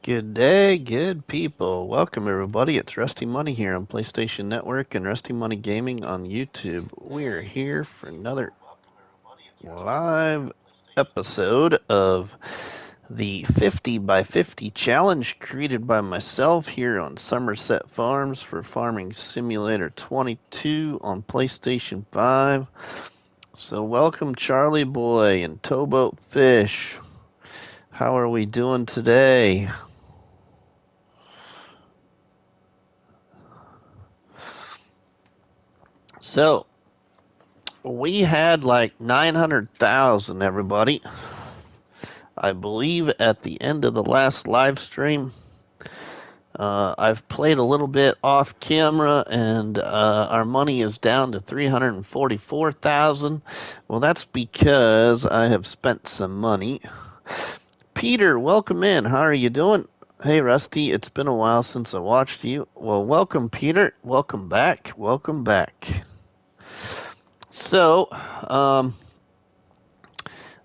Good day, good people. Welcome, everybody. It's Rusty Money here on PlayStation Network and Rusty Money Gaming on YouTube. We're here for another live episode of the 50 by 50 challenge created by myself here on Somerset Farms for Farming Simulator 22 on PlayStation 5. So welcome, Charlie Boy and Towboat Fish. How are we doing today? So, we had like 900,000, everybody. I believe at the end of the last live stream. I've played a little bit off camera, and our money is down to 344,000. Well, that's because I have spent some money. Peter, welcome in. How are you doing? Hey, Rusty, it's been a while since I watched you. Well, welcome, Peter. Welcome back. Welcome back. So,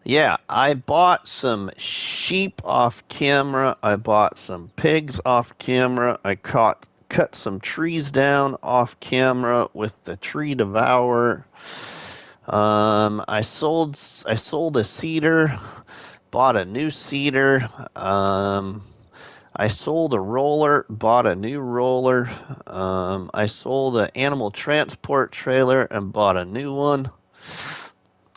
yeah, I bought some sheep off camera. I bought some pigs off camera. I cut some trees down off camera with the tree devourer. I sold a seeder, bought a new seeder. I sold a roller, bought a new roller. I sold an animal transport trailer and bought a new one.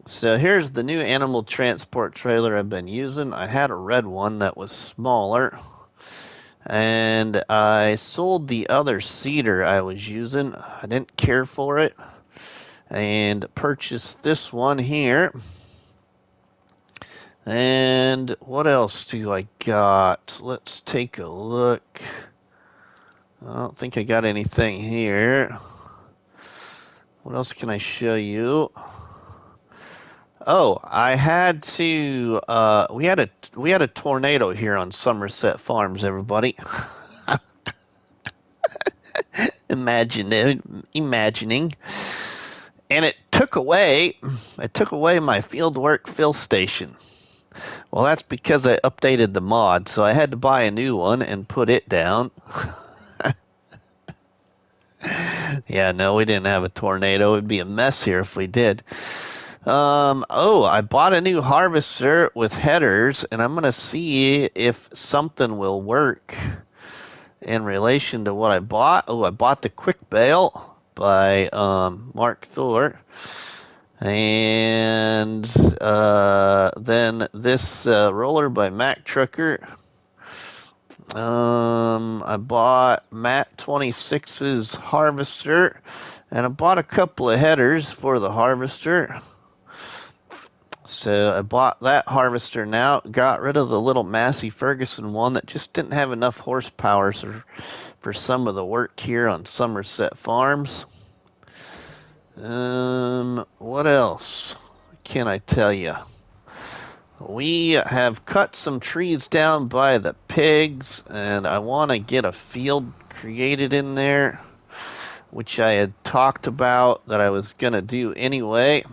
So here's the new animal transport trailer I've been using. I had a red one that was smaller, and I sold the other cedar I was using. I didn't care for it, and purchased this one here. And what else do I got? Let's take a look. I don't think I got anything here. What else can I show you? Oh, I had to. We had a tornado here on Somerset Farms. Everybody, imagining, and it took away my fieldwork fill station. Well, that's because I updated the mod, so I had to buy a new one and put it down. Yeah, no, we didn't have a tornado. It'd be a mess here if we did. Oh, I bought a new harvester with headers, and I'm gonna see if something will work in relation to what I bought. Oh, I bought the quick bale by Mark Thor, and then this roller by Mac Trucker. I bought Matt 26's harvester, and I bought a couple of headers for the harvester. So I bought that harvester now, got rid of the little Massey Ferguson one that just didn't have enough horsepower for some of the work here on Somerset Farms. What else can I tell you? We have cut some trees down by the pigs, and I want to get a field created in there, which I had talked about that I was going to do anyway.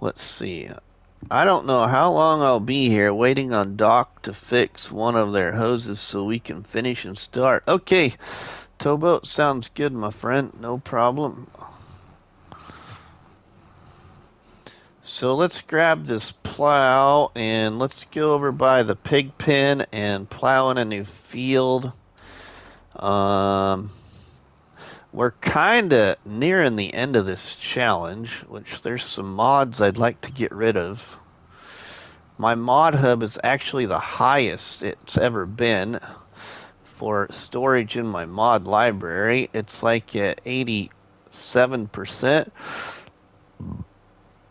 Let's see. I don't know how long I'll be here waiting on Doc to fix one of their hoses so we can finish and start. Okay, towboat sounds good, my friend. No problem. So let's grab this plow and let's go over by the pig pen and plow in a new field. We're kind of nearing the end of this challenge, which there's some mods I'd like to get rid of. My mod hub is actually the highest it's ever been for storage in my mod library. It's like at 87%.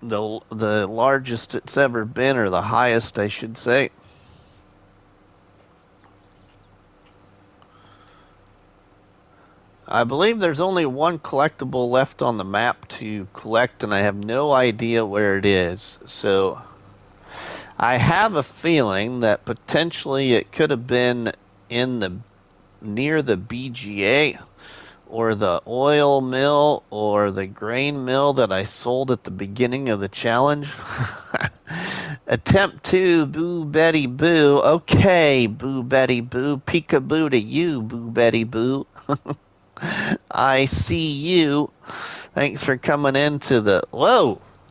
The largest it's ever been, or the highest, I should say. I believe there's only one collectible left on the map to collect, and I have no idea where it is. So I have a feeling that potentially it could have been near the BGA or the oil mill or the grain mill that I sold at the beginning of the challenge. Attempt 2, Boo Betty Boo. Okay, Boo Betty Boo. Peekaboo to you, Boo Betty Boo. I see you. Thanks for coming into the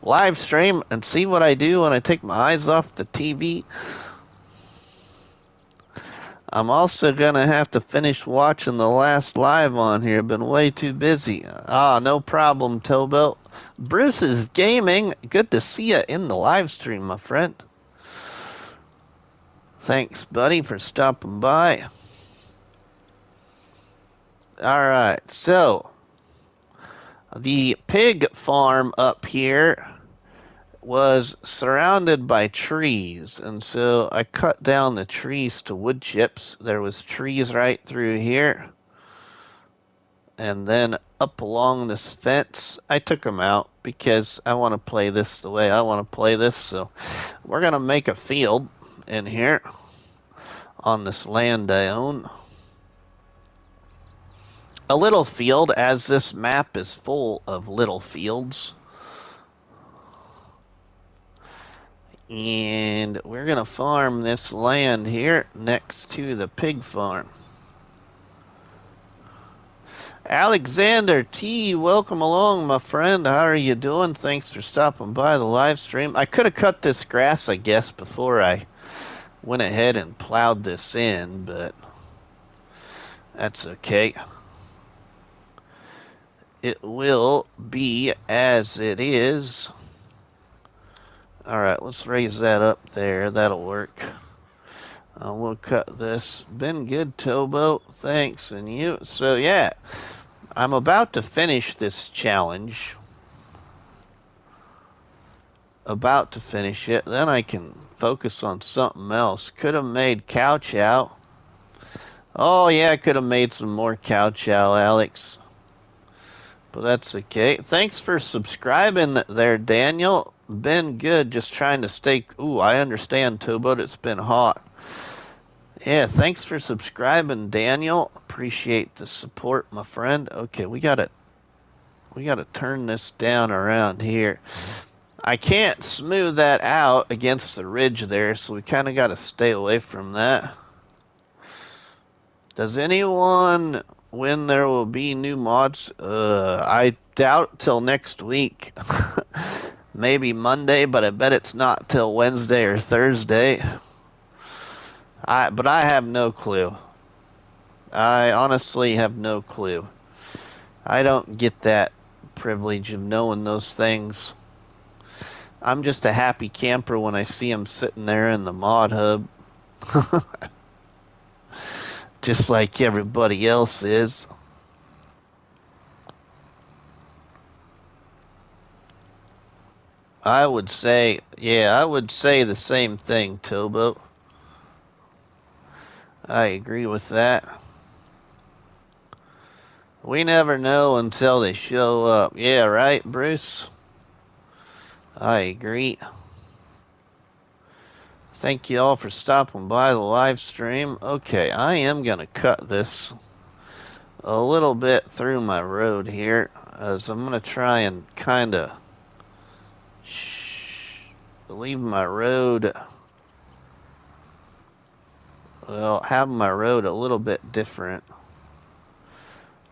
live stream and see what I do when I take my eyes off the TV. I'm also gonna have to finish watching the last live on here. Been way too busy. No problem, Tobo. Bruce is gaming. Good to see you in the live stream, my friend. Thanks, buddy, for stopping by. All right, so the pig farm up here was surrounded by trees, and so I cut down the trees to wood chips. There was trees right through here, and then up along this fence. I took them out because I want to play this the way I want to play this, so we're going to make a field in here on this land I own. A little field, as this map is full of little fields. And we're going to farm this land here next to the pig farm. Alexander T, welcome along, my friend. How are you doing? Thanks for stopping by the live stream. I could have cut this grass, I guess, before I went ahead and plowed this in, but that's okay. It will be as it is. All right, let's raise that up there. That'll work. We'll cut this. Been good, Tobo. Thanks, and you. So, yeah, I'm about to finish this challenge. About to finish it. Then I can focus on something else. Could have made cow chow. Oh, yeah, I could have made some more cow chow, Alex. But that's okay. Thanks for subscribing there, Daniel. Been good, just trying to stay... Ooh, I understand, Tobo. It's been hot. Yeah, thanks for subscribing, Daniel. Appreciate the support, my friend. Okay, we gotta turn this down around here. I can't smooth that out against the ridge there, so we kind of got to stay away from that. Does anyone... when there will be new mods? I doubt till next week. Maybe Monday, but I bet it's not till Wednesday or Thursday. But I have no clue. I honestly have no clue. I don't get that privilege of knowing those things. I'm just a happy camper when I see them sitting there in the mod hub. Just like everybody else is. I would say the same thing, Tobo. I agree with that. We never know until they show up. Yeah, right, Bruce? I agree. Thank you all for stopping by the live stream. Okay, I am going to cut this a little bit through my road here, as I'm going to try and kind of leave my road, have my road a little bit different.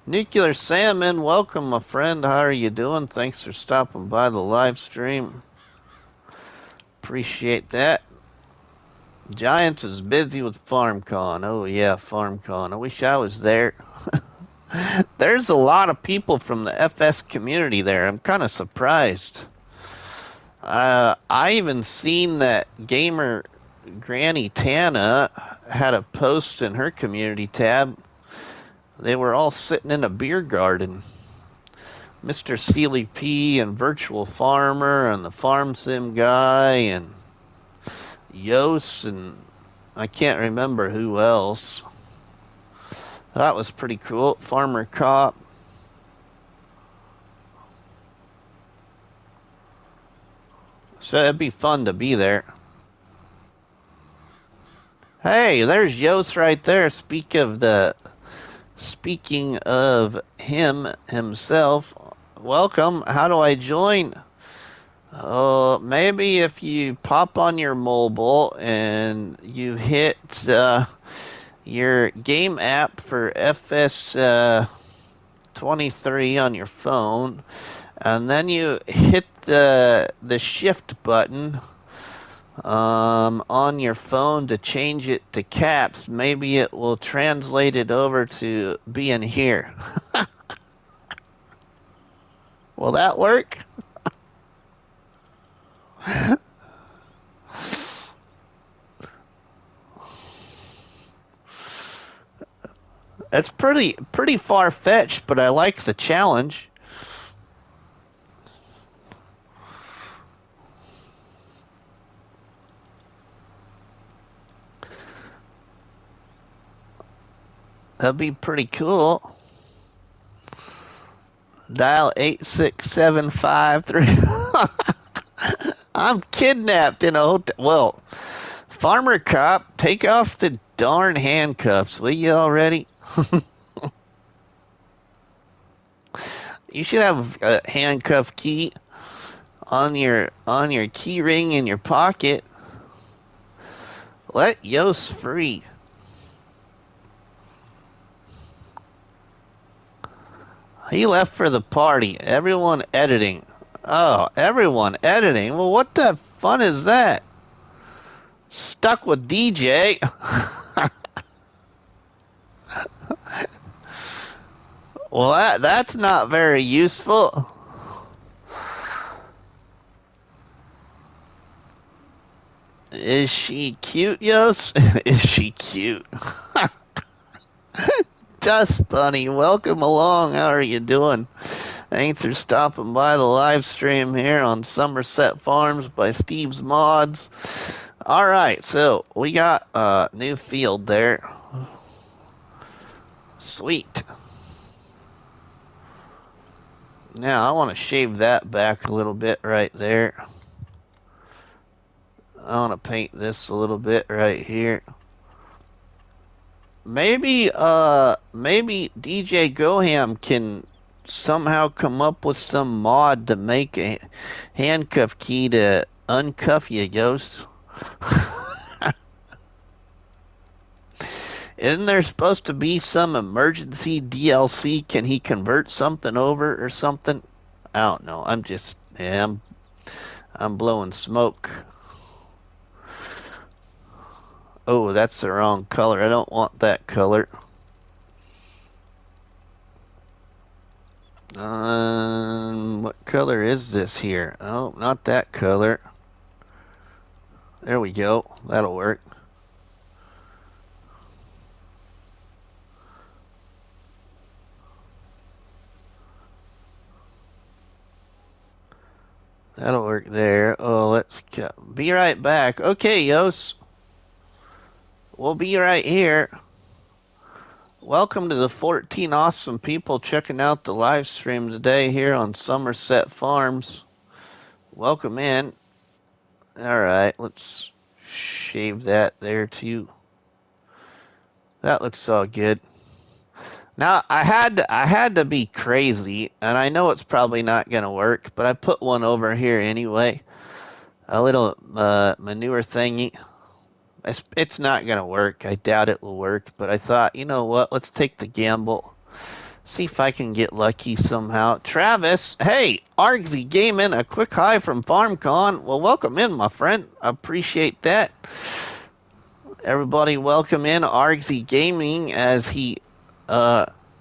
Nuclear Salmon, welcome, my friend. How are you doing? Thanks for stopping by the live stream. Appreciate that. Giants is busy with FarmCon. Oh, yeah, FarmCon. I wish I was there. There's a lot of people from the FS community there. I'm kind of surprised. I even seen that gamer Granny Tana had a post in her community tab. They were all sitting in a beer garden. Mr. Sealy P and Virtual Farmer and the Farm Sim guy and Yos and I can't remember who else. That was pretty cool. Farmer Cop. So it'd be fun to be there. Hey, there's Yos right there. Speaking of himself, welcome. How do I join? Maybe if you pop on your mobile and you hit your game app for FS23 on your phone, and then you hit the shift button on your phone to change it to caps, maybe it will translate it over to being here. Will that work? It's pretty far-fetched, but I like the challenge. That'd be pretty cool. Dial 86753. I'm kidnapped in a hotel. Well, Farmer Cop, take off the darn handcuffs, will you already? You should have a handcuff key on your key ring in your pocket. Let Yost free. He left for the party. Everyone editing. Oh, everyone editing. Well, what the fun is that? Stuck with DJ. Well, that's not very useful. Is she cute, Yost? Is she cute? Dust Bunny, welcome along. How are you doing? Thanks for stopping by the live stream here on Somerset Farms by Steve's Mods. All right, so we got a new field there. Sweet. Now I want to shave that back a little bit right there. I want to paint this a little bit right here. Maybe DJ Goham can somehow come up with some mod to make a handcuff key to uncuff you, Ghost. Isn't there supposed to be some emergency DLC? Can he convert something over or something? I don't know. I'm blowing smoke. Oh, that's the wrong color. I don't want that color. What color is this here? Oh, not that color. There we go. That'll work. That'll work there. Oh, let's go. Be right back. Okay, Yos. We'll be right here. Welcome to the 14 awesome people checking out the live stream today here on Somerset Farms. Welcome in. All right, let's shave that there too. That looks all good. Now I had to be crazy, and I know it's probably not gonna work, but I put one over here anyway. A little manure thingy. It's not gonna work. I doubt it will work, but I thought, you know what? Let's take the gamble. See if I can get lucky somehow. Travis, hey, Argsy Gaming, a quick hi from FarmCon. Well, welcome in, my friend. I appreciate that. Everybody, welcome in Argsy Gaming as he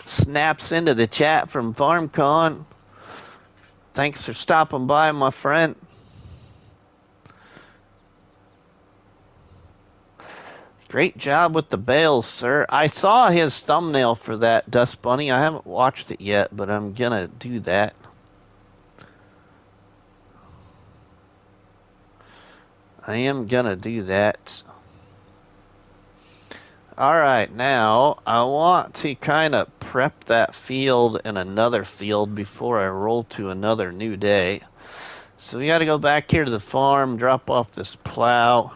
snaps into the chat from FarmCon. Thanks for stopping by, my friend. Great job with the bales, sir. I saw his thumbnail for that, Dust Bunny. I haven't watched it yet, but I'm gonna do that. I am gonna do that. Alright, now I want to kind of prep that field and another field before I roll to another new day. So we gotta go back here to the farm, drop off this plow.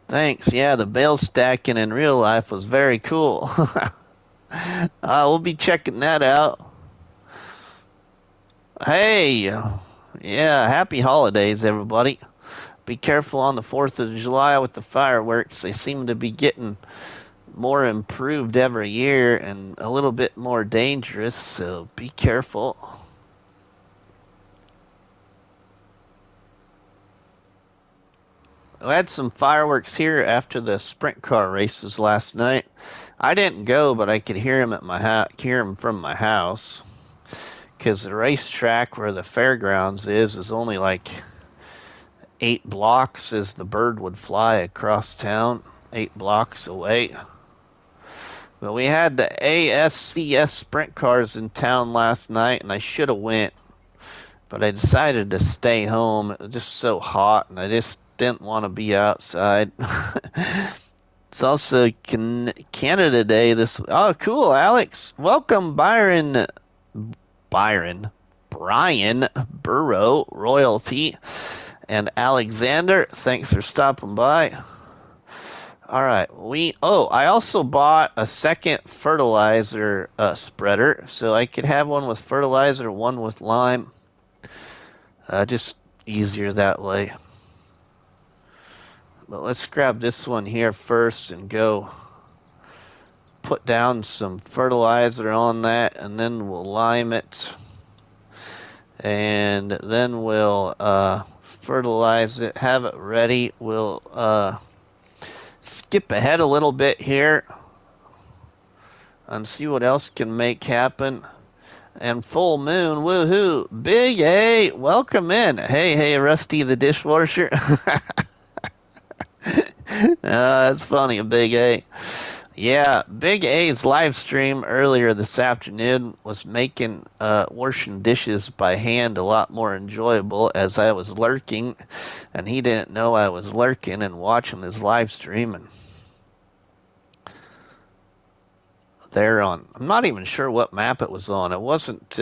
Thanks. Yeah, the bale stacking in real life was very cool. We'll be checking that out. Hey, Yeah, happy holidays, everybody. Be careful on the 4th of July with the fireworks. They seem to be getting more improved every year and a little bit more dangerous, so be careful. I had some fireworks here after the sprint car races last night. I didn't go, but I could hear them hear them from my house, because the racetrack where the fairgrounds is only like 8 blocks as the bird would fly across town, 8 blocks away. But we had the ASCS sprint cars in town last night, and I should have went, but I decided to stay home. It was just so hot, and I just didn't want to be outside. It's also Canada Day this. Oh, cool, Alex. Welcome, Byron, Brian Burrow, Royalty, and Alexander. Thanks for stopping by. All right, I also bought a second fertilizer spreader, so I could have one with fertilizer, one with lime. Just easier that way. But let's grab this one here first and go put down some fertilizer on that, and then we'll lime it, and then we'll fertilize it, have it ready. We'll skip ahead a little bit here and see what else can make happen. And full moon, woohoo! Big A, welcome in. Hey, Rusty the dishwasher. That's funny, Big A. Yeah, Big A's live stream earlier this afternoon was making washing dishes by hand a lot more enjoyable as I was lurking, and he didn't know I was lurking and watching his live stream. And there on, I'm not even sure what map it was on. It wasn't,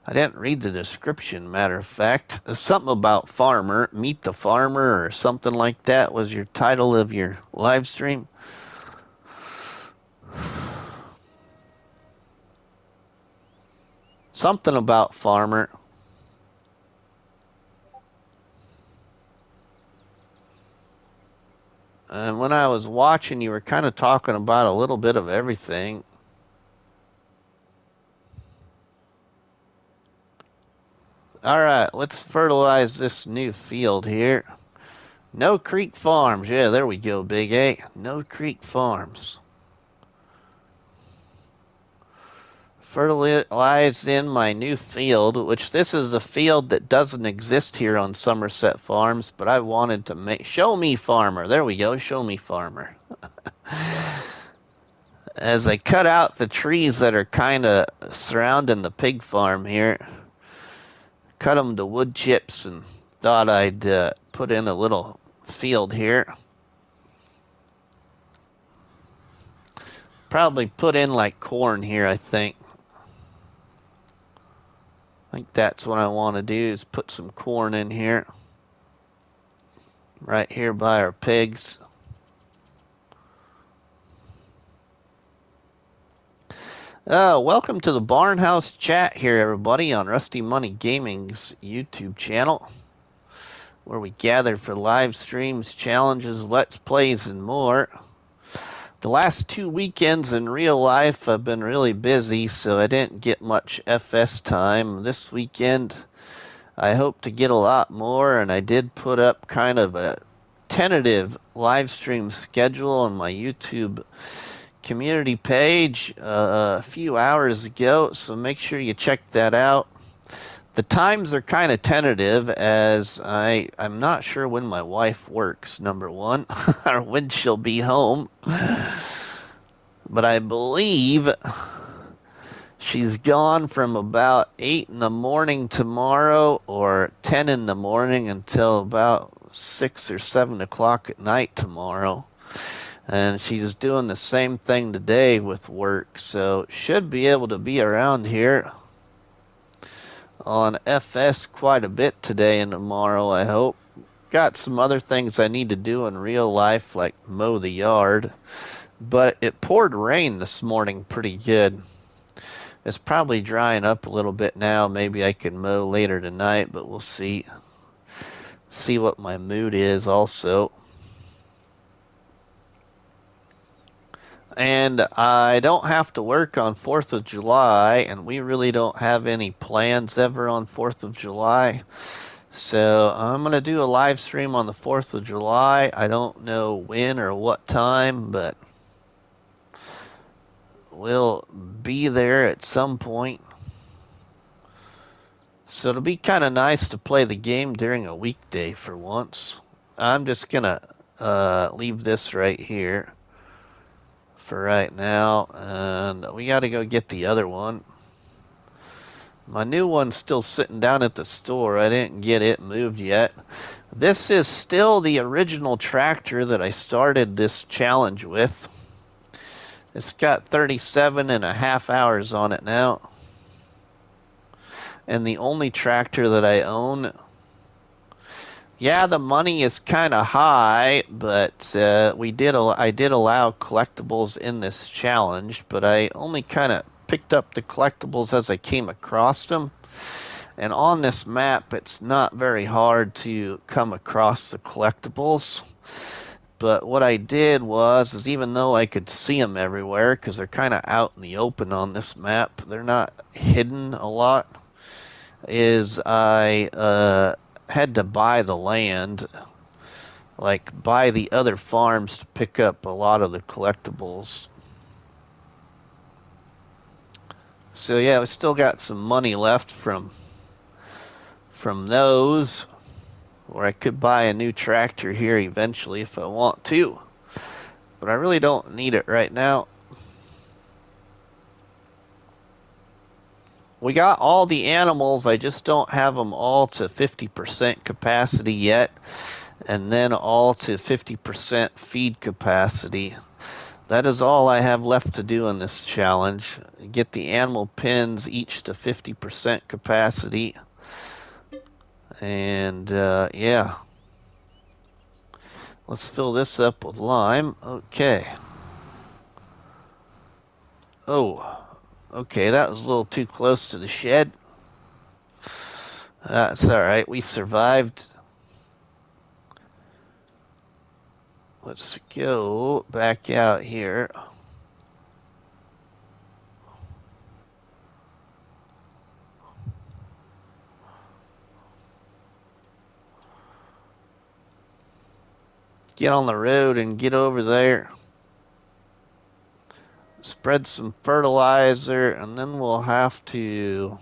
I didn't read the description, matter of fact. Something about farmer, meet the farmer, or something like that was your title of your live stream. Something about farmer. And when I was watching, you were kind of talking about a little bit of everything. All right, let's fertilize this new field here. No Creek Farms. Yeah, there we go, Big A. No Creek Farms. Fertilize in my new field, which this is a field that doesn't exist here on Somerset Farms, but I wanted to make... Show me farmer. There we go. Show me farmer. As I cut out the trees that are kind of surrounding the pig farm here, cut them to wood chips and thought I'd put in a little field here. Probably put in like corn here, I think. I think that's what I want to do, is put some corn in here. Right here by our pigs. Welcome to the Barnhouse chat here, everybody, on Rusty Money Gaming's YouTube channel, where we gather for live streams, challenges, let's plays, and more. The last 2 weekends in real life I've been really busy, so I didn't get much FS time. This weekend I hope to get a lot more, and I did put up kind of a tentative live stream schedule on my YouTube community page a few hours ago, so make sure you check that out. The times are kind of tentative, as I'm not sure when my wife works, number one, or when she'll be home. But I believe she's gone from about 8 in the morning tomorrow, or 10 in the morning, until about 6 or 7 o'clock at night tomorrow. And she's doing the same thing today with work, so should be able to be around here on FS quite a bit today and tomorrow, I hope. Got some other things I need to do in real life, like mow the yard. But it poured rain this morning pretty good. It's probably drying up a little bit now. Maybe I can mow later tonight, but we'll see. See what my mood is also. And I don't have to work on 4th of July, and we really don't have any plans ever on 4th of July. So I'm going to do a live stream on the 4th of July. I don't know when or what time, but we'll be there at some point. So it'll be kind of nice to play the game during a weekday for once. I'm just going to leave this right here for right now, and we got to go get the other one. My new one's still sitting down at the store. I didn't get it moved yet. This is still the original tractor that I started this challenge with. It's got 37 and a half hours on it now. And the only tractor that I own. Yeah, the money is kind of high, but I did allow collectibles in this challenge, but I only kind of picked up the collectibles as I came across them. And on this map, it's not very hard to come across the collectibles. But what I did is even though I could see them everywhere, because they're kind of out in the open on this map, they're not hidden a lot, is I had to buy the land, like buy the other farms to pick up a lot of the collectibles. So yeah, we still got some money left from those, or I could buy a new tractor here eventually if I want to, but I really don't need it right now. We got all the animals, I just don't have them all to 50% capacity yet, and then all to 50% feed capacity. That is all I have left to do in this challenge. Get the animal pens each to 50% capacity. And yeah. Let's fill this up with lime. Okay. Oh, okay, that was a little too close to the shed. That's alright, we survived. Let's go back out here. Get on the road and get over there. Spread some fertilizer, and then we'll have to...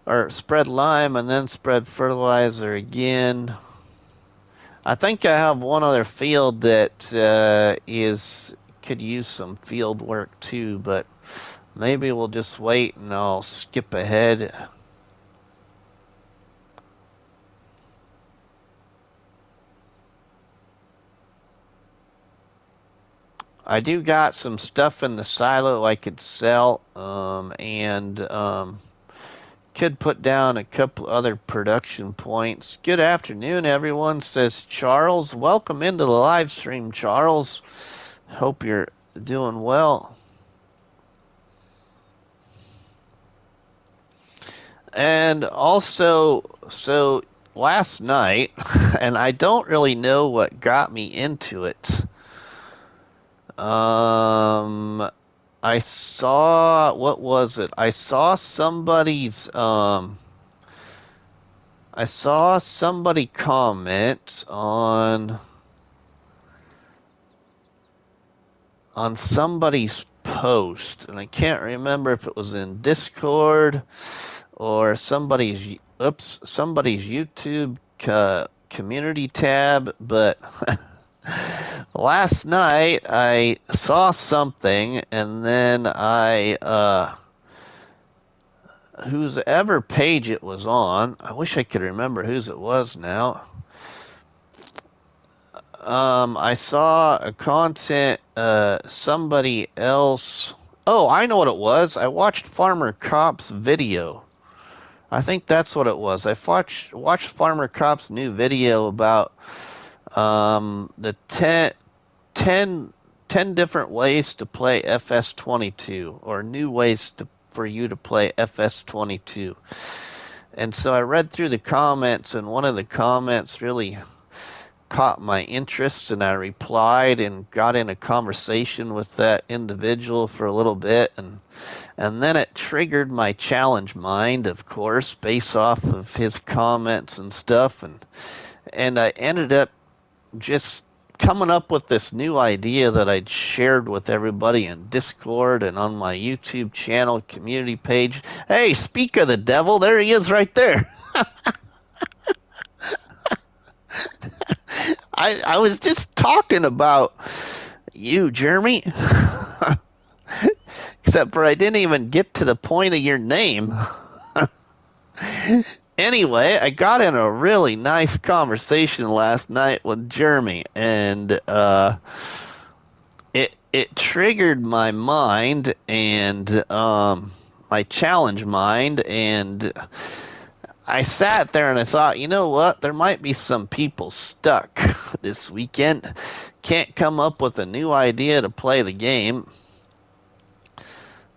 Or spread lime and then spread fertilizer again. I think I have one other field that could use some field work too, but maybe we'll just wait and I'll skip ahead. I do got some stuff in the silo I could sell, and could put down a couple other production points. Good afternoon, everyone, says Charles. Welcome into the live stream, Charles. Hope you're doing well. And also, so last night, and I don't really know what got me into it. I saw, what was it? I saw somebody comment on somebody's post, and I can't remember if it was in Discord or somebody's YouTube community tab, but last night I saw something, and then whose ever page it was on, I wish I could remember whose it was now. I saw a content, somebody else. Oh, I know what it was. I watched Farmer Cop's video. I think that's what it was. I watched Farmer Cop's new video about the 10 10 different ways to play FS22 or new ways for you to play FS22. And so I read through the comments, and one of the comments really caught my interest, and I replied and got in a conversation with that individual for a little bit, and then it triggered my challenge mind, of course, based off of his comments and stuff, and I ended up just coming up with this new idea that I'd shared with everybody in Discord and on my YouTube channel community page. Hey, speak of the devil, there he is right there. I was just talking about you, Jeremy. Except for I didn't even get to the point of your name. Anyway, I got in a really nice conversation last night with Jeremy, and it triggered my mind and my challenge mind, and I sat there and I thought, you know what? There might be some people stuck this weekend, can't come up with a new idea to play the game.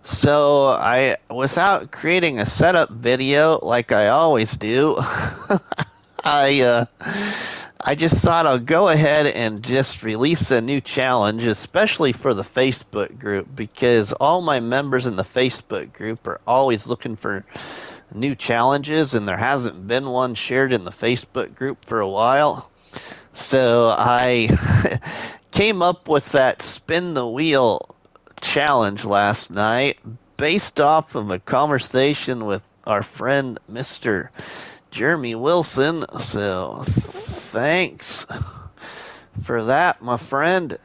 So I, without creating a setup video like I always do, I I just thought I'll go ahead and just release a new challenge, especially for the Facebook group, because all my members in the Facebook group are always looking for new challenges, and there hasn't been one shared in the Facebook group for a while. So I came up with that spin the wheel challenge last night based off of a conversation with our friend Mr. Jeremy Wilson. So thanks for that, my friend.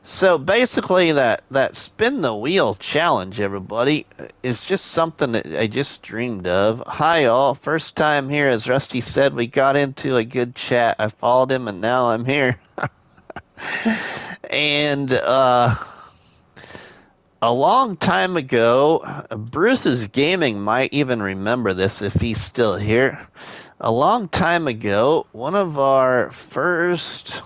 So basically that spin the wheel challenge, everybody, is just something that I just dreamed of. Hi all, first time here. As Rusty said, we got into a good chat. I followed him and now I'm here. And a long time ago, Bruce's Gaming might even remember this if he's still here. A long time ago, one of our first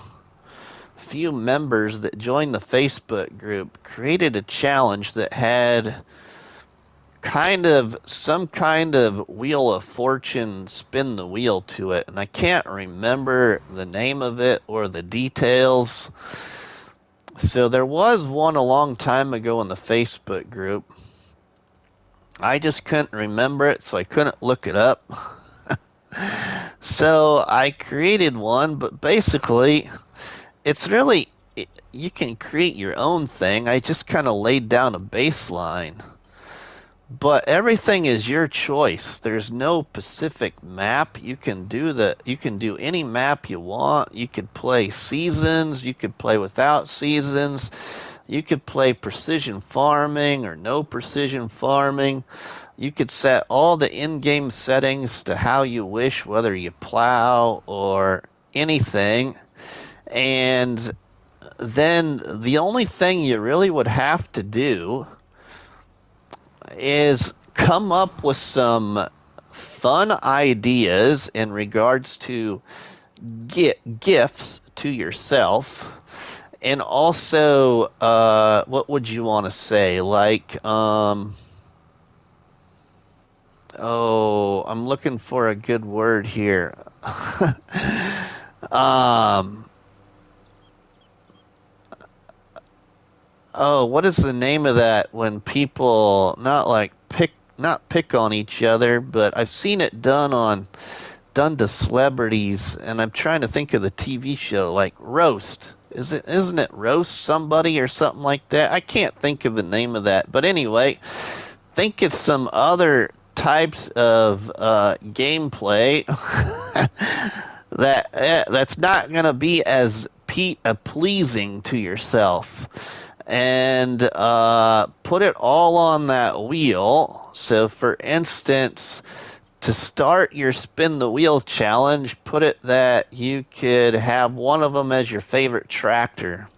few members that joined the Facebook group created a challenge that had some kind of Wheel of Fortune spin the wheel to it, and I can't remember the name of it or the details. So there was one a long time ago in the Facebook group. I just couldn't remember it, so I couldn't look it up. So I created one, but basically, it's really, you can create your own thing. I just kind of laid down a baseline. But everything is your choice. There's no specific map. You can do any map you want. You could play seasons, you could play without seasons. You could play precision farming or no precision farming. You could set all the in-game settings to how you wish, whether you plow or anything. And then the only thing you really would have to do is come up with some fun ideas in regards to gifts to yourself, and also what would you want to say, like I'm looking for a good word here. What is the name of that when people not pick on each other, but I've seen it done to celebrities, and I'm trying to think of the TV show, like roast. Isn't it roast somebody or something like that? I can't think of the name of that. But anyway, think of some other types of gameplay that's not going to be as pleasing to yourself. And put it all on that wheel. So for instance, to start your spin the wheel challenge, put it that you could have one of them as your favorite tractor,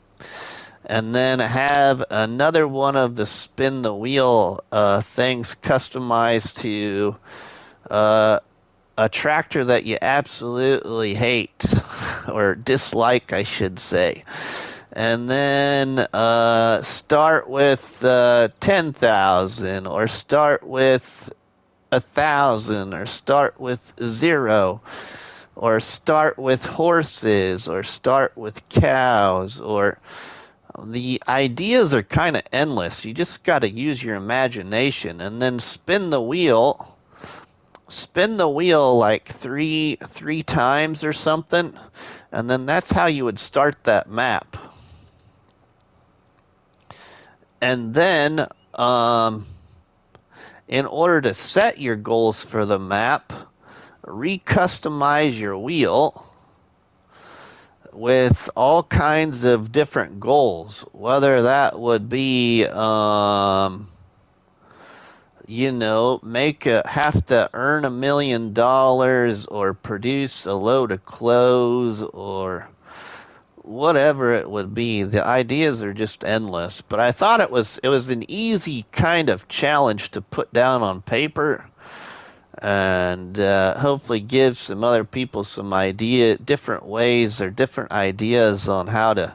and then have another one of the spin the wheel things customized to a tractor that you absolutely hate or dislike, I should say. and then start with 10,000, or start with 1,000, or start with 0, or start with horses, or start with cows, or the ideas are kind of endless. You just got to use your imagination and then spin the wheel. Spin the wheel like three times or something, and then that's how you would start that map. And then, in order to set your goals for the map, recustomize your wheel with all kinds of different goals, whether that would be, have to earn $1 million, or produce a load of clothes, or whatever it would be. The ideas are just endless. But I thought it was an easy kind of challenge to put down on paper, and hopefully give some other people some different ways or different ideas on how to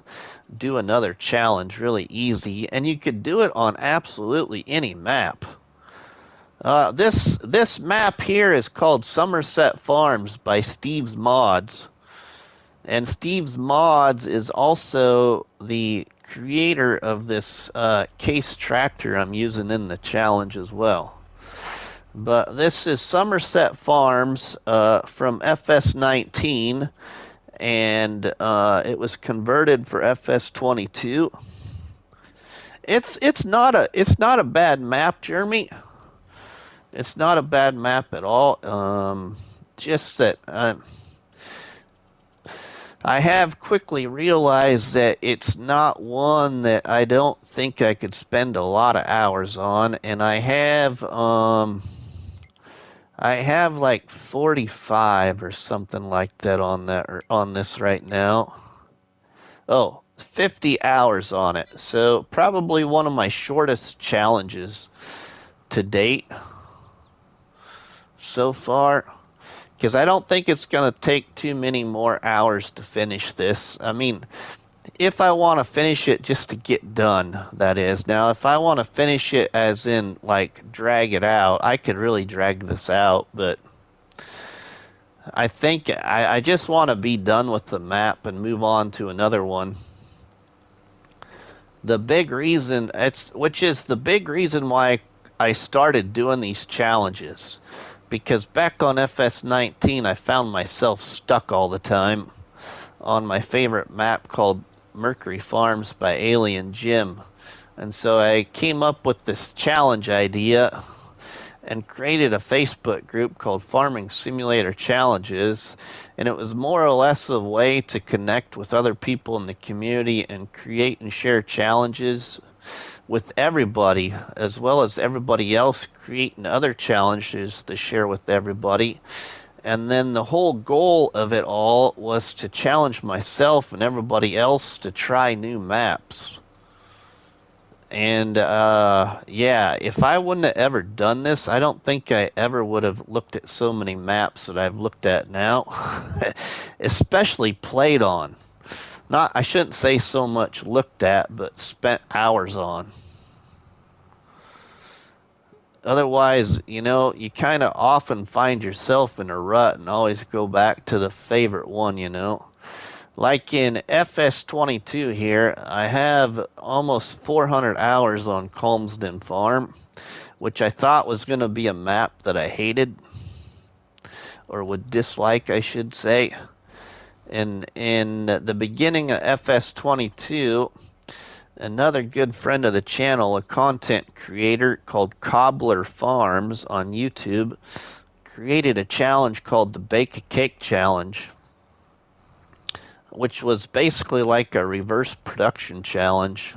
do another challenge really easy. And you could do it on absolutely any map. This map here is called Somerset Farms by Steve's Mods. And Steve's Mods is also the creator of this case tractor I'm using in the challenge as well. But this is Somerset Farms from FS19, and it was converted for FS22. It's not a bad map, Jeremy. It's not a bad map at all. Just that I have quickly realized that it's not one that I don't think I could spend a lot of hours on, and I have like 45 or something like that on this right now. Oh, 50 hours on it. So probably one of my shortest challenges to date so far, because I don't think it's going to take too many more hours to finish this. I mean, if I want to finish it just to get done, that is. Now, if I want to finish it as in, like, drag it out, I could really drag this out, but I think I just want to be done with the map and move on to another one. Which is the big reason why I started doing these challenges. Because back on FS19, I found myself stuck all the time on my favorite map called Mercury Farms by Alien Jim. And so I came up with this challenge idea and created a Facebook group called Farming Simulator Challenges. And it was more or less a way to connect with other people in the community and create and share challenges with everybody, as well as everybody else creating other challenges to share with everybody. And then the whole goal of it all was to challenge myself and everybody else to try new maps. And yeah, if I wouldn't have ever done this, I don't think I ever would have looked at so many maps that I've looked at now, especially played on. I shouldn't say so much looked at, but spent hours on. Otherwise, you kind of often find yourself in a rut and always go back to the favorite one. Like in FS22 here, I have almost 400 hours on Calmsden Farm, which I thought was going to be a map that I hated, or would dislike, I should say. And in the beginning of FS22, another good friend of the channel, a content creator called Cobbler Farms on YouTube, created a challenge called the Bake a Cake Challenge, which was basically like a reverse production challenge.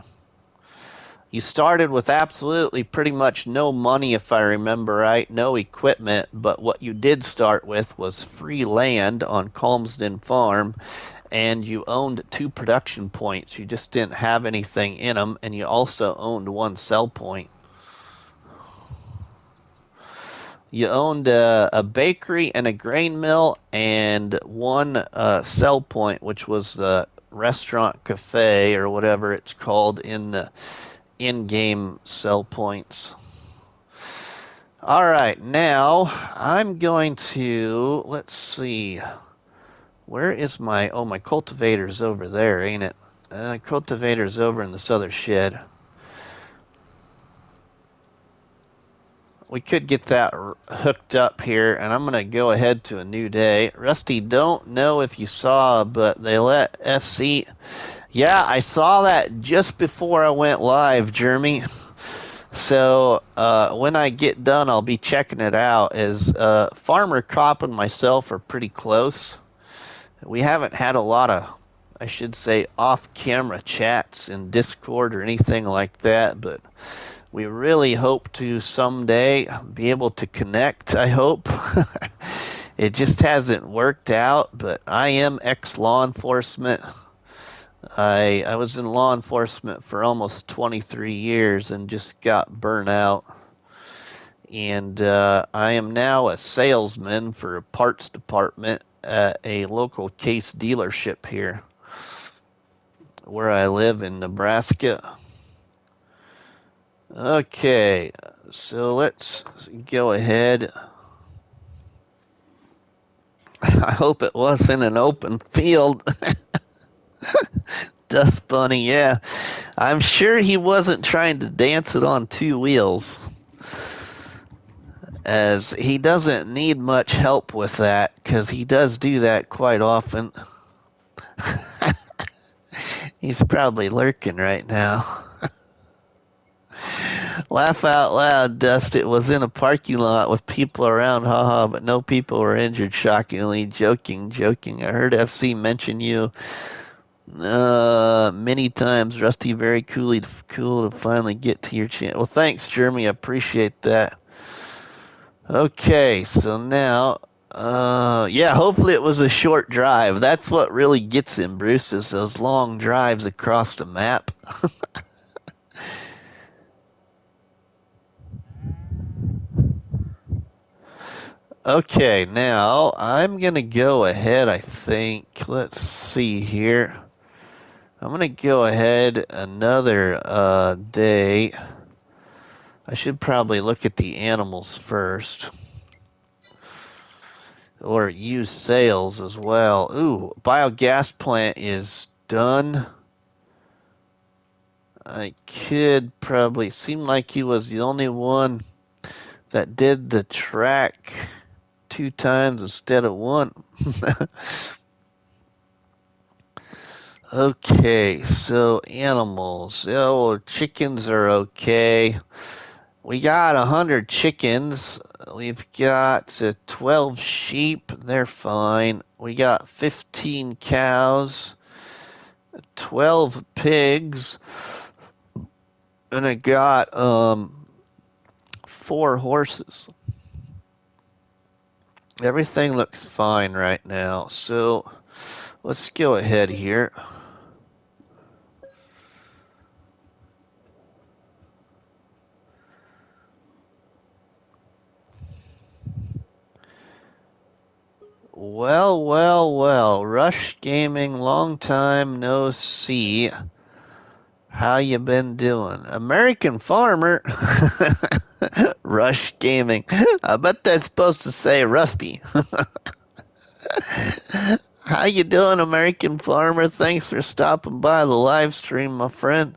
You started with absolutely pretty much no money, if I remember right, no equipment, but what you did start with was free land on Calmsden Farm, and you owned 2 production points. You just didn't have anything in them, and you also owned 1 sell point. You owned a bakery and a grain mill and 1 sell point, which was the restaurant cafe or whatever it's called in the in-game sell points. All right, now I'm going to, let's see, where is my, oh, my cultivator's over there, ain't it? Cultivator's over in this other shed. We could get that hooked up here, and I'm going to go ahead to a new day. Rusty, don't know if you saw, but they let FC. Yeah, I saw that just before I went live, Jeremy. So when I get done, I'll be checking it out. As Farmer Cop and myself are pretty close. We haven't had a lot of, I should say, off-camera chats in Discord or anything like that, but we really hope to someday be able to connect, I hope. It just hasn't worked out, but I am ex-law enforcement. I was in law enforcement for almost 23 years and just got burnt out. And I am now a salesman for a parts department at a local case dealership here where I live in Nebraska. Okay, so let's go ahead. I hope it wasn't an open field. Dust Bunny, yeah. I'm sure he wasn't trying to dance it on two wheels, as he doesn't need much help with that, because he does do that quite often. He's probably lurking right now. Laugh out loud, Dust. It was in a parking lot with people around, haha, but no people were injured, shockingly. Joking. I heard FC mention you many times. Rusty, very cool to finally get to your channel. Well, thanks, Jeremy. I appreciate that. Okay, so now, yeah, hopefully it was a short drive. That's what really gets him, Bruce, is those long drives across the map. Okay, now I'm going to go ahead, I think. Let's see here. I'm going to go ahead another day. I should probably look at the animals first. Or use sales as well. Ooh, biogas plant is done. I could probably, seem like he was the only one that did the track 2 times instead of 1. Okay, so animals. Oh, chickens are okay. We got 100 chickens. We've got 12 sheep. They're fine. We got 15 cows, 12 pigs, and I got 4 horses. Everything looks fine right now. So let's go ahead here. Well. Rush Gaming, long time no see. How you been doing? American Farmer. Rush Gaming. I bet that's supposed to say Rusty. How you doing, American Farmer? Thanks for stopping by the live stream, my friend.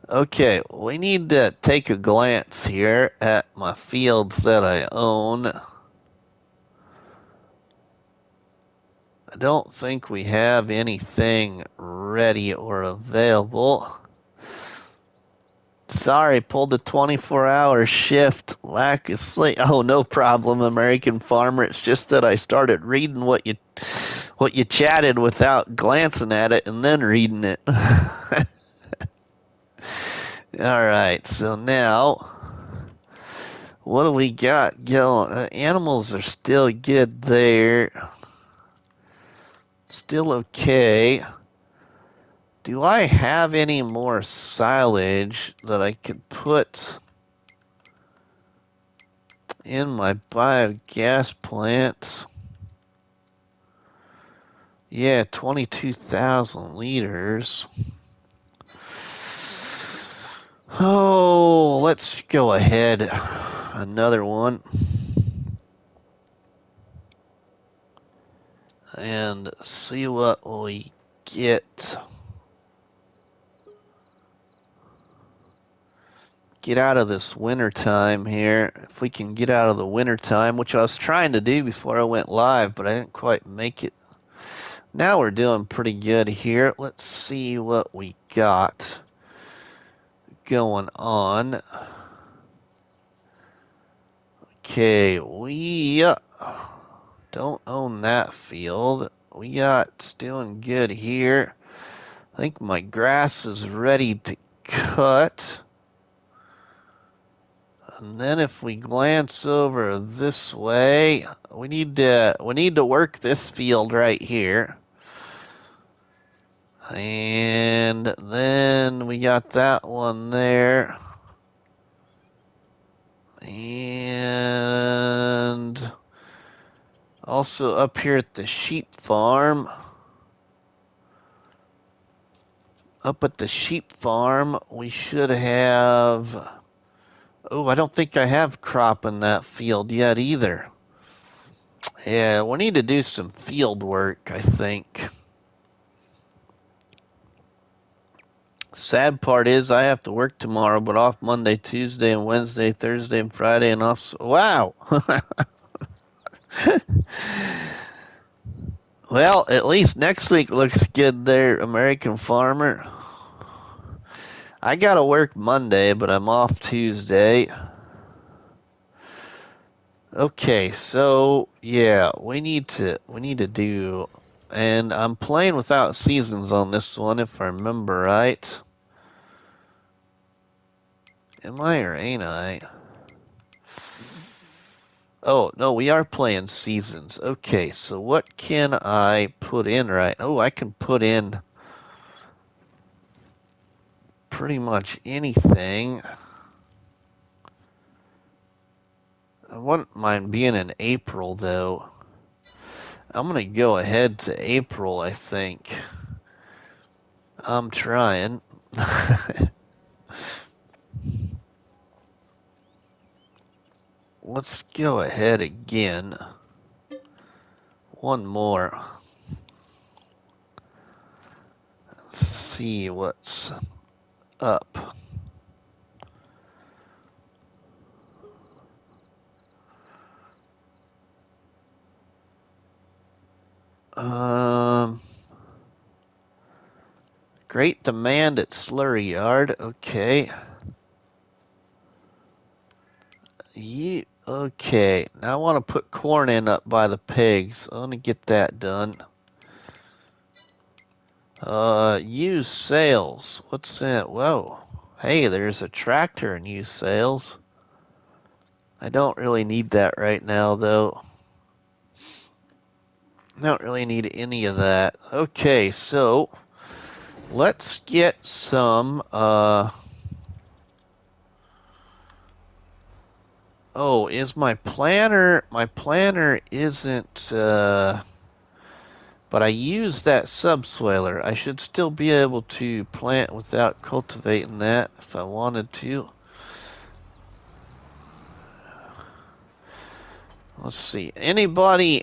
Okay, we need to take a glance here at my fields that I own. I don't think we have anything ready or available. Sorry, pulled a 24-hour shift. Lack of sleep. Oh, no problem, American Farmer. It's just that I started reading what you chatted without glancing at it and then reading it. All right, so now what do we got going? Animals are still good there. Still okay. Do I have any more silage that I could put in my biogas plant? Yeah, 22,000 liters. Oh, let's go ahead. Another one. And see what we get. Get out of this winter time here. If we can get out of the winter time, which I was trying to do before I went live, but I didn't quite make it. Now we're doing pretty good here. Let's see what we got going on. Okay, we don't own that field. We got doing good here. I think my grass is ready to cut. And then if we glance over this way, we need to work this field right here. And then we got that one there. And also up here at the sheep farm. Up at the sheep farm, we should have... Oh, I don't think I have crop in that field yet either. Yeah, we need to do some field work, I think. Sad part is I have to work tomorrow, but off Monday, Tuesday, and Wednesday, Thursday, and Friday, and off. Wow! Well, at least next week looks good there, American Farmer. I gotta work Monday, but I'm off Tuesday. Okay, so yeah, we need to do, and I'm playing without seasons on this one if I remember right. Am I or ain't I? Oh, no, we are playing seasons. Okay, so what can I put in right? Oh, I can put in pretty much anything. I wouldn't mind being in April, though. I'm going to go ahead to April, I think. I'm trying. Let's go ahead again. One more. Let's see what's up. Great demand at Slurry Yard. Okay. Okay. Now I want to put corn in up by the pigs. I want to get that done. Used sales. What's that? Whoa. Hey, there's a tractor in used sales. I don't really need that right now, though. I don't really need any of that. Okay, so let's get some, oh, is my planner isn't, but I use that subsoiler. I should still be able to plant without cultivating that if I wanted to. Let's see. Anybody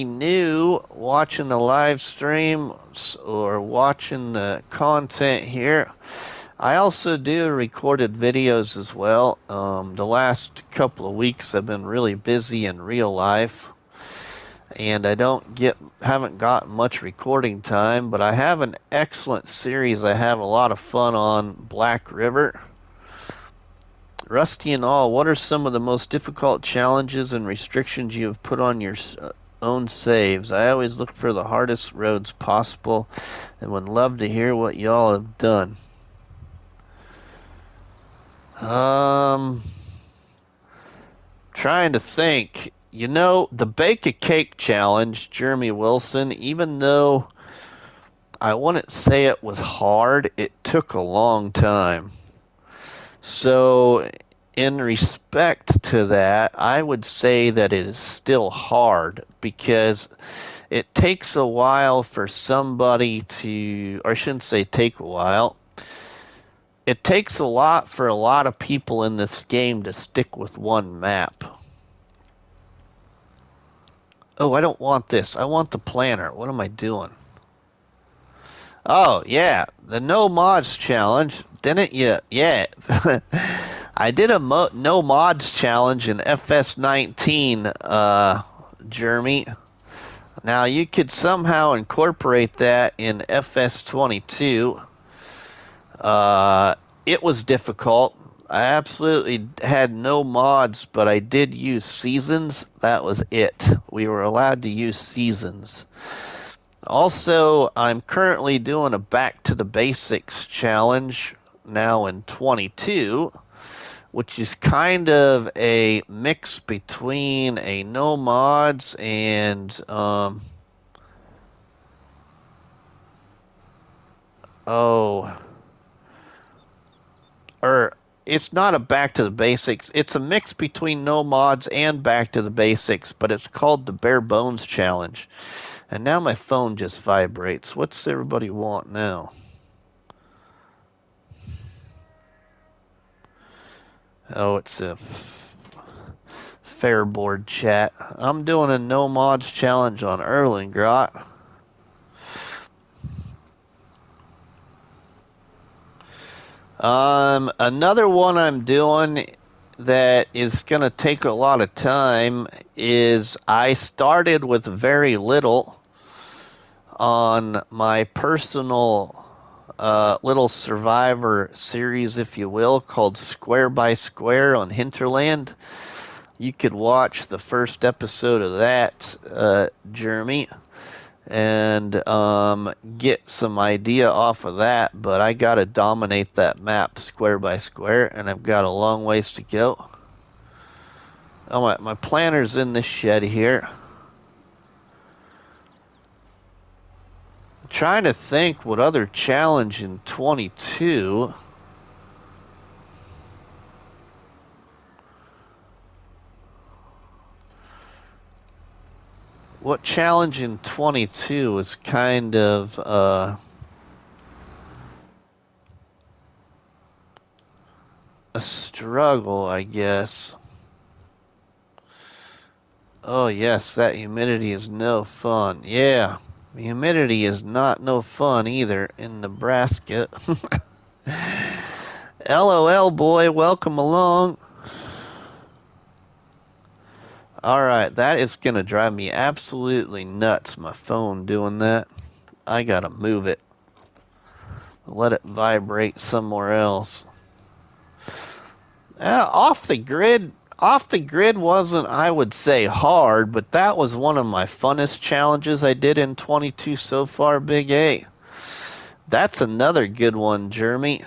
new watching the live stream or watching the content here? I also do recorded videos as well. The last couple of weeks I've been really busy in real life, and I haven't gotten much recording time, but I have an excellent series I have a lot of fun on, Black River. Rusty and all, what are some of the most difficult challenges and restrictions you have put on your own saves? I always look for the hardest roads possible and would love to hear what y'all have done. Trying to think. You know, the Bake a Cake Challenge, Jeremy Wilson, even though I wouldn't say it was hard, it took a long time. So, in respect to that, I would say that it is still hard because it takes a while for somebody to, or I shouldn't say take a while. It takes a lot for a lot of people in this game to stick with one map. Oh, I don't want this. I want the planner. What am I doing? Oh, yeah, the no mods challenge. Didn't you? Yeah. I did a no mods challenge in FS19, Jeremy. Now you could somehow incorporate that in FS22. It was difficult. I absolutely had no mods, but I did use seasons. That was it. We were allowed to use seasons. Also, I'm currently doing a back to the basics challenge now in 22, which is kind of a mix between a no mods and oh, or it's not a back to the basics. It's a mix between no mods and back to the basics, but it's called the bare bones challenge. And now my phone just vibrates. What's everybody want now? Oh, it's a Fairboard chat. I'm doing a no mods challenge on Erlengrot. Another one I'm doing that is going to take a lot of time is I started with very little on my personal little survivor series, if you will, called Square by Square on Hinterland. You could watch the first episode of that, Jeremy, and get some idea off of that, but I got to dominate that map square by square, and I've got a long ways to go. Oh, my planter's in this shed here. I'm trying to think what other challenge in 22. What challenge in 22 is kind of a struggle, I guess. Oh yes, that humidity is no fun. Yeah, the humidity is not no fun either in Nebraska. LOL boy, welcome along. Alright, that is gonna drive me absolutely nuts, my phone doing that. I gotta move it. Let it vibrate somewhere else. Off the grid wasn't, I would say, hard, but that was one of my funnest challenges I did in 22 so far, Big A. That's another good one, Jeremy.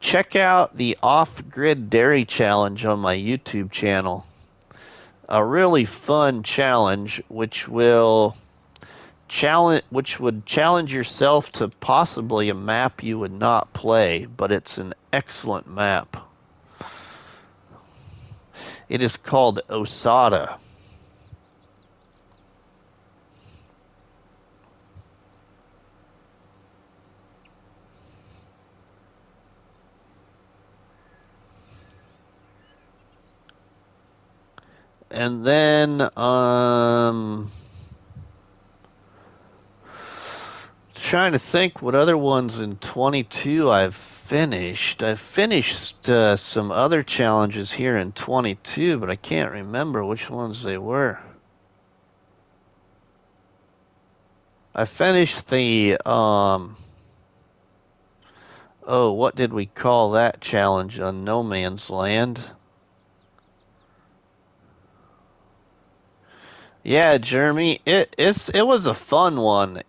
Check out the off-grid dairy challenge on my YouTube channel. A really fun challenge which would challenge yourself to possibly a map you would not play, but it's an excellent map. It is called Osada. And then trying to think what other ones in 22 I've finished. I've finished some other challenges here in 22, but I can't remember which ones they were. I finished the oh, what did we call that challenge on No Man's Land? Yeah, Jeremy, it was a fun one.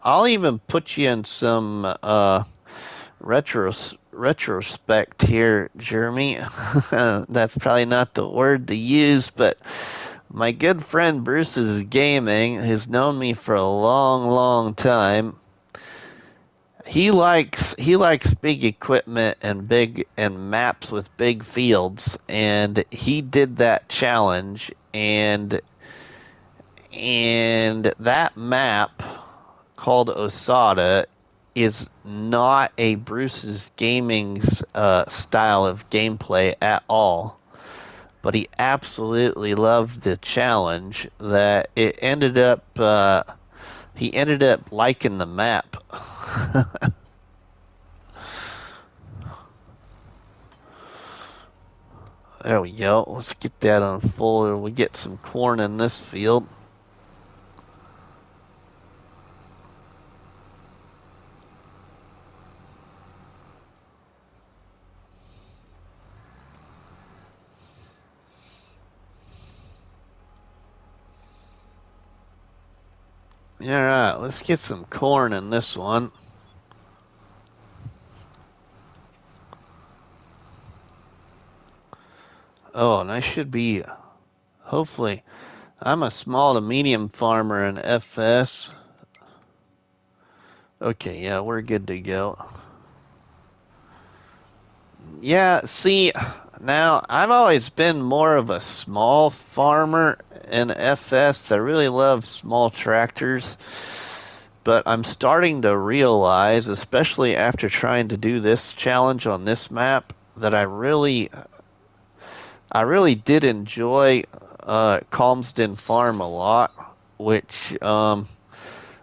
I'll even put you in some retrospect here, Jeremy. That's probably not the word to use, but my good friend Bruce's Gaming has known me for a long, long time. He likes big equipment and maps with big fields, and he did that challenge, and And that map called Osada is not a Bruce's Gaming's style of gameplay at all. But he absolutely loved the challenge that it ended up he ended up liking the map. There we go. Let's get that unfolded. We get some corn in this field. Alright, let's get some corn in this one. Oh, and I should be, hopefully, I'm a small to medium farmer in FS. Okay, yeah, we're good to go. Yeah, see, now I've always been more of a small farmer in FS. I really love small tractors, but I'm starting to realize, especially after trying to do this challenge on this map, that I really did enjoy Calmsden Farm a lot, which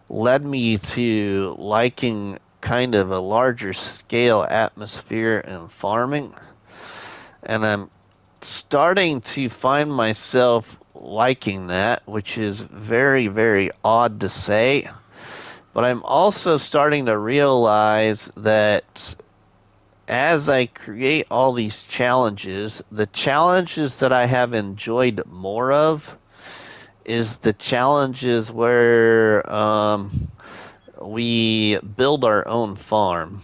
led me to liking kind of a larger scale atmosphere in farming. And I'm starting to find myself liking that, which is very, very odd to say. But I'm also starting to realize that as I create all these challenges, the challenges that I have enjoyed more of is the challenges where we build our own farm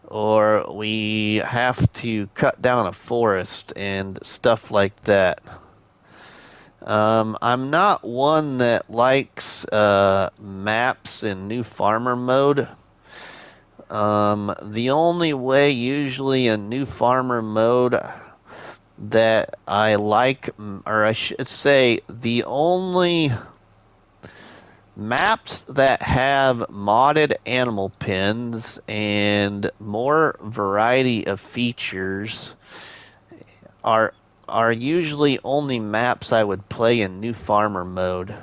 or we have to cut down a forest and stuff like that. I'm not one that likes maps in new farmer mode. The only way usually in new farmer mode that I like, or I should say, the only maps that have modded animal pens and more variety of features are usually only maps I would play in new farmer mode.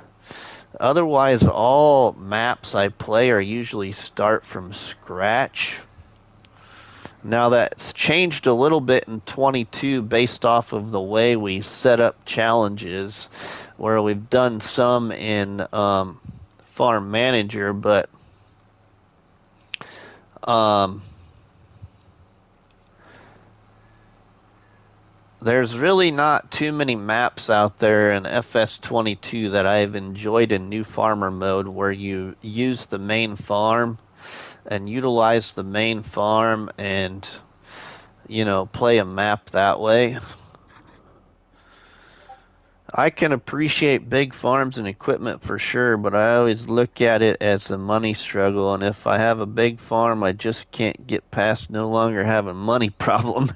Otherwise, all maps I play are usually start from scratch. Now that's changed a little bit in 22 based off of the way we set up challenges, where we've done some in Farm Manager, but there's really not too many maps out there in FS22 that I've enjoyed in new farmer mode where you use the main farm and utilize the main farm and, play a map that way. I can appreciate big farms and equipment for sure, but I always look at it as a money struggle. And if I have a big farm, I just can't get past no longer having money problem.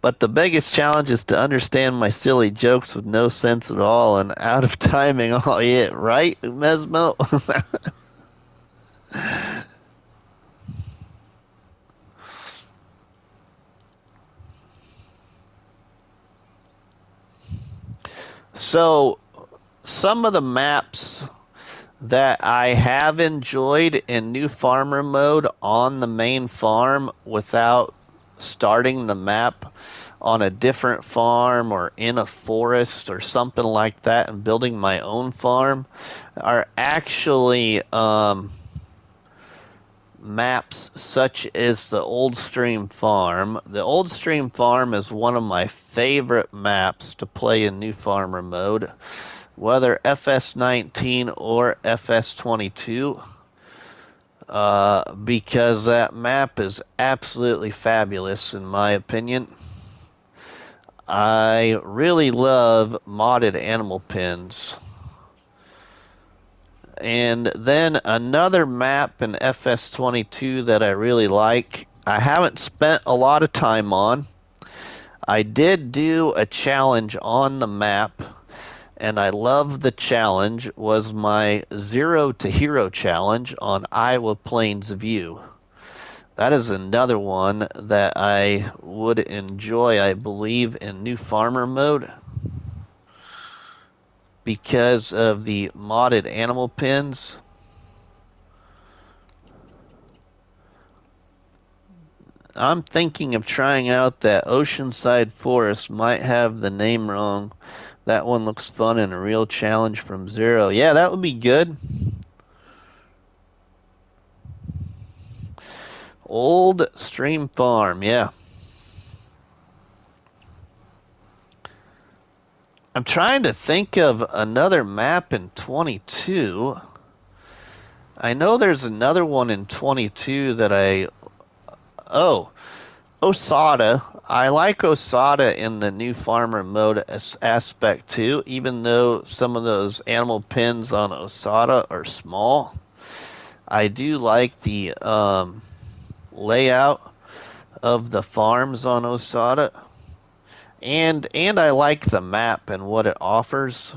But the biggest challenge is to understand my silly jokes with no sense at all and out of timing. Oh, yeah, right, Mesmo? So, some of the maps that I have enjoyed in new farmer mode on the main farm without starting the map on a different farm or in a forest or something like that and building my own farm are actually maps such as the Old Stream Farm. The Old Stream Farm is one of my favorite maps to play in new farmer mode, whether FS19 or FS22, because that map is absolutely fabulous in my opinion. I really love modded animal pens. And then another map in FS22 that I really like, I haven't spent a lot of time on. I did do a challenge on the map, and I love the challenge, was my Zero to Hero challenge on Iowa Plains View. That is another one that I would enjoy, I believe, in New Farmer mode because of the modded animal pens. I'm thinking of trying out that Oceanside Forest. Might have the name wrong. That one looks fun and a real challenge from Zero. Yeah, that would be good. Old Stream Farm, yeah. I'm trying to think of another map in 22. I know there's another one in 22 that Oh, Osada. I like Osada in the new farmer mode aspect too, even though some of those animal pens on Osada are small. I do like the layout of the farms on Osada. And I like the map and what it offers.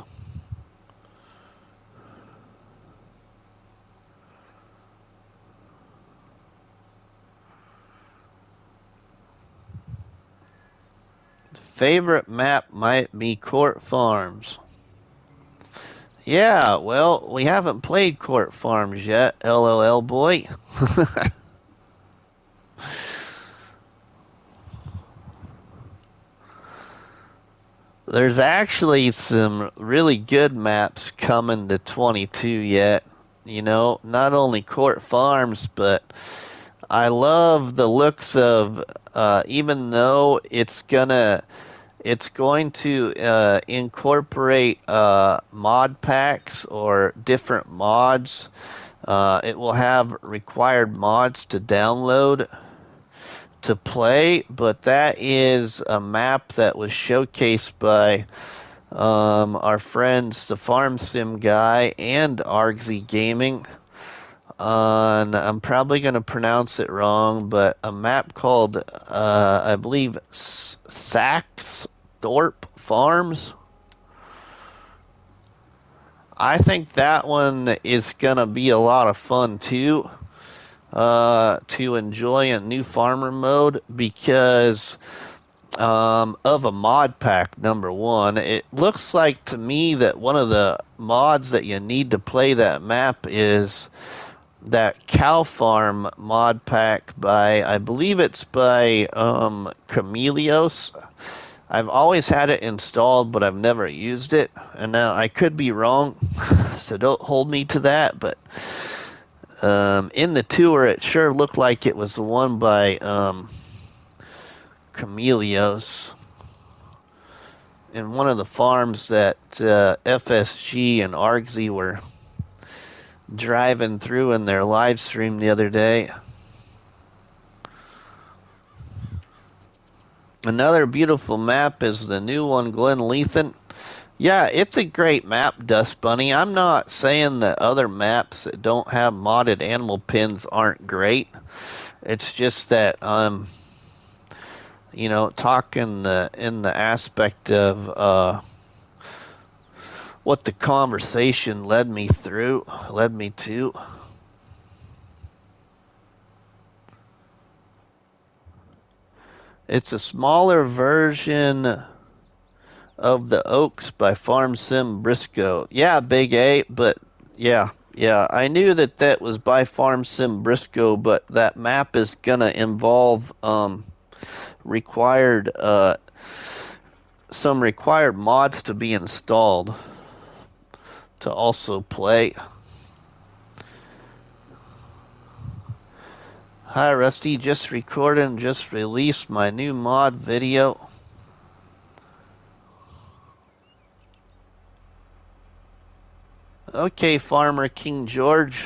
Favorite map might be Court Farms. Yeah, well, we haven't played Court Farms yet, LOL boy. There's actually some really good maps coming to 22 yet. You know, not only Court Farms, but I love the looks of, even though it's going to incorporate mod packs or different mods. It will have required mods to download to play, but that is a map that was showcased by our friends, the Farm Sim guy and Argsy Gaming. On, I'm probably going to pronounce it wrong, but a map called, I believe, Saxthorpe Farms. I think that one is going to be a lot of fun too, to enjoy in new farmer mode because of a mod pack, number one. It looks like to me that one of the mods that you need to play that map is that cow farm mod pack by, I believe it's by Chameleos. I've always had it installed, but I've never used it. And now I could be wrong, so don't hold me to that. But in the tour, it sure looked like it was the one by Chameleos in one of the farms that FSG and Argsy were driving through in their live stream the other day. Another beautiful map is the new one, Glen Lethan. Yeah, it's a great map, Dust Bunny. I'm not saying that other maps that don't have modded animal pins aren't great. It's just that you know, talking in the aspect of what the conversation led me to. It's a smaller version of the Oaks by Farm Sim Briscoe. Yeah, Big A, but yeah, I knew that that was by Farm Sim Briscoe, but that map is gonna involve required some required mods to be installed to also play. Hi Rusty, just recorded and just released my new mod video. Okay, Farmer King George.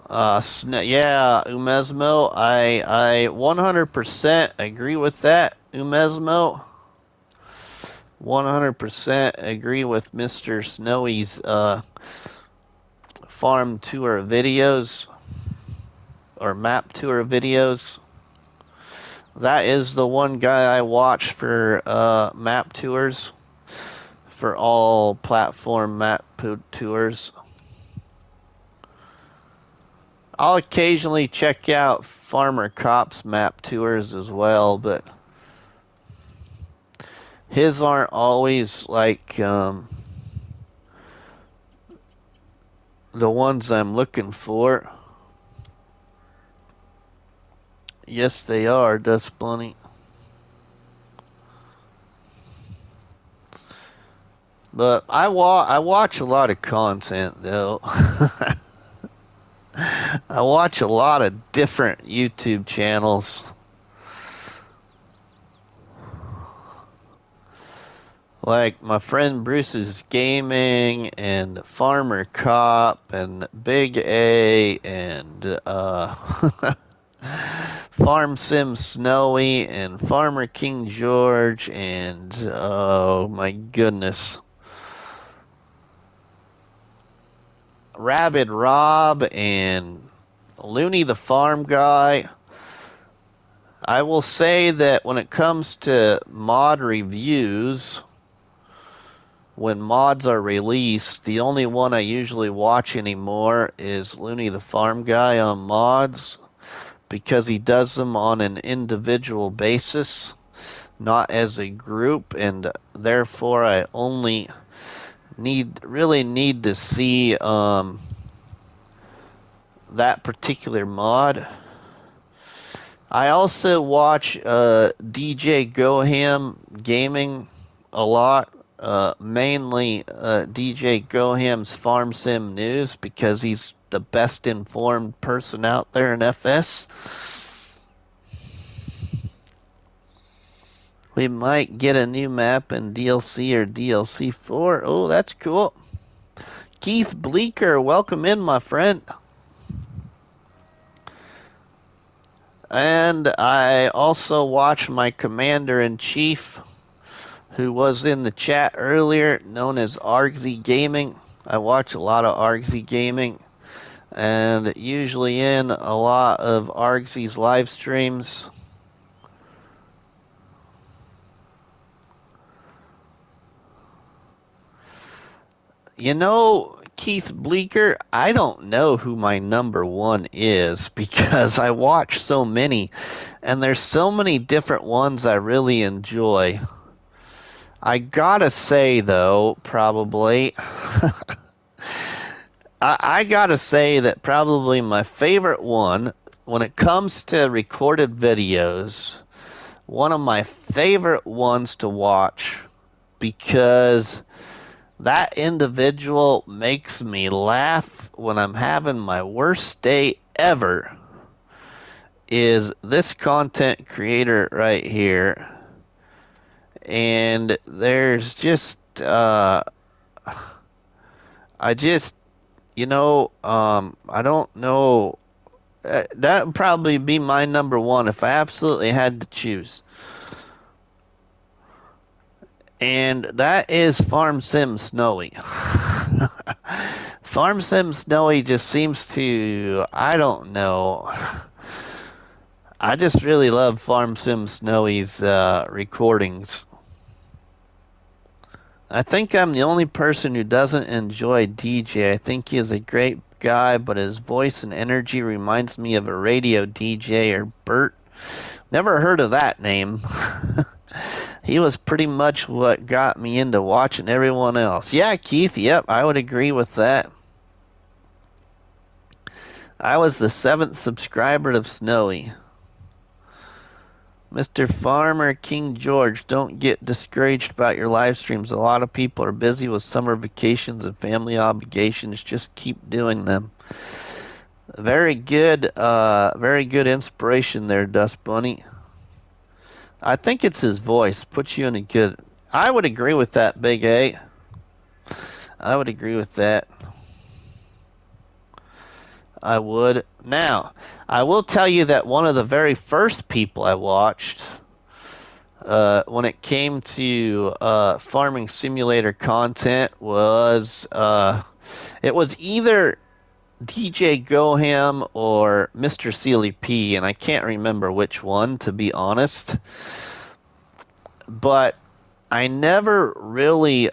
Yeah, Umesmo, I 100% agree with that, Umesmo. 100% agree with Mr. Snowy's farm tour videos or map tour videos. That is the one guy I watch for map tours, for all platform map tours. I'll occasionally check out Farmer Cop's map tours as well, but his aren't always like the ones I'm looking for. Yes, they are, Dust Bunny. But I watch a lot of content though. I watch a lot of different YouTube channels. Like my friend Bruce's Gaming and Farmer Cop and Big A and Farm Sim Snowy and Farmer King George and oh my goodness, Rabid Rob and Looney the Farm Guy. I will say that when it comes to mod reviews, when mods are released, the only one I usually watch anymore is Looney the Farm Guy on mods, because he does them on an individual basis, not as a group, and therefore I only really need to see that particular mod. I also watch DJ Goham Gaming a lot, mainly DJ Goham's Farm Sim News, because he's the best informed person out there in FS. We might get a new map in DLC or DLC 4. Oh, that's cool. Keith Bleeker, welcome in, my friend. And I also watch my commander-in-chief, who was in the chat earlier, known as Argsy Gaming. I watch a lot of Argsy Gaming, and usually in a lot of Argsy's live streams. You know, Keith Bleeker, I don't know who my number one is, because I watch so many, and there's so many different ones I really enjoy. I gotta say, though, probably, I gotta say that probably my favorite one, when it comes to recorded videos, one of my favorite ones to watch, because that individual makes me laugh when I'm having my worst day ever, is this content creator right here. And there's just, I just, I don't know. That would probably be my number one if I absolutely had to choose. And that is Farm Sim Snowy. Farm Sim Snowy just seems to, I don't know. I just really love Farm Sim Snowy's recordings. I think I'm the only person who doesn't enjoy DJ. I think he is a great guy, but his voice and energy reminds me of a radio DJ or Bert. Never heard of that name. He was pretty much what got me into watching everyone else. Yeah, Keith, yep, I would agree with that. I was the 7th subscriber of Snowy. Mr. Farmer King George, don't get discouraged about your live streams. A lot of people are busy with summer vacations and family obligations. Just keep doing them. Very good inspiration there, Dust Bunny. I think it's his voice. Puts you in a good... I would agree with that, Big A. I would agree with that. I would. Now, I will tell you that one of the very first people I watched when it came to farming simulator content was it was either DJ Goham or Mr. Sealy P, and I can't remember which one, to be honest. But I never really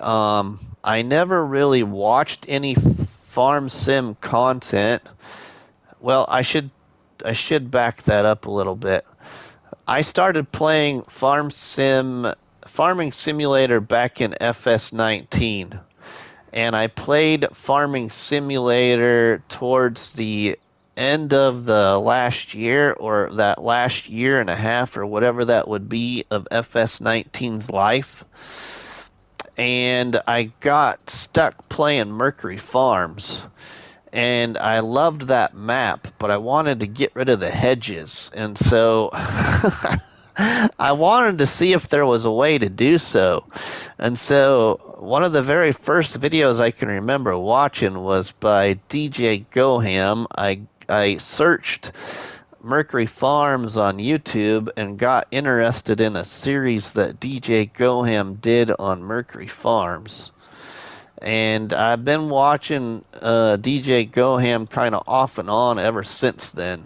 watched any farm sim content. Well, I should back that up a little bit. I started playing Farming Simulator back in FS19, and I played Farming Simulator towards the end of the last year, or that last year and a half, or whatever that would be, of FS19's life. And I got stuck playing Mercury Farms. And I loved that map, but I wanted to get rid of the hedges. And so I wanted to see if there was a way to do so. And so one of the very first videos I can remember watching was by DJ Goham. I searched Mercury Farms on YouTube and got interested in a series that DJ Goham did on Mercury Farms. And I've been watching DJ Goham kind of off and on ever since then.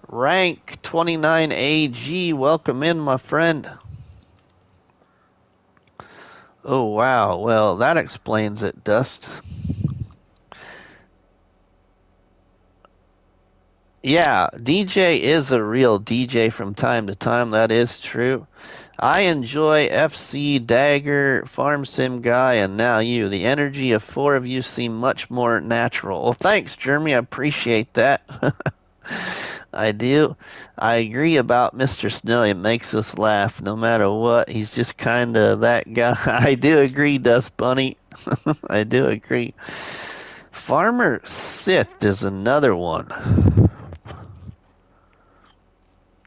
Rank 29AG, welcome in, my friend. Oh, wow. Well, that explains it, Dust. Yeah, DJ is a real DJ from time to time. That is true. I enjoy FC, Dagger, Farm Sim Guy, and now you. The energy of four of you seem much more natural. Well, thanks, Jeremy. I appreciate that. I do. I agree about Mr. Snow. It makes us laugh no matter what. He's just kind of that guy. I do agree, Dust Bunny. I do agree. Farmer Sith is another one.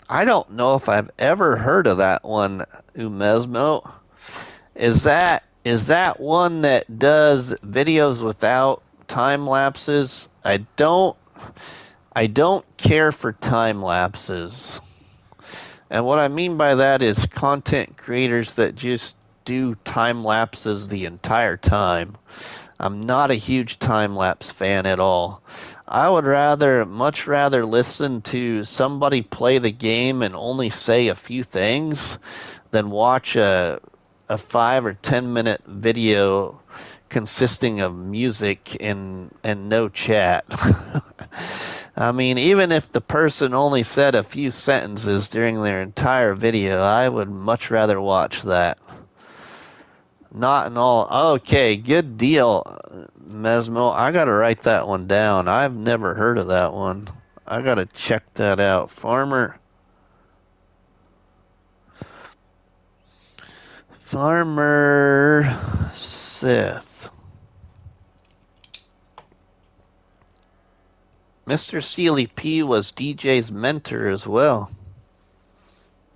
I don't know if I've ever heard of that one, Umesmo. Is that one that does videos without time lapses? I don't care for time lapses. And what I mean by that is content creators that just do time lapses the entire time. I'm not a huge time lapse fan at all. I would much rather listen to somebody play the game and only say a few things than watch a 5 or 10 minute video consisting of music and no chat. I mean, even if the person only said a few sentences during their entire video, I would much rather watch that. Not in all. Okay, good deal, Mesmo. I gotta write that one down. I've never heard of that one. I gotta check that out. Farmer Sith. Mr. Sealy P was DJ's mentor as well.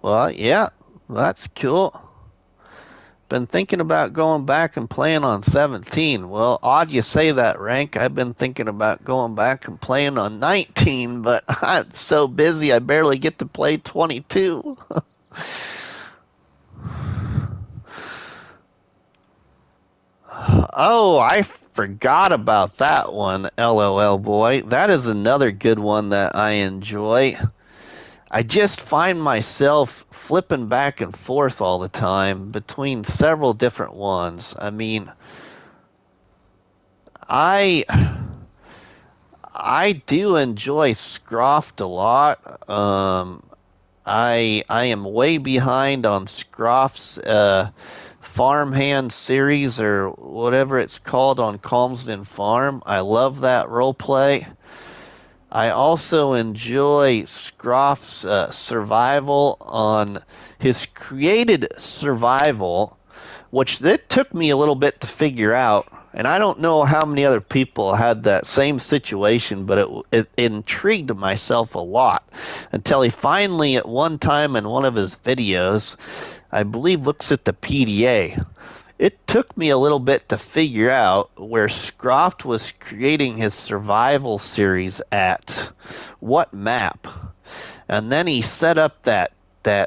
Well, yeah, that's cool. Been thinking about going back and playing on 17. Well, odd you say that, Rank. I've been thinking about going back and playing on 19, but I'm so busy I barely get to play 22. Oh, I forgot about that one, LOL boy. That is another good one that I enjoy. I just find myself flipping back and forth all the time between several different ones. I mean, I I do enjoy Scroft a lot. I am way behind on Scroft's Farmhand series or whatever it's called on Calmsden Farm. I love that role play. I also enjoy Scroff's survival on his created survival, which it took me a little bit to figure out. And I don't know how many other people had that same situation, but it intrigued myself a lot until he finally, at one time in one of his videos, I believe looks at the PDA. It took me a little bit to figure out where Scroft was creating his survival series at what map. And then he set up that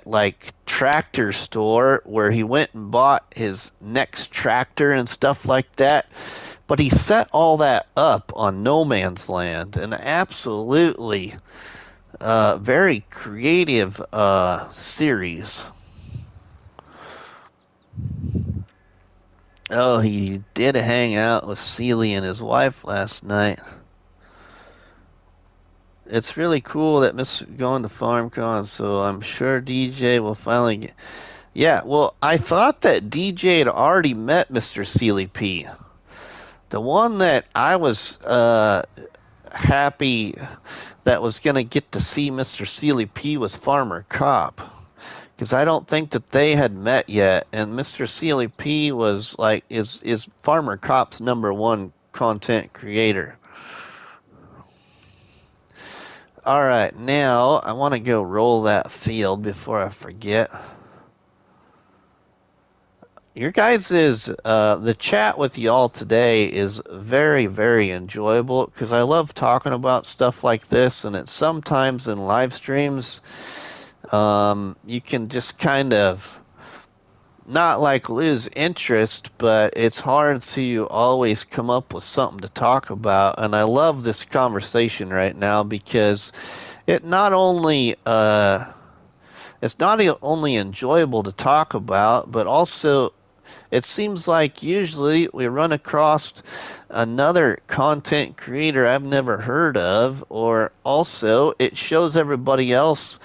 like tractor store where he went and bought his next tractor and stuff like that. But he set all that up on No Man's Land, and absolutely very creative series. Oh, he did hang out with Seeley and his wife last night. It's really cool that Mr. going to FarmCon, so I'm sure DJ will finally get. Yeah, well, I thought that DJ had already met Mr. Seeley P. The one that I was happy that was going to get to see Mr. Seeley P was Farmer Cop. Because I don't think that they had met yet, and Mr. Seeley P was like is Farmer Cop's #1 content creator. All right, now I want to go roll that field before I forget. Your guys' the chat with y'all today is very, very enjoyable because I love talking about stuff like this, and it's sometimes in live streams you can just kind of not like lose interest, but it's hard to always come up with something to talk about. And I love this conversation right now because it not only it's not only enjoyable to talk about, but also it seems like usually we run across another content creator I've never heard of, or also it shows everybody else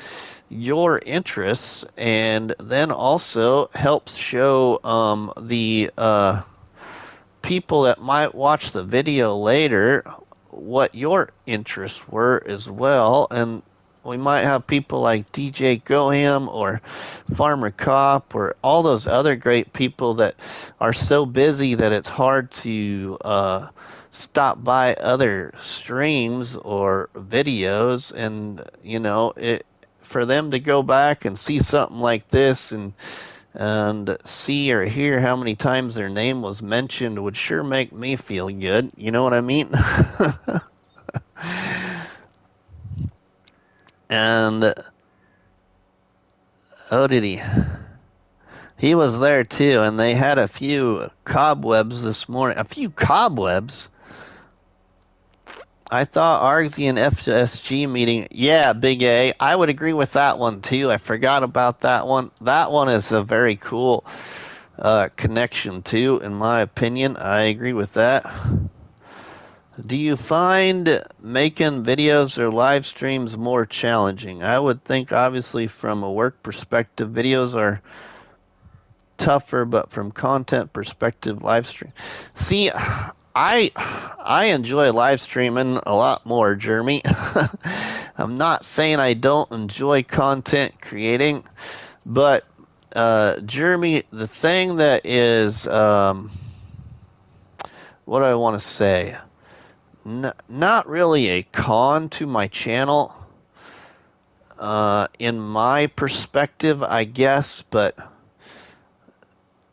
your interests, and then also helps show the people that might watch the video later what your interests were as well. And we might have people like DJ Goham or Farmer Cop or all those other great people that are so busy that it's hard to stop by other streams or videos, and for them to go back and see something like this and see or hear how many times their name was mentioned would sure make me feel good. You know what I mean? And oh, did he? He was there too, and they had a few cobwebs this morning. A few cobwebs? I thought Argsy and FSG meeting. Yeah, Big A. I would agree with that one too. I forgot about that one. That one is a very cool connection too, in my opinion. I agree with that. Do you find making videos or live streams more challenging? I would think, obviously, from a work perspective, videos are tougher, but from content perspective, live stream. See, I enjoy live streaming a lot more, Jeremy. I'm not saying I don't enjoy content creating, but Jeremy, the thing that is what do I want to say? Not really a con to my channel, in my perspective, I guess, but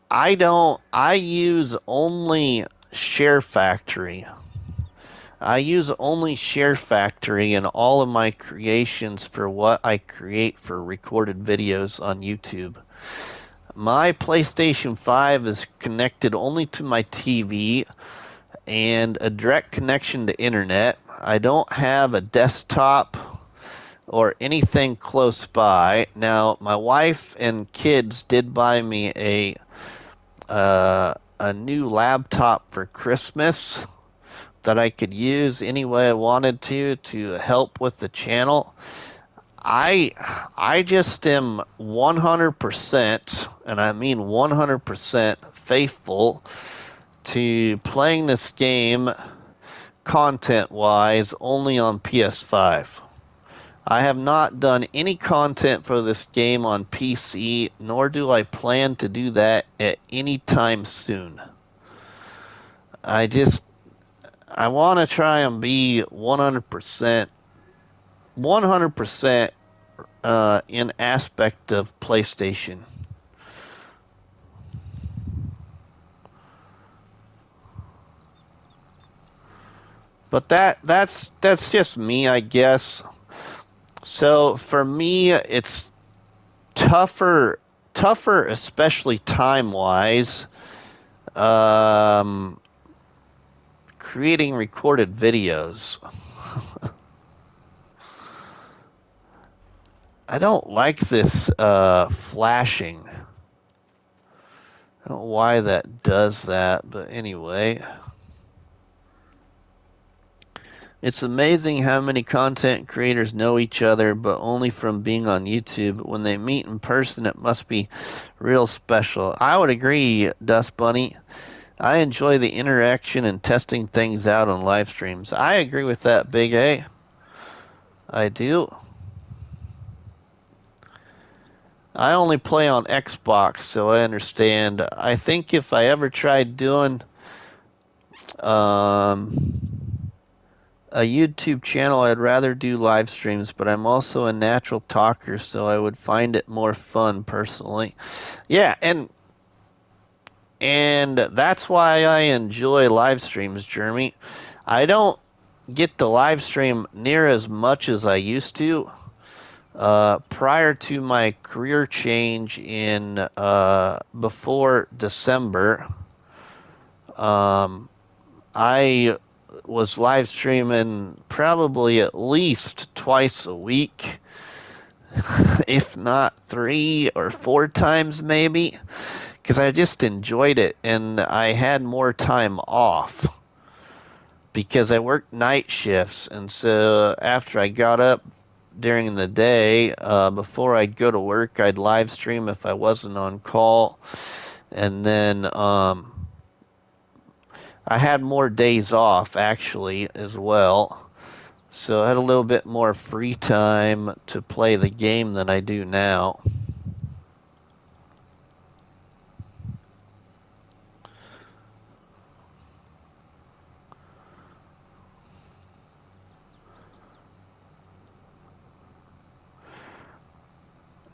I use only Share Factory. I use only Share Factory in all of my creations for what I create for recorded videos on YouTube. My PlayStation 5 is connected only to my TV and a direct connection to internet. I don't have a desktop or anything close by. Now, my wife and kids did buy me a new laptop for Christmas that I could use any way I wanted to help with the channel. I just am 100%, and I mean 100% faithful to playing this game content-wise only on PS5. I have not done any content for this game on PC, nor do I plan to do that at any time soon. I want to try and be 100% in aspect of PlayStation. But that's just me, I guess. So for me, it's tougher, especially time-wise. creating recorded videos. I don't like this flashing. I don't know why that does that, but anyway. It's amazing how many content creators know each other, but only from being on YouTube. When they meet in person, it must be real special. I would agree, Dust Bunny. I enjoy the interaction and testing things out on live streams. I agree with that, Big A. I do. I only play on Xbox, so I understand. I think if I ever tried doing a YouTube channel, I'd rather do live streams, but I'm also a natural talker, so I would find it more fun personally. Yeah, and that's why I enjoy live streams, Jeremy. I don't get to live stream near as much as I used to. Prior to my career change in before December, I was live streaming probably at least twice a week, if not 3 or 4 times maybe, because I just enjoyed it and I had more time off because I worked night shifts. And so after I got up during the day, before I'd go to work, I'd live stream if I wasn't on call. And then I had more days off actually as well. So I had a little bit more free time to play the game than I do now.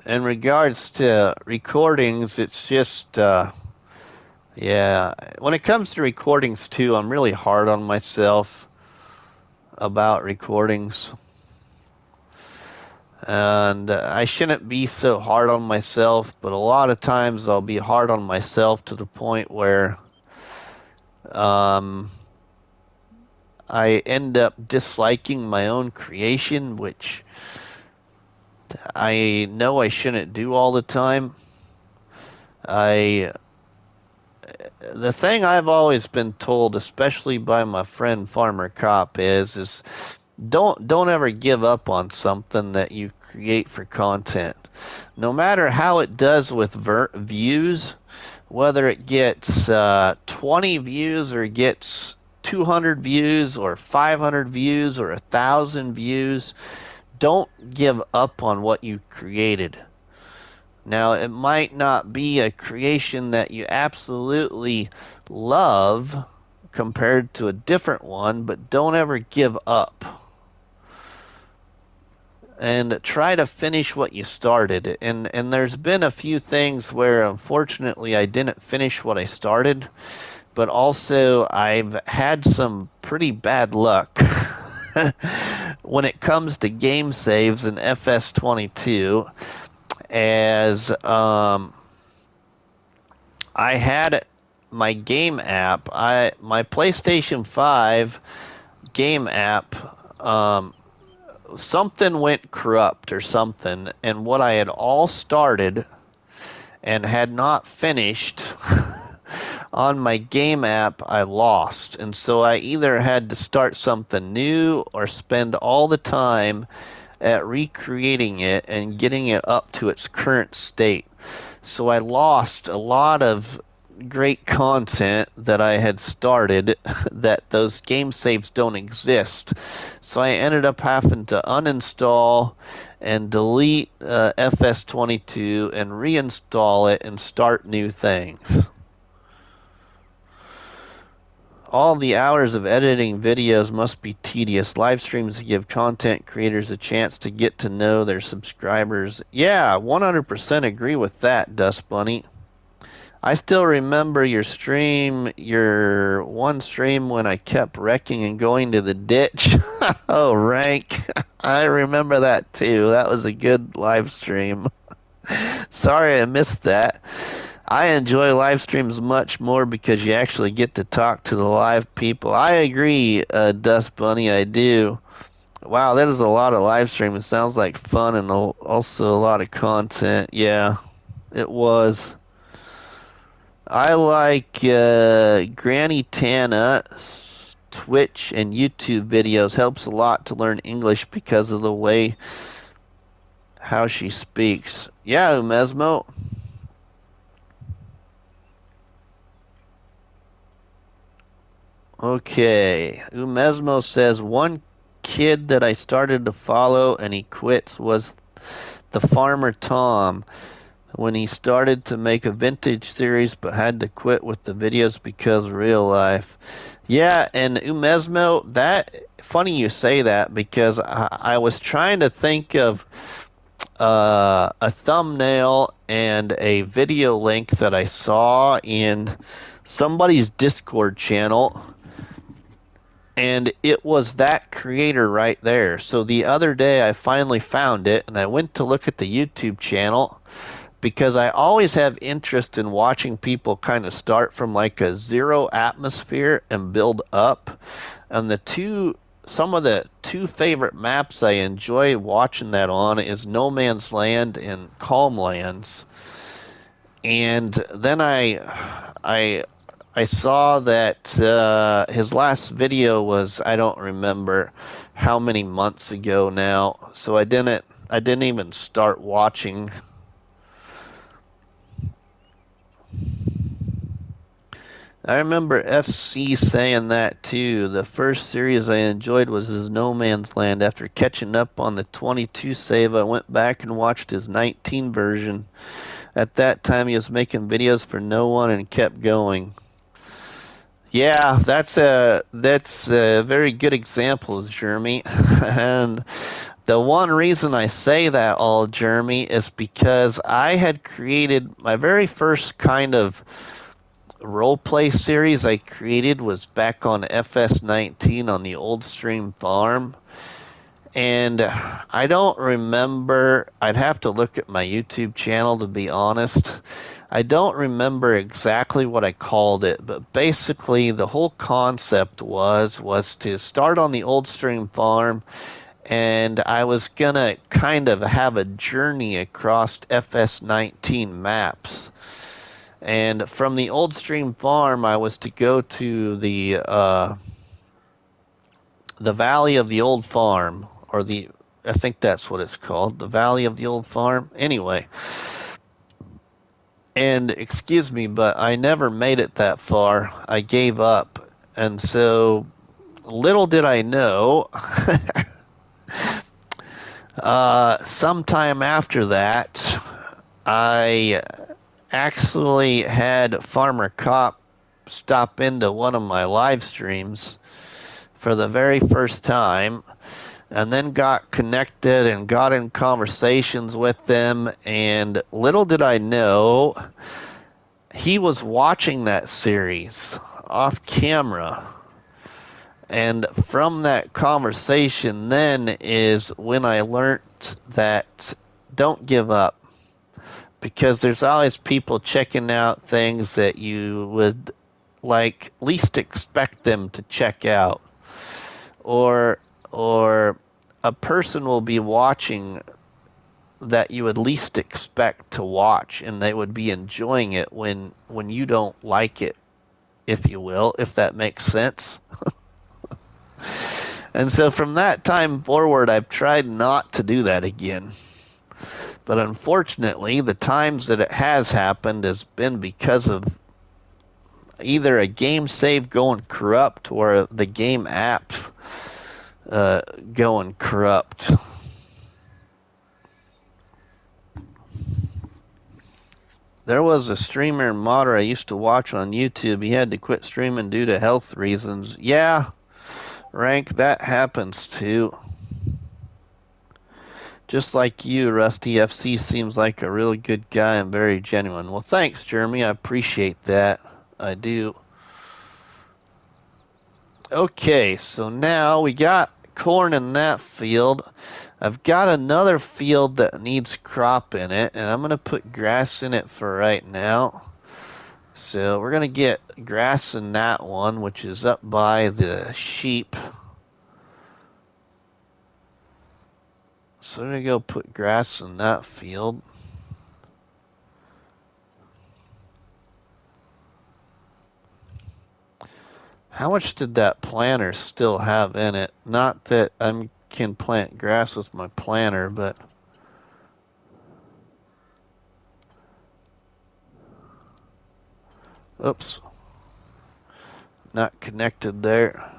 In regards to recordings, it's just, yeah, when it comes to recordings too, I'm really hard on myself about recordings. And I shouldn't be so hard on myself, but a lot of times I'll be hard on myself to the point where I end up disliking my own creation, which I know I shouldn't do all the time. The thing I've always been told, especially by my friend Farmer Cop, is don't ever give up on something that you create for content. No matter how it does with views, whether it gets 20 views or gets 200 views or 500 views or 1,000 views, don't give up on what you created. Now, it might not be a creation that you absolutely love compared to a different one, but don't ever give up. And try to finish what you started. And there's been a few things where, unfortunately, I didn't finish what I started, but also I've had some pretty bad luck when it comes to game saves in FS22, as I had my game app, my PlayStation 5 game app, something went corrupt or something, and what I had all started and had not finished on my game app, I lost. And so I either had to start something new or spend all the time at recreating it and getting it up to its current state. So I lost a lot of great content that I had started, that those game saves don't exist. So I ended up having to uninstall and delete FS22 and reinstall it and start new things. All the hours of editing videos must be tedious. Live streams give content creators a chance to get to know their subscribers. Yeah, 100% agree with that, Dust Bunny. I still remember your one stream when I kept wrecking and going to the ditch. Oh, rank. I remember that too. That was a good live stream. Sorry I missed that. I enjoy live streams much more because you actually get to talk to the live people. I agree, Dust Bunny, I do. Wow, that is a lot of live stream. It sounds like fun and also a lot of content. Yeah, it was. I like Granny Tana's Twitch and YouTube videos. Helps a lot to learn English because of the way how she speaks. Yeah, Umesmo. Okay. Umesmo says one kid that I started to follow and he quits was the farmer Tom when he started to make a vintage series but had to quit with the videos because of real life. Yeah, and Umesmo, that funny you say that because I was trying to think of a thumbnail and a video link that I saw in somebody's Discord channel, and it was that creator right there. So the other day I finally found it, and I went to look at the YouTube channel because I always have interest in watching people kind of start from like a zero atmosphere and build up. And some of the two favorite maps I enjoy watching that on is No Man's Land and Calm Lands. And then I saw that his last video was, I don't remember how many months ago now, so I didn't even start watching. I remember FC saying that too. The first series I enjoyed was his No Man's Land. After catching up on the 22 save, I went back and watched his 19 version. At that time, he was making videos for no one and kept going. Yeah, that's a very good example, Jeremy. And the one reason I say that, all Jeremy, is because I had created my very first kind of role play series I created was back on FS19 on the old stream farm. And I don't remember, I'd have to look at my YouTube channel to be honest. I don't remember exactly what I called it, but basically the whole concept was to start on the old stream farm, and I was gonna kind of have a journey across FS19 maps. And from the old stream farm, I was to go to the Valley of the Old Farm, or I think that's what it's called, the Valley of the Old Farm. Anyway, and excuse me, but I never made it that far. I gave up, and so little did I know. Sometime after that, I actually had Farmer Cop stop into one of my live streams for the very first time, and then got connected and got in conversations with them, and little did I know he was watching that series off camera. And from that conversation then is when I learned that don't give up, because there's always people checking out things that you would like least expect them to check out, or a person will be watching that you would least expect to watch, and they would be enjoying it when you don't like it, if you will, if that makes sense. And so from that time forward, I've tried not to do that again. But unfortunately, the times that it has happened has been because of either a game save going corrupt or the game app going corrupt. There was a streamer and modder I used to watch on YouTube. He had to quit streaming due to health reasons. Yeah, Rank, that happens too. Just like you, Rusty FC seems like a really good guy and very genuine. Well, thanks, Jeremy. I appreciate that. I do. Okay, so now we got corn in that field. I've got another field that needs crop in it, and I'm going to put grass in it for right now. So we're going to get grass in that one, which is up by the sheep. So we're going to go put grass in that field. How much did that planter still have in it? Not that I can plant grass with my planter, but oops, not connected there.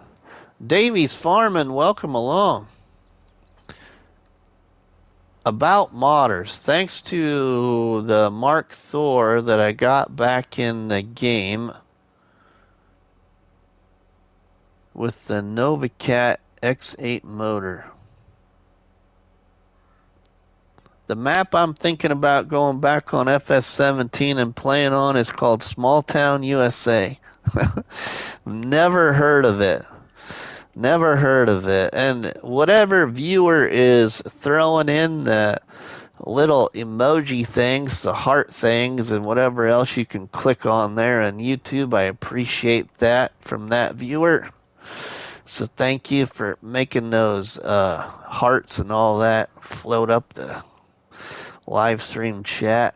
Davies Farming, welcome along. About modders, thanks to the Mark Thor that I got back in the game with the Novacat X8 motor. The map I'm thinking about going back on FS17 and playing on is called Small Town USA. Never heard of it. Never heard of it. And whatever viewer is throwing in the little emoji things, the heart things, and whatever else you can click on there on YouTube, I appreciate that from that viewer. So thank you for making those hearts and all that float up the live stream chat.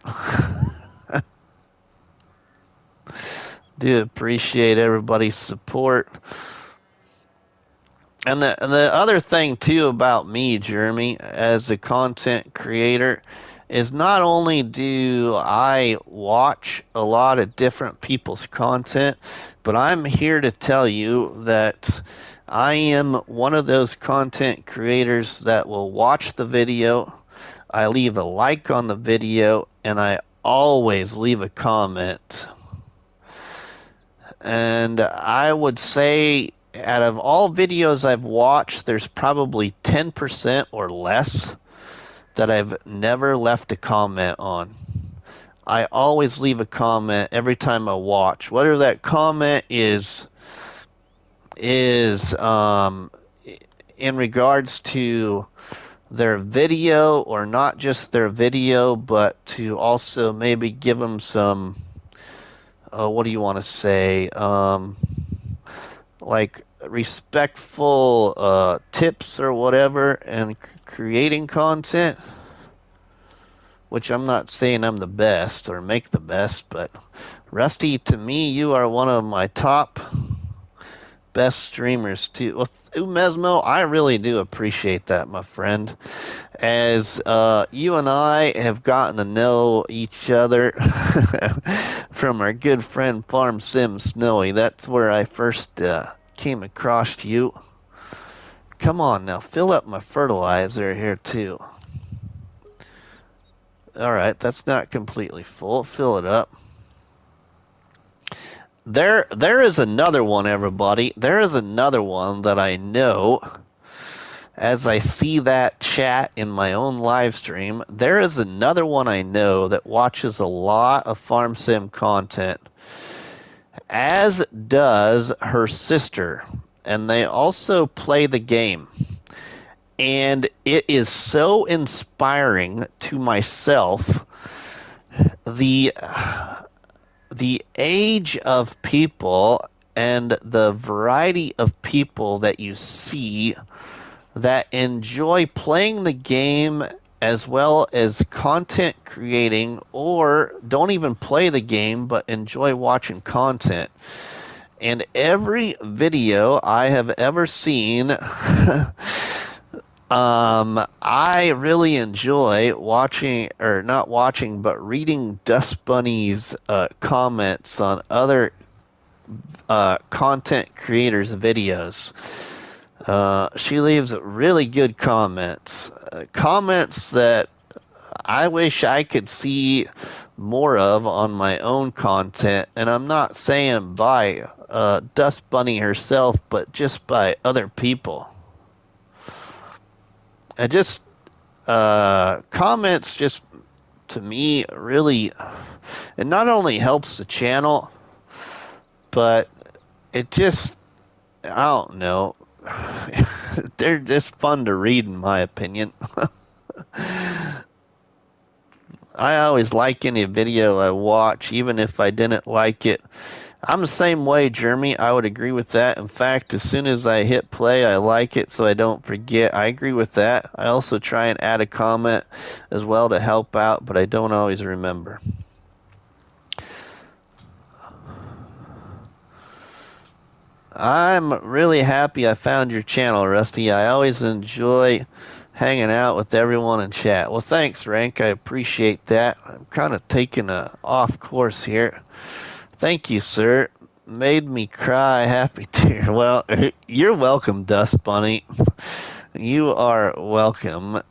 Do appreciate everybody's support. And the other thing too about me, Jeremy, as a content creator, is not only do I watch a lot of different people's content, but I'm here to tell you that I am one of those content creators that will watch the video, I leave a like on the video, and I always leave a comment. And I would say out of all videos I've watched, there's probably 10% or less that I've never left a comment on. I always leave a comment every time I watch, whether that comment is in regards to their video or not just their video, but to also maybe give them some, what do you want to say, like respectful tips or whatever and creating content, which I'm not saying I'm the best or make the best, but Rusty, to me, you are one of my top best streamers too. Well, Mesmo, I really do appreciate that, my friend. As you and I have gotten to know each other from our good friend Farm Sim Snowy, that's where I first came across you. Come on now, fill up my fertilizer here too. Alright, that's not completely full. Fill it up. There is another one, everybody. There is another one that I know as I see that chat in my own live stream. There is another one I know that watches a lot of Farm Sim content, as does her sister, and they also play the game. And it is so inspiring to myself, the age of people and the variety of people that you see that enjoy playing the game as well as content creating, or don't even play the game but enjoy watching content. And every video I have ever seen, I really enjoy watching, or not watching, but reading Dust Bunny's comments on other content creators' videos. She leaves really good comments. Comments that I wish I could see more of on my own content. And I'm not saying by Dust Bunny herself, but just by other people. And just comments just, to me, really, it not only helps the channel, but it just, I don't know, they're just fun to read in my opinion. I always like any video I watch, even if I didn't like it. I'm the same way, Jeremy. I would agree with that. In fact, as soon as I hit play, I like it so I don't forget. I agree with that. I also try and add a comment as well to help out, but I don't always remember. I'm really happy I found your channel, Rusty. I always enjoy hanging out with everyone in chat. Well, thanks, Rank. I appreciate that. I'm kind of taking a off course here. Thank you, sir. Made me cry happy tear. Well, you're welcome, Dust Bunny. You are welcome.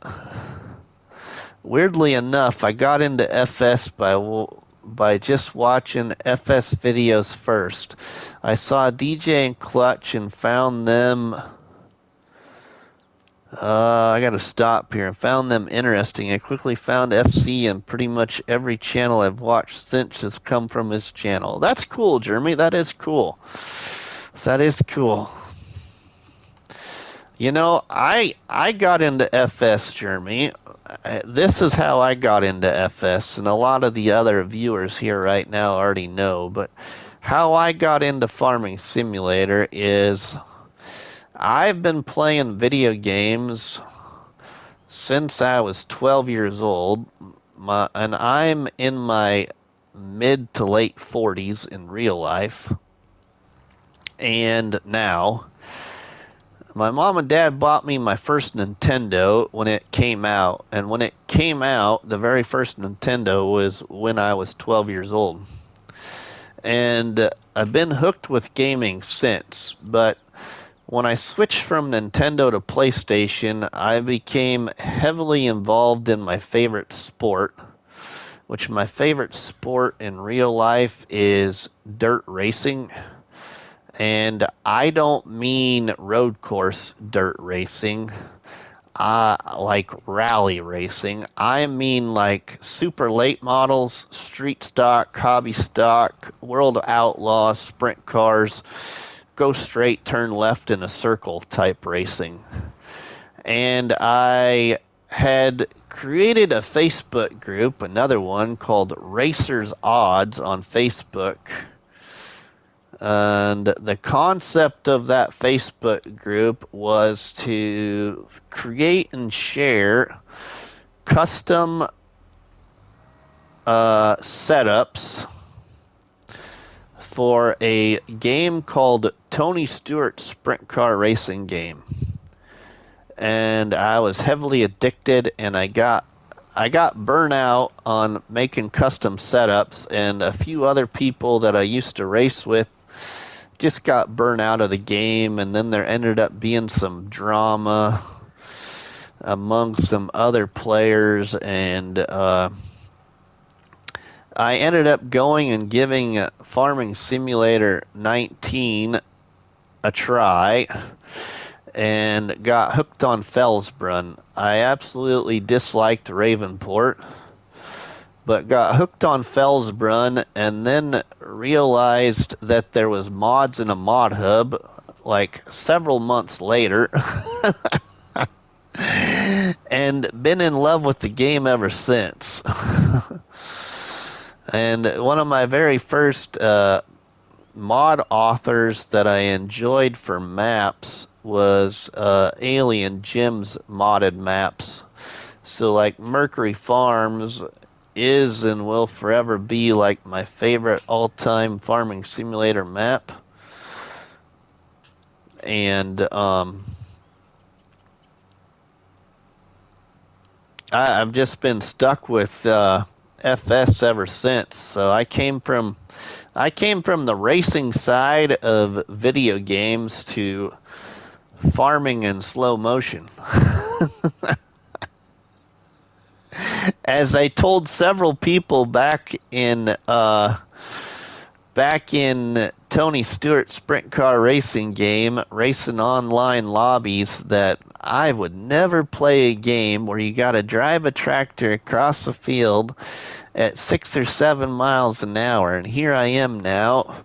Weirdly enough, I got into FS by just watching FS videos first. I saw DJ and Clutch and found them. I gotta stop here and found them interesting. I quickly found FC, and pretty much every channel I've watched since has come from his channel. That's cool, Jeremy. That is cool. That is cool. You know, I got into FS, Jeremy. This is how I got into FS, and a lot of the other viewers here right now already know, but how I got into Farming Simulator is I've been playing video games since I was 12 years old, and I'm in my mid to late 40s in real life, and now my mom and dad bought me my first Nintendo when it came out, and when it came out, the very first Nintendo was when I was 12 years old. And I've been hooked with gaming since, but when I switched from Nintendo to PlayStation, I became heavily involved in my favorite sport, which my favorite sport in real life is dirt racing. And I don't mean road course dirt racing, like rally racing. I mean like super late models, street stock, hobby stock, world outlaw, sprint cars, go straight, turn left in a circle type racing. And I had created a Facebook group, another one called Racers Odds on Facebook. And the concept of that Facebook group was to create and share custom setups for a game called Tony Stewart's Sprint Car Racing Game. And I was heavily addicted, and I got burnout on making custom setups, and a few other people that I used to race with just got burnt out of the game, and then there ended up being some drama among some other players, and I ended up going and giving Farming Simulator 19 a try and got hooked on Fellsbrunn. I absolutely disliked Ravenport, but got hooked on Fellsbrunn and then realized that there was mods in a mod hub like several months later and been in love with the game ever since. And one of my very first mod authors that I enjoyed for maps was Alien Jim's modded maps. So like Mercury Farms is and will forever be like my favorite all-time Farming Simulator map. And I've just been stuck with FS ever since. So I came from the racing side of video games to farming in slow motion. As I told several people back in Tony Stewart's sprint car racing game, racing online lobbies, that I would never play a game where you got to drive a tractor across a field at 6 or 7 miles an hour. And here I am now,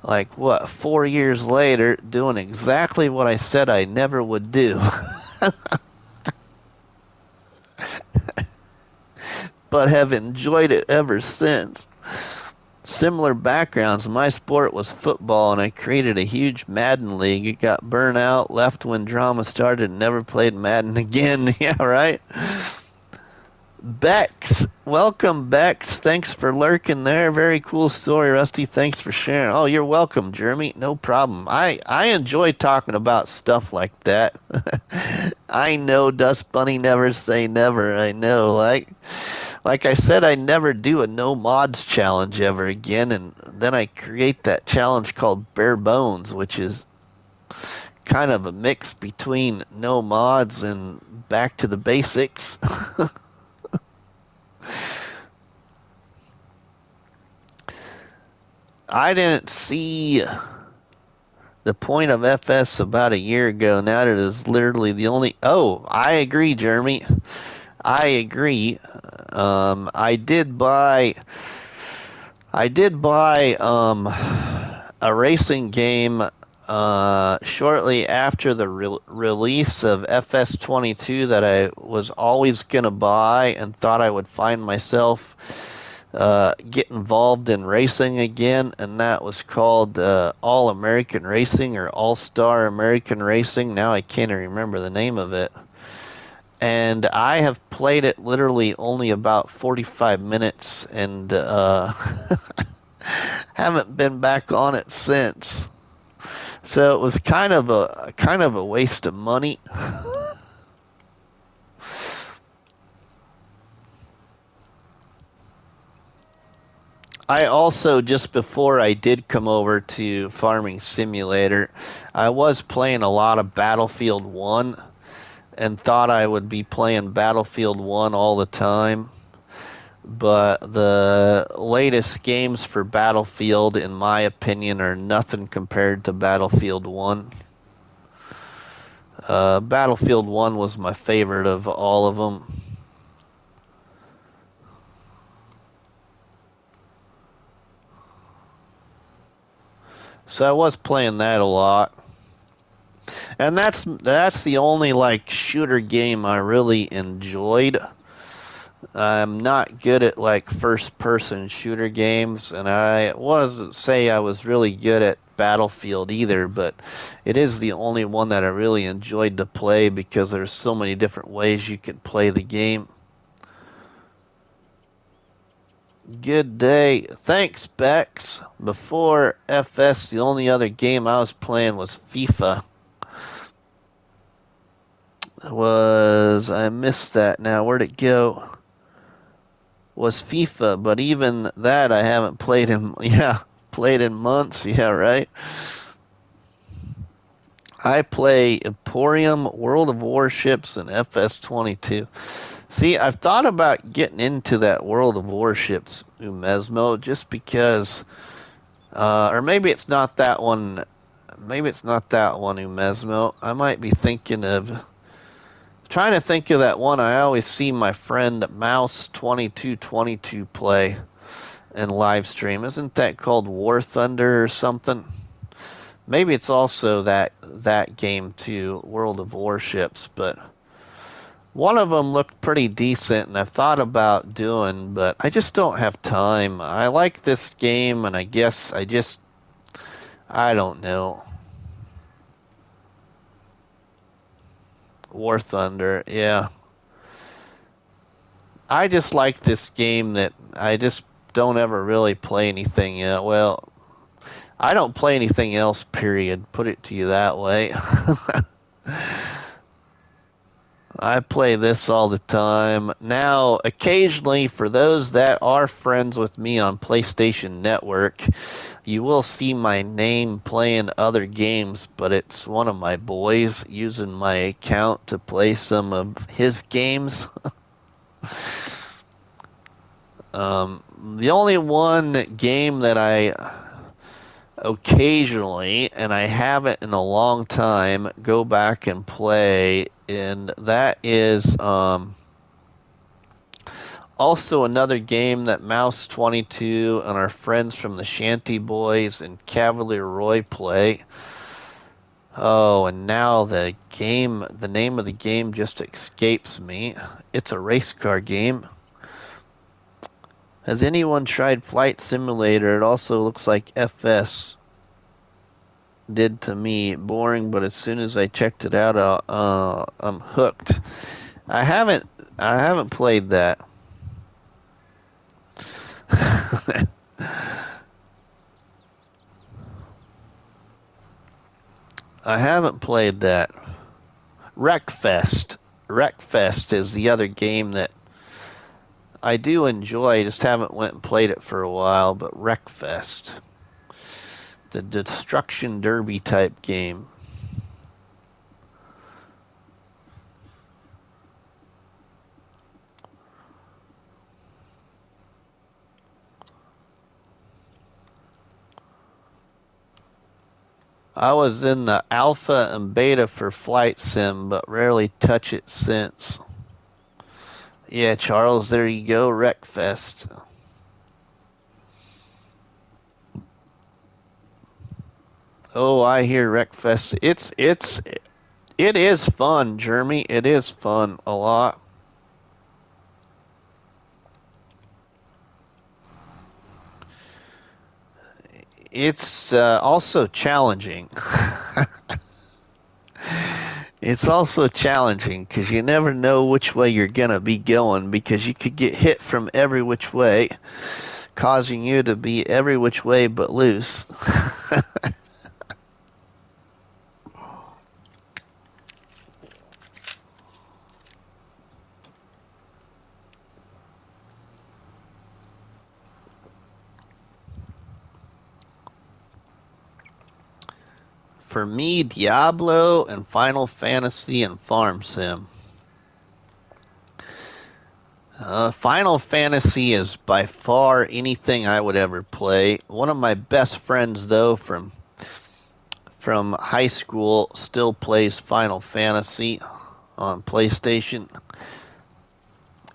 like 4 years later, doing exactly what I said I never would do. but have enjoyed it ever since. Similar backgrounds. My sport was football, and I created a huge Madden league. It got burnt out, left when drama started, and never played Madden again. Yeah, right? Bex. Welcome, Bex. Thanks for lurking there. Very cool story, Rusty. Thanks for sharing. Oh, you're welcome, Jeremy. No problem. I enjoy talking about stuff like that. I know, Dust Bunny, never say never. I know. Like I said, I never do a no mods challenge ever again, and then I create that challenge called Bare Bones, which is kind of a mix between no mods and back to the basics. I didn't see the point of FS about a year ago. Now that it is literally the only. Oh, I agree, Jeremy. I agree. I did buy. A racing game shortly after the release of FS22 that I was always gonna buy and thought I would find myself get involved in racing again, and that was called All American Racing or All Star American Racing. Now I can't remember the name of it. And I have played it literally only about 45 minutes and haven't been back on it since. So it was kind of a waste of money. I also, just before I did come over to Farming Simulator, I was playing a lot of Battlefield 1 and thought I would be playing Battlefield 1 all the time. But the latest games for Battlefield, in my opinion, are nothing compared to Battlefield 1. Battlefield 1 was my favorite of all of them. So I was playing that a lot. And that's the only like shooter game I really enjoyed. I'm not good at like first person shooter games, and I wasn't say I was really good at Battlefield either, but it is the only one that I really enjoyed to play because there's so many different ways you could play the game. Good day. Thanks, Bex. Before FS, the only other game I was playing was FIFA. I missed that now. Where'd it go? Was FIFA, but even that I haven't played in, played in months. Yeah, right. I play Emporium, World of Warships, and FS22. See, I've thought about getting into that World of Warships, Umesmo, just because, or maybe it's not that one. Maybe it's not that one, Umesmo. I might be trying to think of that one. I always see my friend Mouse2222 play and live stream. Isn't that called War Thunder or something? Maybe it's also that game too, World of Warships, but one of them looked pretty decent, and I've thought about doing, but I just don't have time. I like this game, and I guess I don't know. War Thunder, yeah. I just like this game that I just don't ever really play anything. Well, I don't play anything else, period. Put it to you that way. I play this all the time. Now, occasionally, for those that are friends with me on PlayStation Network, you will see my name playing other games, but it's one of my boys using my account to play some of his games. The only one game that I occasionally, and I haven't in a long time, go back and play, and that is also another game that Mouse22 and our friends from the Shanty Boys and Cavalier Roy play. Oh, and now the name of the game just escapes me. It's a race car game. Has anyone tried Flight Simulator? It also looks like FS did to me. Boring, but as soon as I checked it out, I'm hooked. I haven't played that. I haven't played that. Wreckfest. Wreckfest is the other game that I do enjoy. I just haven't went and played it for a while, but Wreckfest. The Destruction Derby type game. I was in the alpha and beta for Flight Sim, but rarely touch it since. Yeah, Charles, there you go, Wreckfest. Oh, I hear Wreckfest. It is fun, Jeremy. It is fun a lot. It's also challenging. It's also challenging because you never know which way you're gonna be going because you could get hit from every which way, causing you to be every which way but loose. For me, Diablo and Final Fantasy and Farm Sim. Final Fantasy is by far anything I would ever play. One of my best friends, though, from high school, still plays Final Fantasy on PlayStation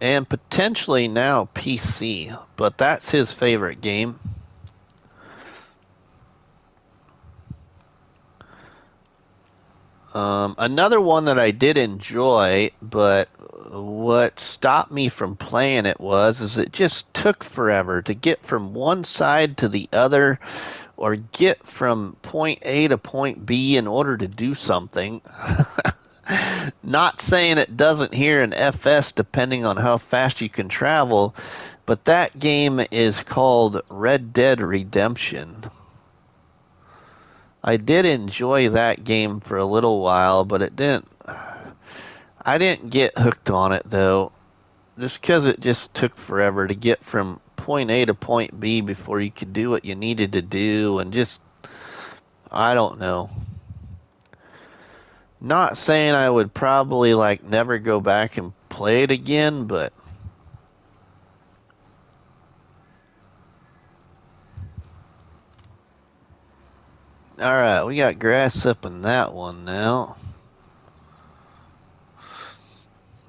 and potentially now PC, but that's his favorite game. Another one that I did enjoy, but what stopped me from playing it is it just took forever to get from one side to the other or get from point A to point B in order to do something. Not saying it doesn't here in FS depending on how fast you can travel, but that game is called Red Dead Redemption. I did enjoy that game for a little while, but I didn't get hooked on it though, just because it just took forever to get from point A to point B before you could do what you needed to do, and just, I don't know. Not saying I would probably like never go back and play it again, but alright, we got grass up in that one now.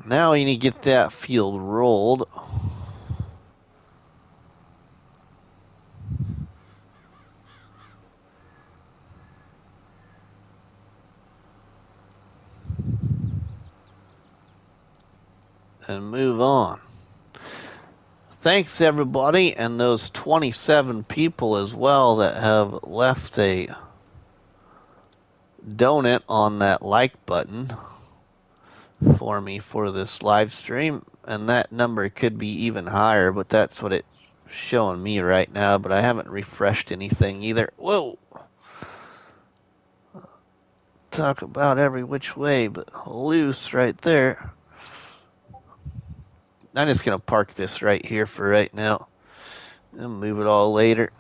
Now we need to get that field rolled. And move on. Thanks everybody, and those 27 people as well that have left a donut on that like button for me for this live stream, and that number could be even higher, but that's what it's showing me right now, but I haven't refreshed anything either. Whoa! Talk about every which way, but loose right there. I'm just going to park this right here for right now and move it all later.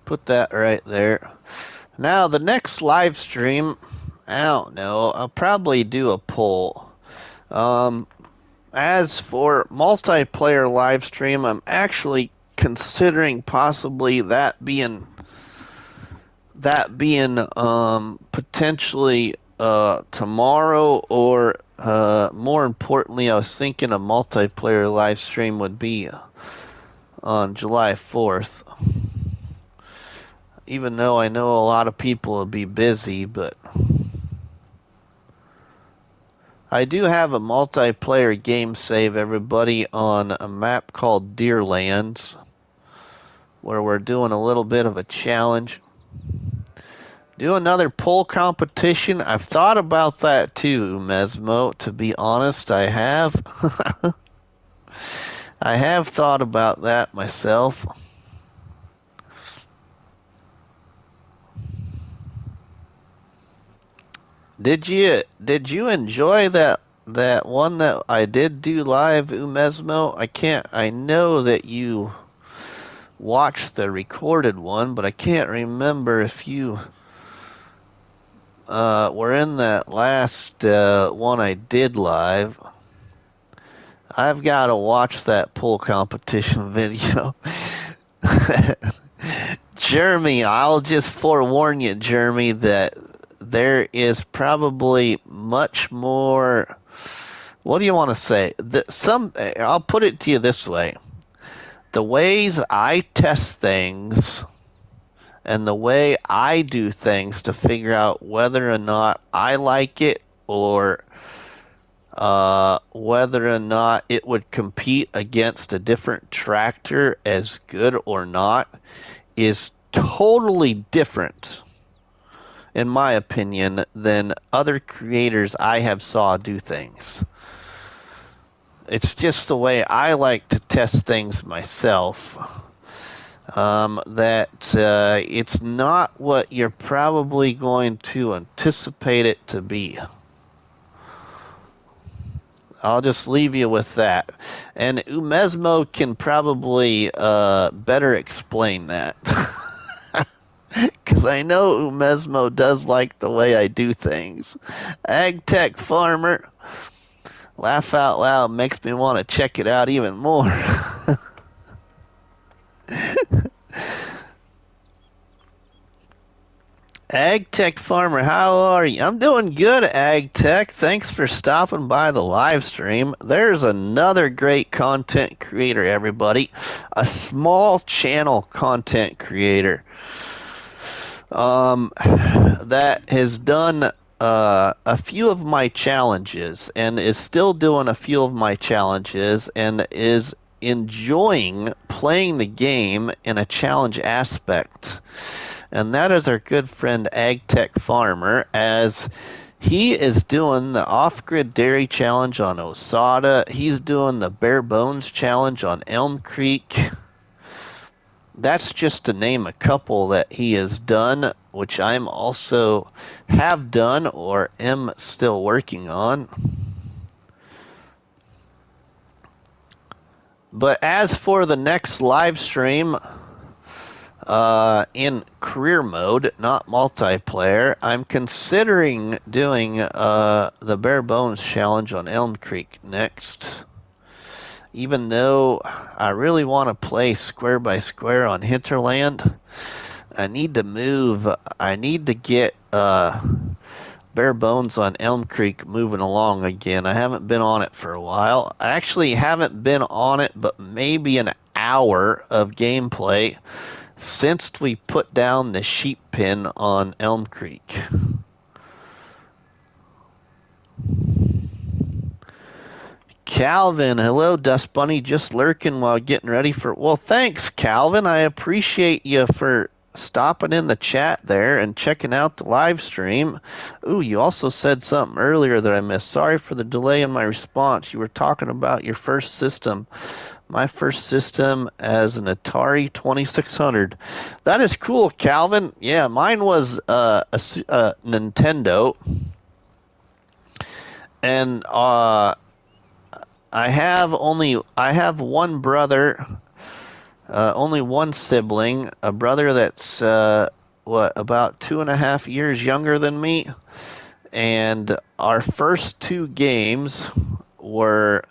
Put that right there. Now, the next live stream, I don't know, I'll probably do a poll. As for multiplayer live stream, I'm actually considering possibly that being potentially tomorrow, or more importantly, I was thinking a multiplayer live stream would be on July 4th. Even though I know a lot of people will be busy, but I do have a multiplayer game save, everybody, on a map called Deerlands, where we're doing a little bit of a challenge. Do another poll competition. I've thought about that too, Mesmo. To be honest, I have. I have thought about that myself. Did you enjoy that one that I did do live, Umesmo? I know that you watched the recorded one, but I can't remember if you were in that last one I did live. I've got to watch that pool competition video. Jeremy, I'll just forewarn you, Jeremy, that there is probably much more. What do you want to say? I'll put it to you this way. The ways I test things and the way I do things to figure out whether or not I like it or whether or not it would compete against a different tractor as good or not is totally different, in my opinion, than other creators I have saw do things. It's just the way I like to test things myself. It's not what you're probably going to anticipate it to be. I'll just leave you with that. And Umesmo can probably better explain that. Because I know Umesmo does like the way I do things. AgTech Farmer. Laugh out loud makes me want to check it out even more. AgTech Farmer, how are you? I'm doing good, AgTech. Thanks for stopping by the live stream. There's another great content creator, everybody. A small channel content creator that has done a few of my challenges and is still doing a few of my challenges and is enjoying playing the game in a challenge aspect. And that is our good friend AgTech Farmer, as he is doing the off-grid dairy challenge on Osada. He's doing the bare bones challenge on Elm Creek. That's just to name a couple that he has done, which I'm also have done or am still working on. But as for the next live stream, in career mode, not multiplayer, I'm considering doing the bare bones challenge on Elm Creek next. Even though I really want to play square by square on Hinterland, I need to move. I need to get bare bones on Elm Creek moving along again. I haven't been on it for a while. I actually haven't been on it but maybe an hour of gameplay since we put down the sheep pen on Elm Creek. Calvin, hello, Dust Bunny, just lurking while getting ready for... Well, thanks, Calvin. I appreciate you for stopping in the chat there and checking out the live stream. Ooh, you also said something earlier that I missed. Sorry for the delay in my response. You were talking about your first system. My first system as an Atari 2600. That is cool, Calvin. Yeah, mine was a Nintendo. And I have one brother, only one sibling, a brother that's about 2.5 years younger than me. And our first two games were,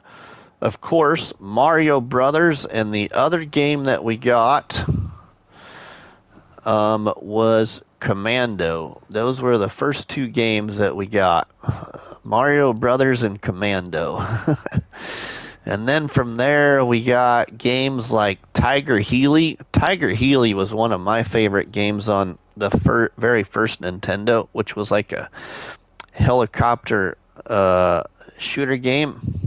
of course, Mario Brothers, and the other game that we got was Commando. Those were the first two games that we got. Mario Brothers and Commando. And then from there we got games like Tiger Healy. Tiger Healy was one of my favorite games on the very first Nintendo, which was like a helicopter shooter game.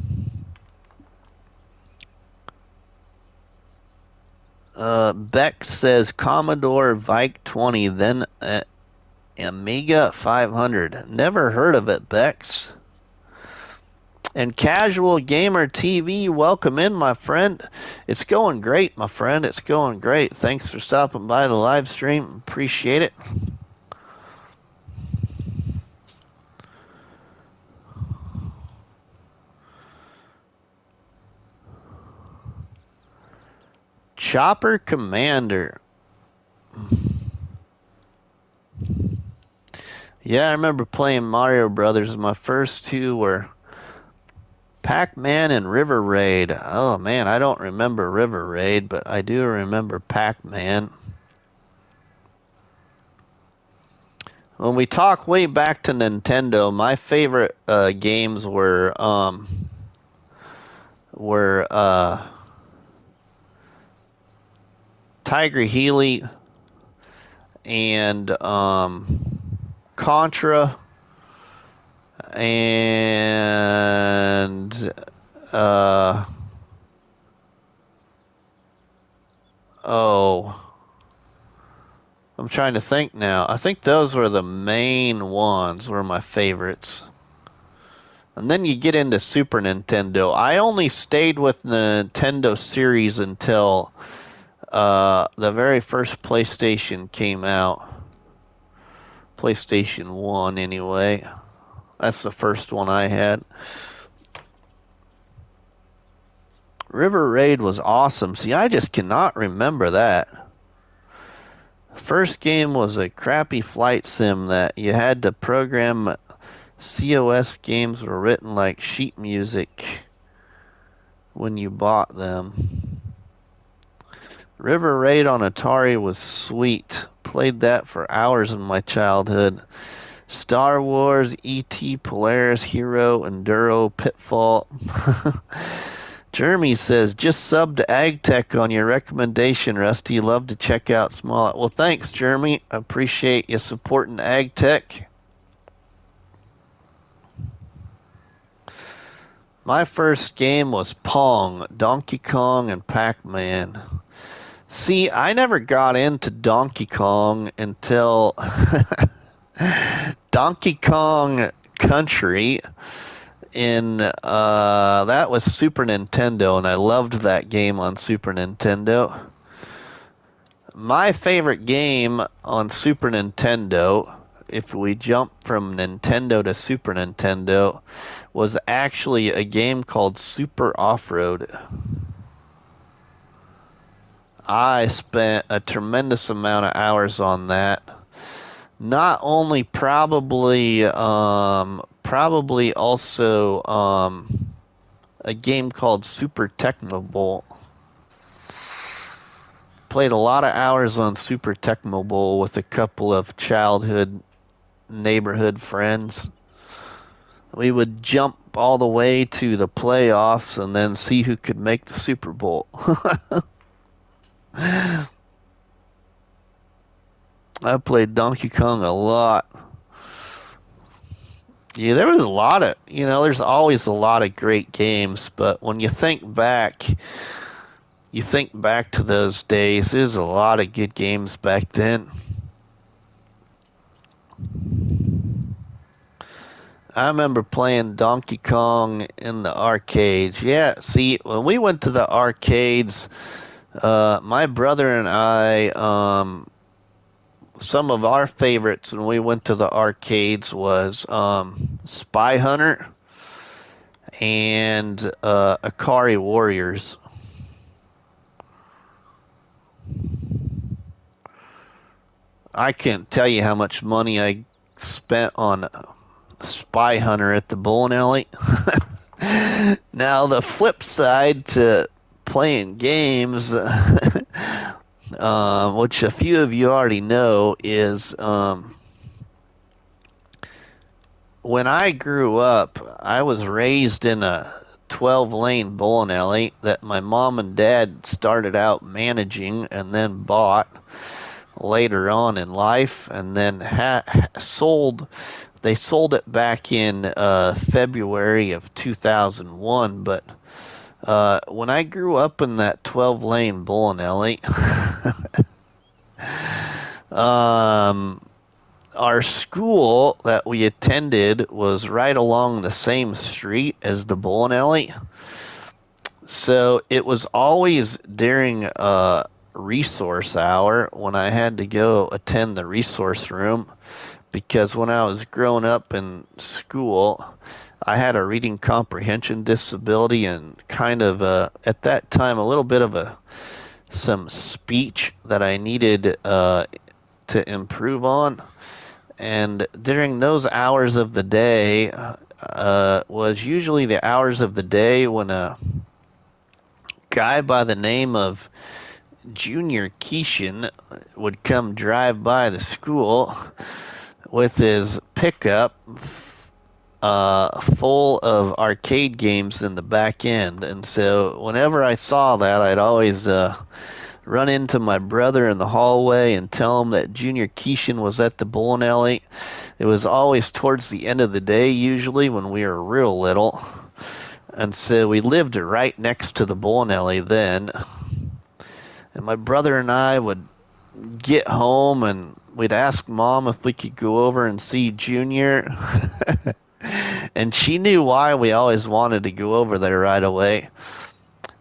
Beck says Commodore VIC-20, then Amiga 500. Never heard of it, Bex. And Casual Gamer TV, welcome in, my friend. It's going great, my friend. It's going great. Thanks for stopping by the live stream. Appreciate it. Chopper Commander. Yeah, I remember playing Mario Brothers. My first two were Pac-Man and River Raid. Oh man, I don't remember River Raid, but I do remember Pac-Man. When we talk way back to Nintendo, my favorite games were Tiger Healy and Contra and I'm trying to think now. I think those were the main ones, were my favorites. And then you get into Super Nintendo. I only stayed with the Nintendo series until the very first PlayStation came out. PlayStation 1, anyway. That's the first one I had. River Raid was awesome. See, I just cannot remember that. First game was a crappy flight sim that you had to program. COS games were written like sheet music when you bought them. River Raid on Atari was sweet. Played that for hours in my childhood. Star Wars, E.T., Polaris, Hero, Enduro, Pitfall. Jeremy says, just sub to AgTech on your recommendation, Rusty. Love to check out small. Well, thanks, Jeremy. I appreciate you supporting AgTech. My first game was Pong, Donkey Kong, and Pac-Man. See, I never got into Donkey Kong until Donkey Kong Country that was Super Nintendo, and I loved that game on Super Nintendo. My favorite game on Super Nintendo, if we jump from Nintendo to Super Nintendo, was actually a game called Super Off-Road. I spent a tremendous amount of hours on that. Not only probably also a game called Super Tecmo Bowl. Played a lot of hours on Super Tecmo Bowl with a couple of childhood neighborhood friends. We would jump all the way to the playoffs and then see who could make the Super Bowl. I played Donkey Kong a lot. Yeah, there was a lot of, there's always a lot of great games, but when you think back to those days, there's a lot of good games back then. I remember playing Donkey Kong in the arcades. Yeah, see, when we went to the arcades, my brother and I, some of our favorites when we went to the arcades was Spy Hunter and Akari Warriors. I can't tell you how much money I spent on Spy Hunter at the bowling alley. Now, the flip side to playing games, which a few of you already know, is when I grew up, I was raised in a 12-lane bowling alley that my mom and dad started out managing and then bought later on in life, and then sold They sold it back in February of 2001, but when I grew up in that 12-lane bowling alley, um, our school that we attended was right along the same street as the bowling alley. So it was always during resource hour when I had to go attend the resource room, because when I was growing up in school, I had a reading comprehension disability and kind of at that time a little bit of some speech that I needed to improve on. And during those hours of the day was usually the hours of the day when a guy by the name of Junior Keishan would come drive by the school with his pickup full of arcade games in the back end. And so whenever I saw that, I'd always run into my brother in the hallway and tell him that Junior Keishan was at the bowling alley. It was always towards the end of the day, usually when we were real little. And so we lived right next to the bowling alley then. And my brother and I would get home and we'd ask Mom if we could go over and see Junior. And she knew why we always wanted to go over there right away.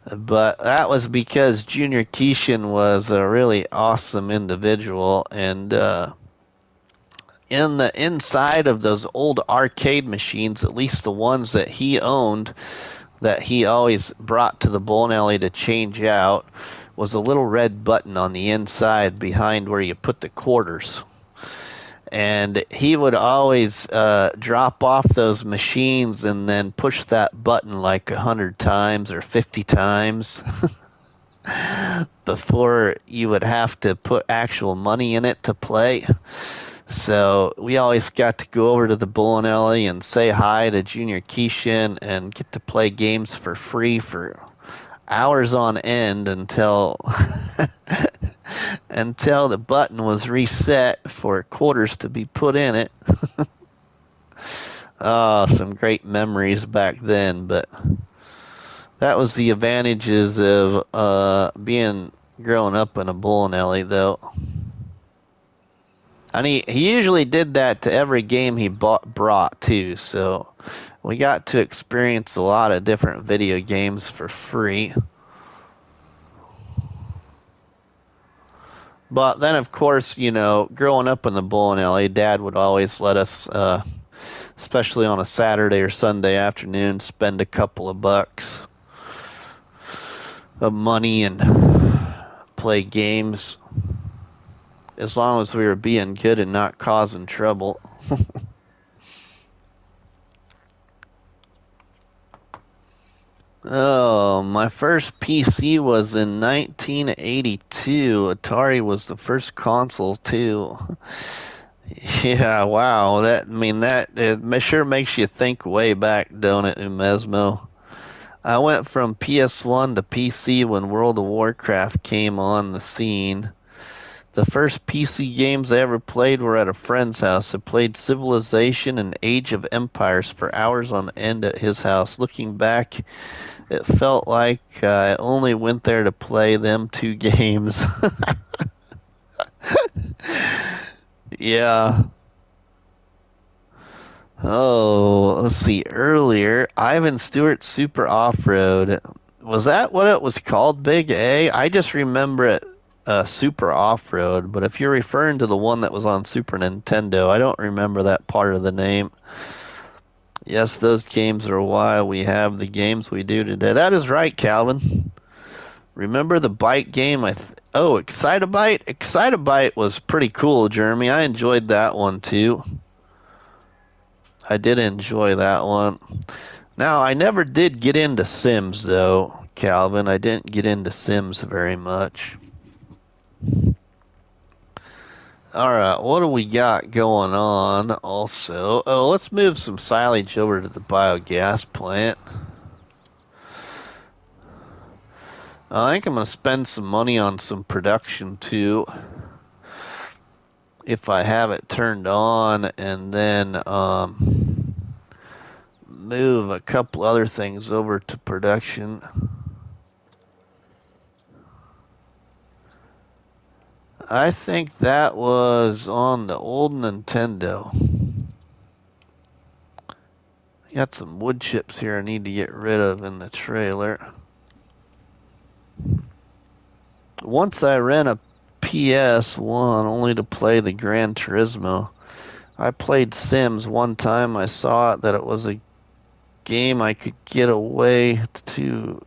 But that was because Junior Keishan was a really awesome individual. And in the inside of those old arcade machines, at least the ones that he owned, that he always brought to the bowling alley to change out, was a little red button on the inside behind where you put the quarters. And he would always drop off those machines and then push that button like 100 times or 50 times before you would have to put actual money in it to play. So we always got to go over to the bowling alley and say hi to Junior Keishan and get to play games for free for hours on end until until the button was reset for quarters to be put in it. Oh, some great memories back then, but that was the advantages of being growing up in a bowling alley, though. And he usually did that to every game he brought, too, so we got to experience a lot of different video games for free. But then, of course, you know, growing up in the bowling alley, Dad would always let us, especially on a Saturday or Sunday afternoon, spend a couple of bucks of money and play games, as long as we were being good and not causing trouble. Oh, my first PC was in 1982. Atari was the first console too. Yeah, wow. It sure makes you think way back, don't it, Umesmo? I went from PS1 to PC when World of Warcraft came on the scene. The first PC games I ever played were at a friend's house. I played Civilization and Age of Empires for hours on end at his house. Looking back, it felt like I only went there to play them two games. Yeah. Oh, let's see. Earlier, Ivan Stewart Super Off-Road. Was that what it was called, Big A? I just remember it Super Off-Road, but if you're referring to the one that was on Super Nintendo, I don't remember that part of the name. Yes, those games are why we have the games we do today. That is right, Calvin. Remember the bike game? Excitebike? Excitebike was pretty cool, Jeremy. I enjoyed that one too. I did enjoy that one. Now, I never did get into Sims, though, Calvin. I didn't get into Sims very much. Alright, what do we got going on also? Oh, let's move some silage over to the biogas plant. I think I'm going to spend some money on some production, too. if I have it turned on, and then move a couple other things over to production. I think that was on the old Nintendo. Got some wood chips here I need to get rid of in the trailer. Once I rent a PS1 only to play the Gran Turismo. I played Sims one time. I saw that it was a game I could get way too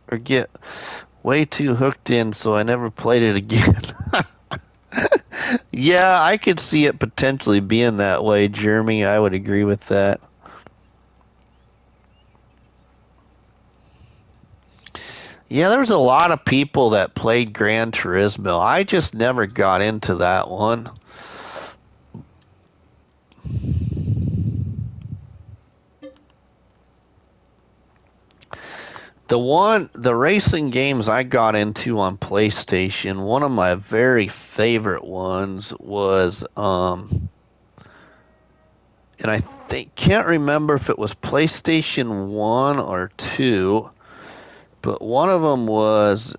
hooked in, so I never played it again. Yeah, I could see it potentially being that way, Jeremy. I would agree with that. Yeah, there was a lot of people that played Gran Turismo. I just never got into that one. The racing games I got into on PlayStation, one of my very favorite ones was, and I can't remember if it was PlayStation 1 or 2, but one of them was,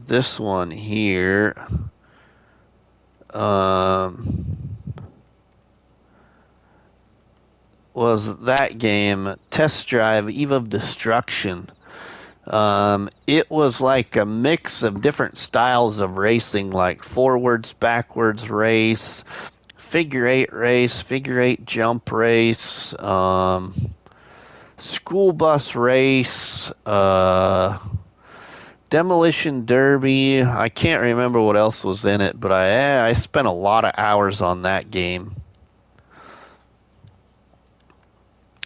this one here. Um, was that game, Test Drive Eve of Destruction. It was like a mix of different styles of racing, like forwards, backwards race, figure eight race, figure eight jump race, school bus race, demolition derby. I can't remember what else was in it, but I spent a lot of hours on that game.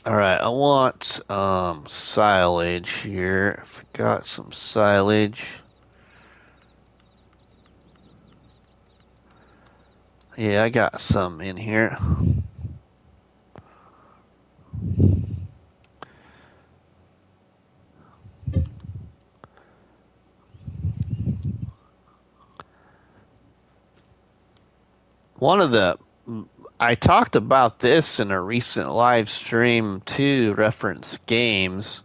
All right, I want silage here. Forgot some silage. Yeah, I got some in here. One of the I talked about this in a recent live stream too, reference games,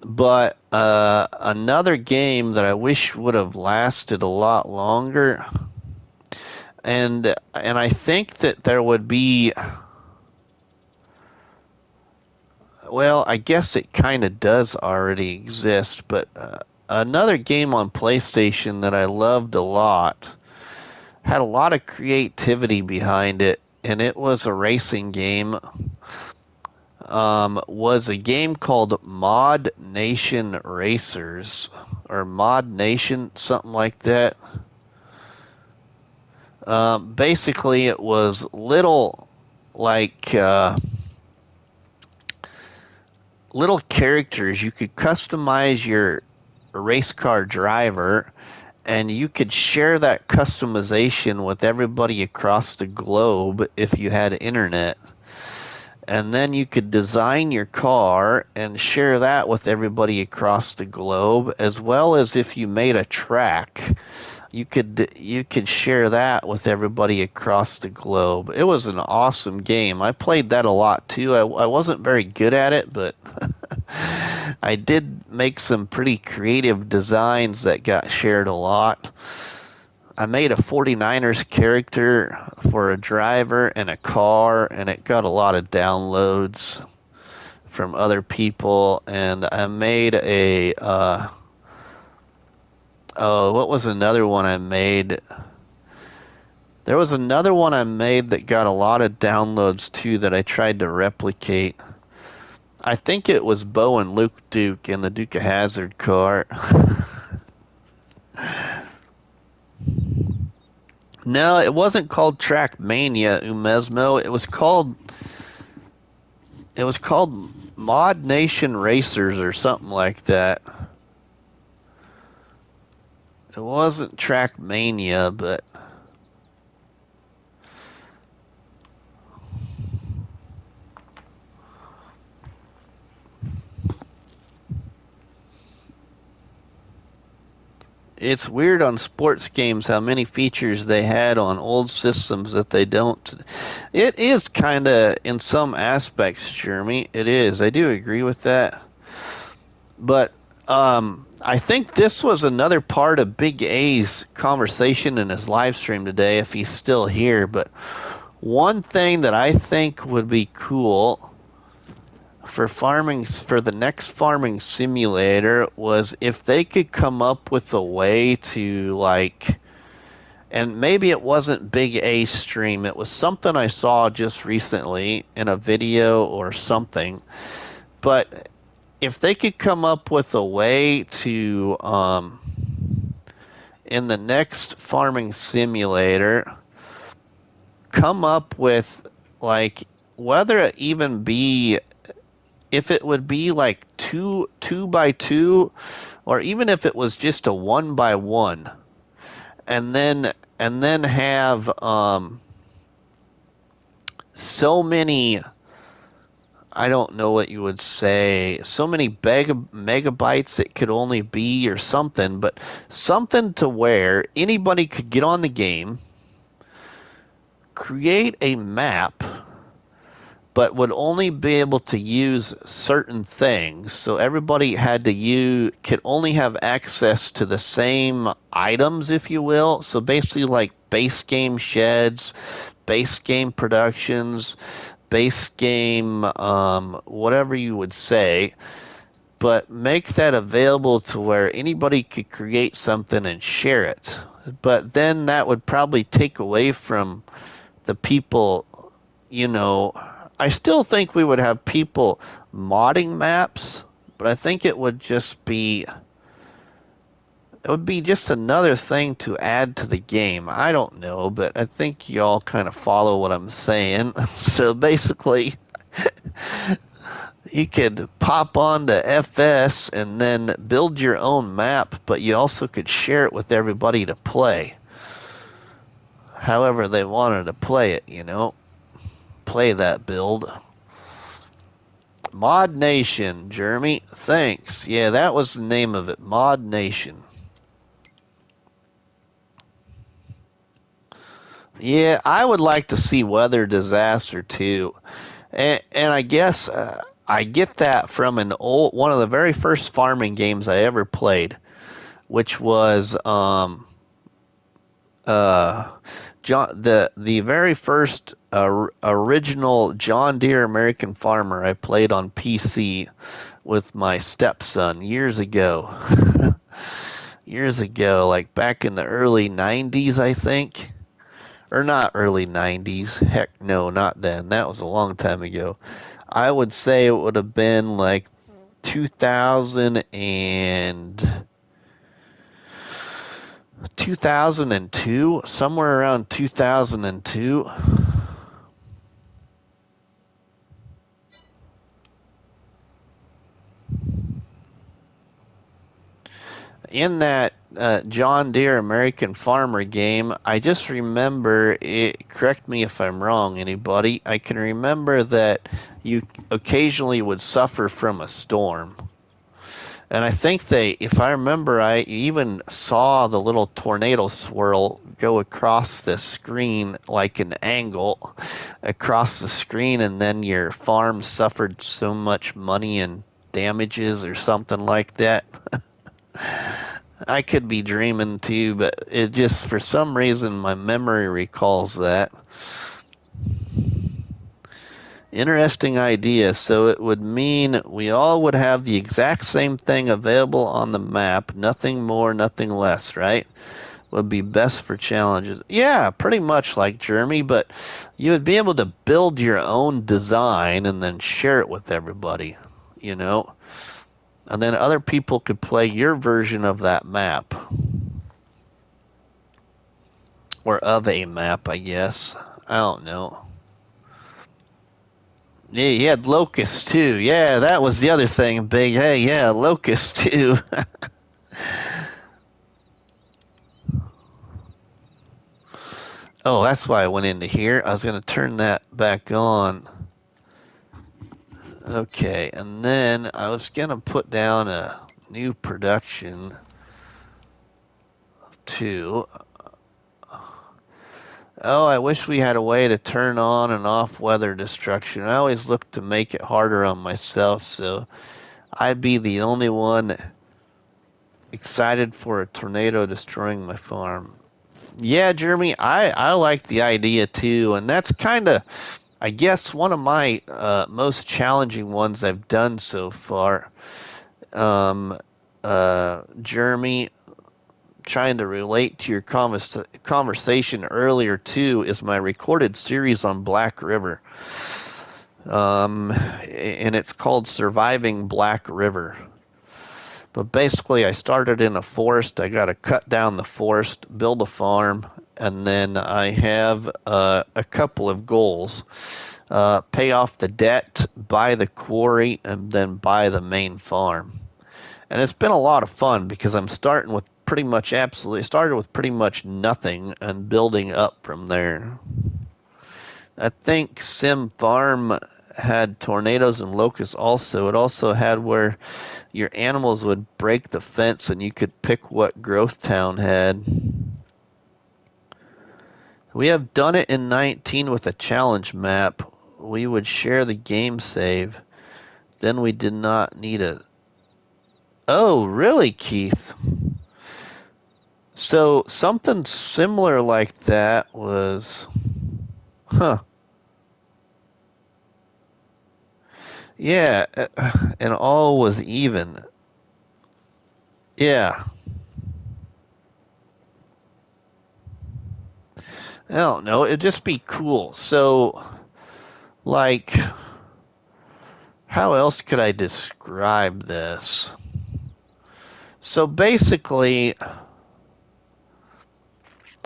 but another game that I wish would have lasted a lot longer, and I think that there would be, well, I guess it kind of does already exist, but another game on PlayStation that I loved a lot, had a lot of creativity behind it, and it was a racing game. Was a game called Mod Nation Racers, or Mod Nation, something like that. Basically, it was like little characters. You could customize your race car driver, and you could share that customization with everybody across the globe if you had internet. And then you could design your car and share that with everybody across the globe, as well as if you made a track, you could share that with everybody across the globe. It was an awesome game. I played that a lot too. I wasn't very good at it, but I did make some pretty creative designs that got shared a lot. I made a 49ers character for a driver and a car, and it got a lot of downloads from other people. And I made oh, what was another one I made? There was another one I made that got a lot of downloads too that I tried to replicate. I think it was Bo and Luke Duke in the Duke of Hazzard car. No, it wasn't called Trackmania, Umesmo. It was called Mod Nation Racers or something like that. It wasn't Trackmania, but It's weird on sports games how many features they had on old systems that they don't. It is kind of in some aspects, Jeremy. It is. I do agree with that. But I think this was another part of Big A's conversation in his live stream today, if he's still here. But one thing that I think would be cool for farming, for the next farming simulator, was if they could come up with a way to, like, and maybe it wasn't Big A stream, it was something I saw just recently in a video or something, but if they could come up with a way to in the next farming simulator come up with, like, whether it even be, if it would be like two by two, or even if it was just a one by one, and then have so many, I don't know what you would say, so many megabytes it could only be, or something, but something to where anybody could get on the game, create a map, but would only be able to use certain things. So everybody had to could only have access to the same items, if you will. So basically like base game sheds, base game productions, base game, whatever you would say, but make that available to where anybody could create something and share it. But then that would probably take away from the people, you know. I still think we would have people modding maps, but I think it would just another thing to add to the game. I don't know, but I think y'all kind of follow what I'm saying. So basically, you could pop on to FS and then build your own map, but you also could share it with everybody to play. However they wanted to play it, you know. Play that build. Mod Nation, Jeremy. Thanks. Yeah, that was the name of it. Mod Nation. Yeah, I would like to see Weather Disaster too. And I guess I get that from one of the very first farming games I ever played, which was uh the very first original John Deere American Farmer I played on PC with my stepson years ago. Years ago, like back in the early 90s, I think. Or not early 90s. Heck no, not then. That was a long time ago. I would say it would have been like 2000 and 2002, somewhere around 2002. In that John Deere American Farmer game, I just remember it. Correct me if I'm wrong, anybody. I can remember that you occasionally would suffer from a storm. And I think if I remember right, you even saw the little tornado swirl go across the screen like an angle across the screen, and then your farm suffered so much money and damages or something like that. I could be dreaming too, but it just, for some reason, my memory recalls that. Interesting idea. So it would mean we all would have the exact same thing available on the map, nothing more, nothing less, right? Would be best for challenges. Yeah, pretty much like Jeremy, but you would be able to build your own design and then share it with everybody, you know? And then other people could play your version of that map. Or of a map, I guess. I don't know. Yeah, you had Locust too. Yeah, that was the other thing, Big. Hey, yeah, Locust too. Oh, that's why I went into here. I was going to turn that back on. Okay, and then I was going to put down a new production. too. Oh, I wish we had a way to turn on and off weather destruction. I always look to make it harder on myself, so I'd be the only one excited for a tornado destroying my farm. Yeah, Jeremy, I like the idea too, and that's kind of, I guess, one of my most challenging ones I've done so far. Jeremy, trying to relate to your conversation earlier too, is my recorded series on Black River. And it's called Surviving Black River. But basically, I started in a forest. I got to cut down the forest, build a farm, and then I have a couple of goals. Pay off the debt, buy the quarry, and then buy the main farm. And it's been a lot of fun because I'm starting with pretty much nothing and building up from there. I think Sim Farm had tornadoes and locusts also. It also had where your animals would break the fence and you could pick what growth town had. We have done it in 19 with a challenge map. We would share the game save. Then we did not need a... Oh, really, Keith? So something similar like that was... Huh. Yeah, and all was even. Yeah. I don't know. It'd just be cool. So, like, how else could I describe this? So basically,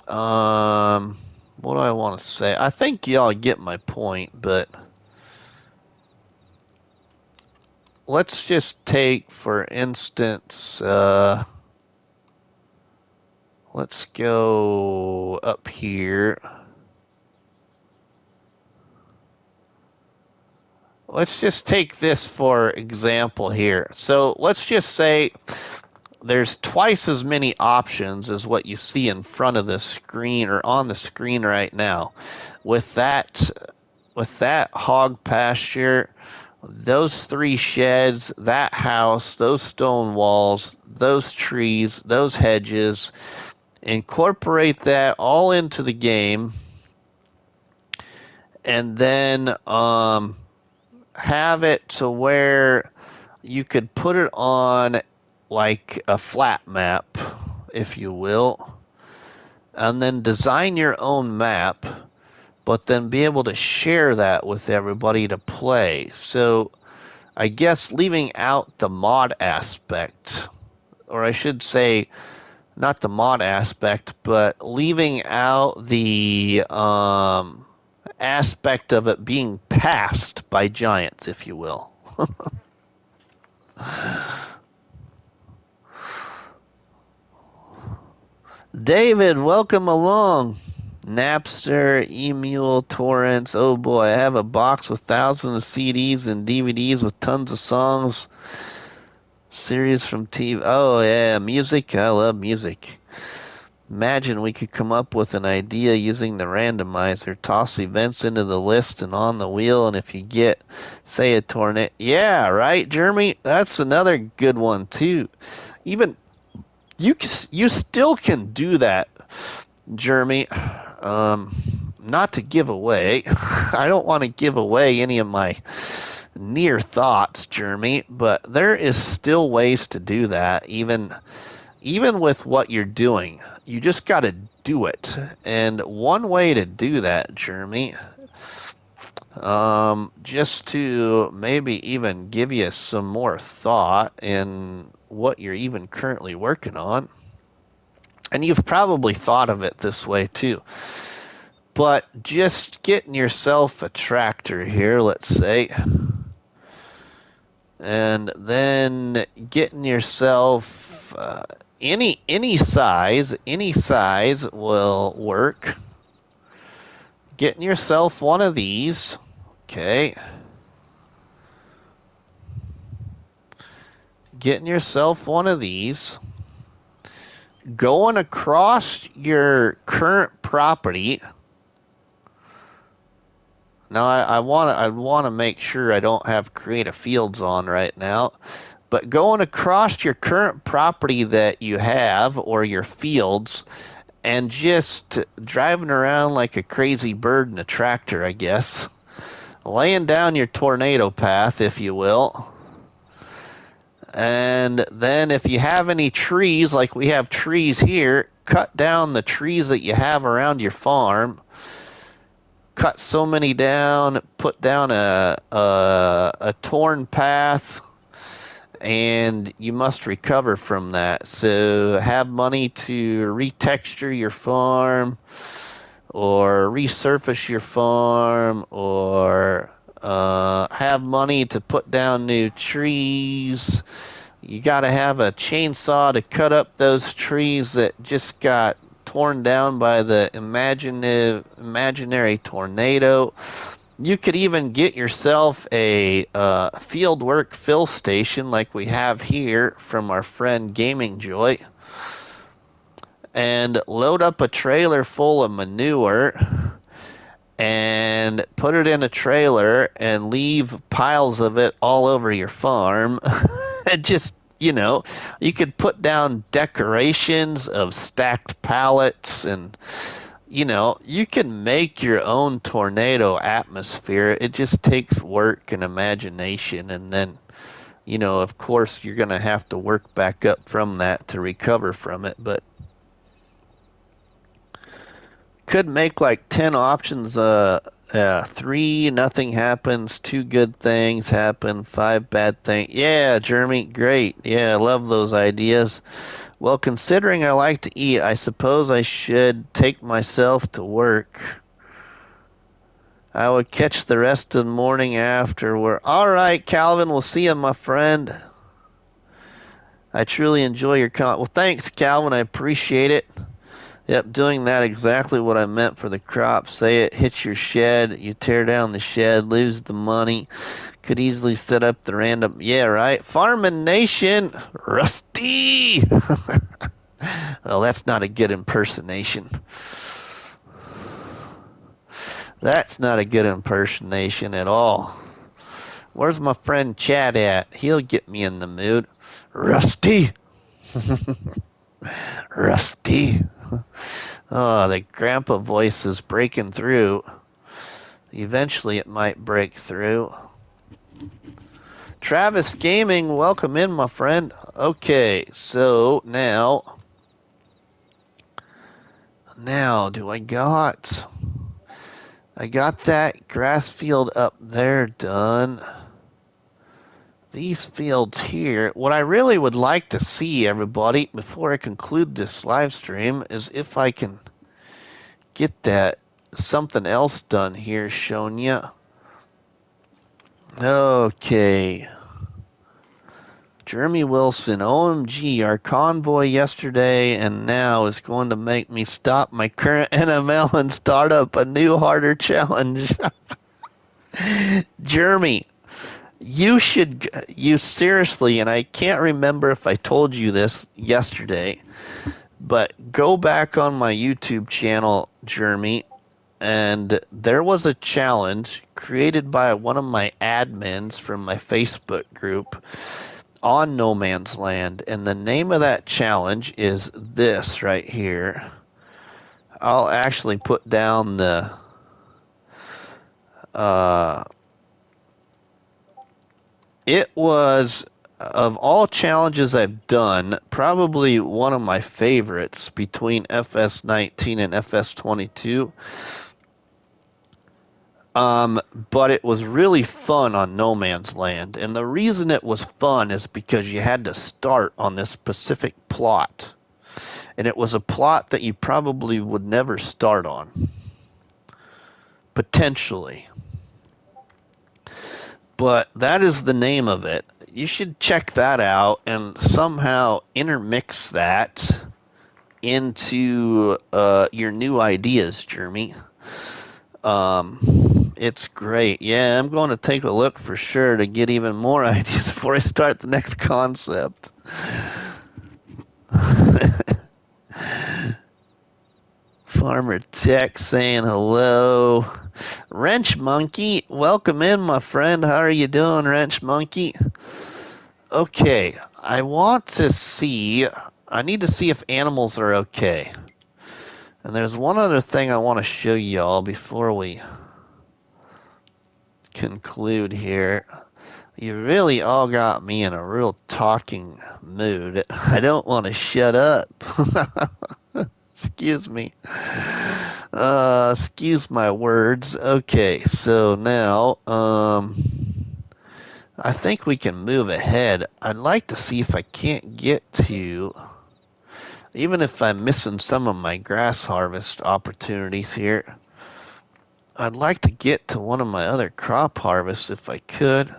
what do I want to say? I think y'all get my point, but let's just take, for instance, let's go up here. Let's just take this for example here. So let's just say there's twice as many options as what you see in front of the screen or on the screen right now. With that hog pasture, those 3 sheds, that house, those stone walls, those trees, those hedges, incorporate that all into the game, and then have it to where you could put it on like a flat map, if you will, and then design your own map, but then be able to share that with everybody to play. So I guess leaving out the mod aspect, or I should say, not the mod aspect, but leaving out the aspect of it being passed by giants, if you will. David, welcome along. Napster, Emule, torrents. Oh boy, I have a box with thousands of CDs and DVDs with tons of songs. Series from TV. Oh yeah, music. I love music. Imagine we could come up with an idea using the randomizer, toss events into the list and on the wheel, and if you get, say, a tornado. Yeah, right, Jeremy? That's another good one, too. Even, you still can do that, Jeremy. Not to give away. I don't want to give away any of my near thoughts, Jeremy, but there is still ways to do that, even with what you're doing. You just got to do it. And one way to do that, Jeremy, just to maybe even give you some more thought in what you're even currently working on, and you've probably thought of it this way too, but just getting yourself a tractor here, let's say, and then getting yourself any size will work. Getting yourself one of these, okay. Getting yourself one of these, going across your current property. Now I want to make sure I don't have creative fields on right now. But going across your current property that you have or your fields and just driving around like a crazy bird in a tractor, I guess. Laying down your tornado path, if you will. And then if you have any trees, like we have trees here, cut down the trees that you have around your farm. Cut so many down, put down a torn path, and you must recover from that. So have money to retexture your farm, or resurface your farm, or have money to put down new trees. You got to have a chainsaw to cut up those trees that just got torn down by the imaginary tornado. You could even get yourself a field work fill station like we have here from our friend Gaming Joy, and load up a trailer full of manure and put it in a trailer and leave piles of it all over your farm. And just, you could put down decorations of stacked pallets, and you can make your own tornado atmosphere. It just takes work and imagination, and then of course you're going to have to work back up from that to recover from it. But could make like 10 options. 3, nothing happens. 2 good things happen. 5 bad things. Yeah, Jeremy, great. Yeah, I love those ideas. Well, considering I like to eat, I suppose I should take myself to work. I would catch the rest of the morning after work. All right, Calvin, we'll see you, my friend. I truly enjoy your comment. Well, thanks, Calvin. I appreciate it. Yep, doing that exactly what I meant for the crop. Say it hits your shed, you tear down the shed, lose the money. Could easily set up the random. Yeah, right. Farming Nation, Rusty. Well, that's not a good impersonation. That's not a good impersonation at all. Where's my friend Chatty at? He'll get me in the mood. Rusty. Rusty. Oh, the grandpa voice is breaking through. Eventually it might break through. Travis Gaming, welcome in, my friend. Okay, so now do I got that grass field up there done. These fields here, what I really would like to see, everybody, before I conclude this live stream, is if I can get that something else done here showing you. Okay. Jeremy Wilson, OMG, our convoy yesterday and now is going to make me stop my current NML and start up a new, harder challenge. Jeremy, you seriously, and I can't remember if I told you this yesterday, but go back on my YouTube channel, Jeremy, and there was a challenge created by one of my admins from my Facebook group on No Man's Land, and the name of that challenge is this right here. I'll actually put down the it was, of all challenges I've done, probably one of my favorites between FS19 and FS22. But it was really fun on No Man's Land. And the reason it was fun is because you had to start on this specific plot. And it was a plot that you probably would never start on. Potentially. But that is the name of it. You should check that out and somehow intermix that into your new ideas, Jeremy. It's great. Yeah, I'm going to take a look for sure to get even more ideas before I start the next concept. Farmer Tech saying hello. Wrench Monkey, welcome in, my friend. How are you doing, Wrench Monkey? Okay, I need to see if animals are okay. And there's one other thing I want to show y'all before we conclude here. You really all got me in a real talking mood. I don't want to shut up. Excuse me. Excuse my words. Okay, so now, I think we can move ahead. I'd like to see if I can't get to, even if I'm missing some of my grass harvest opportunities here, I'd like to get to one of my other crop harvests if I could.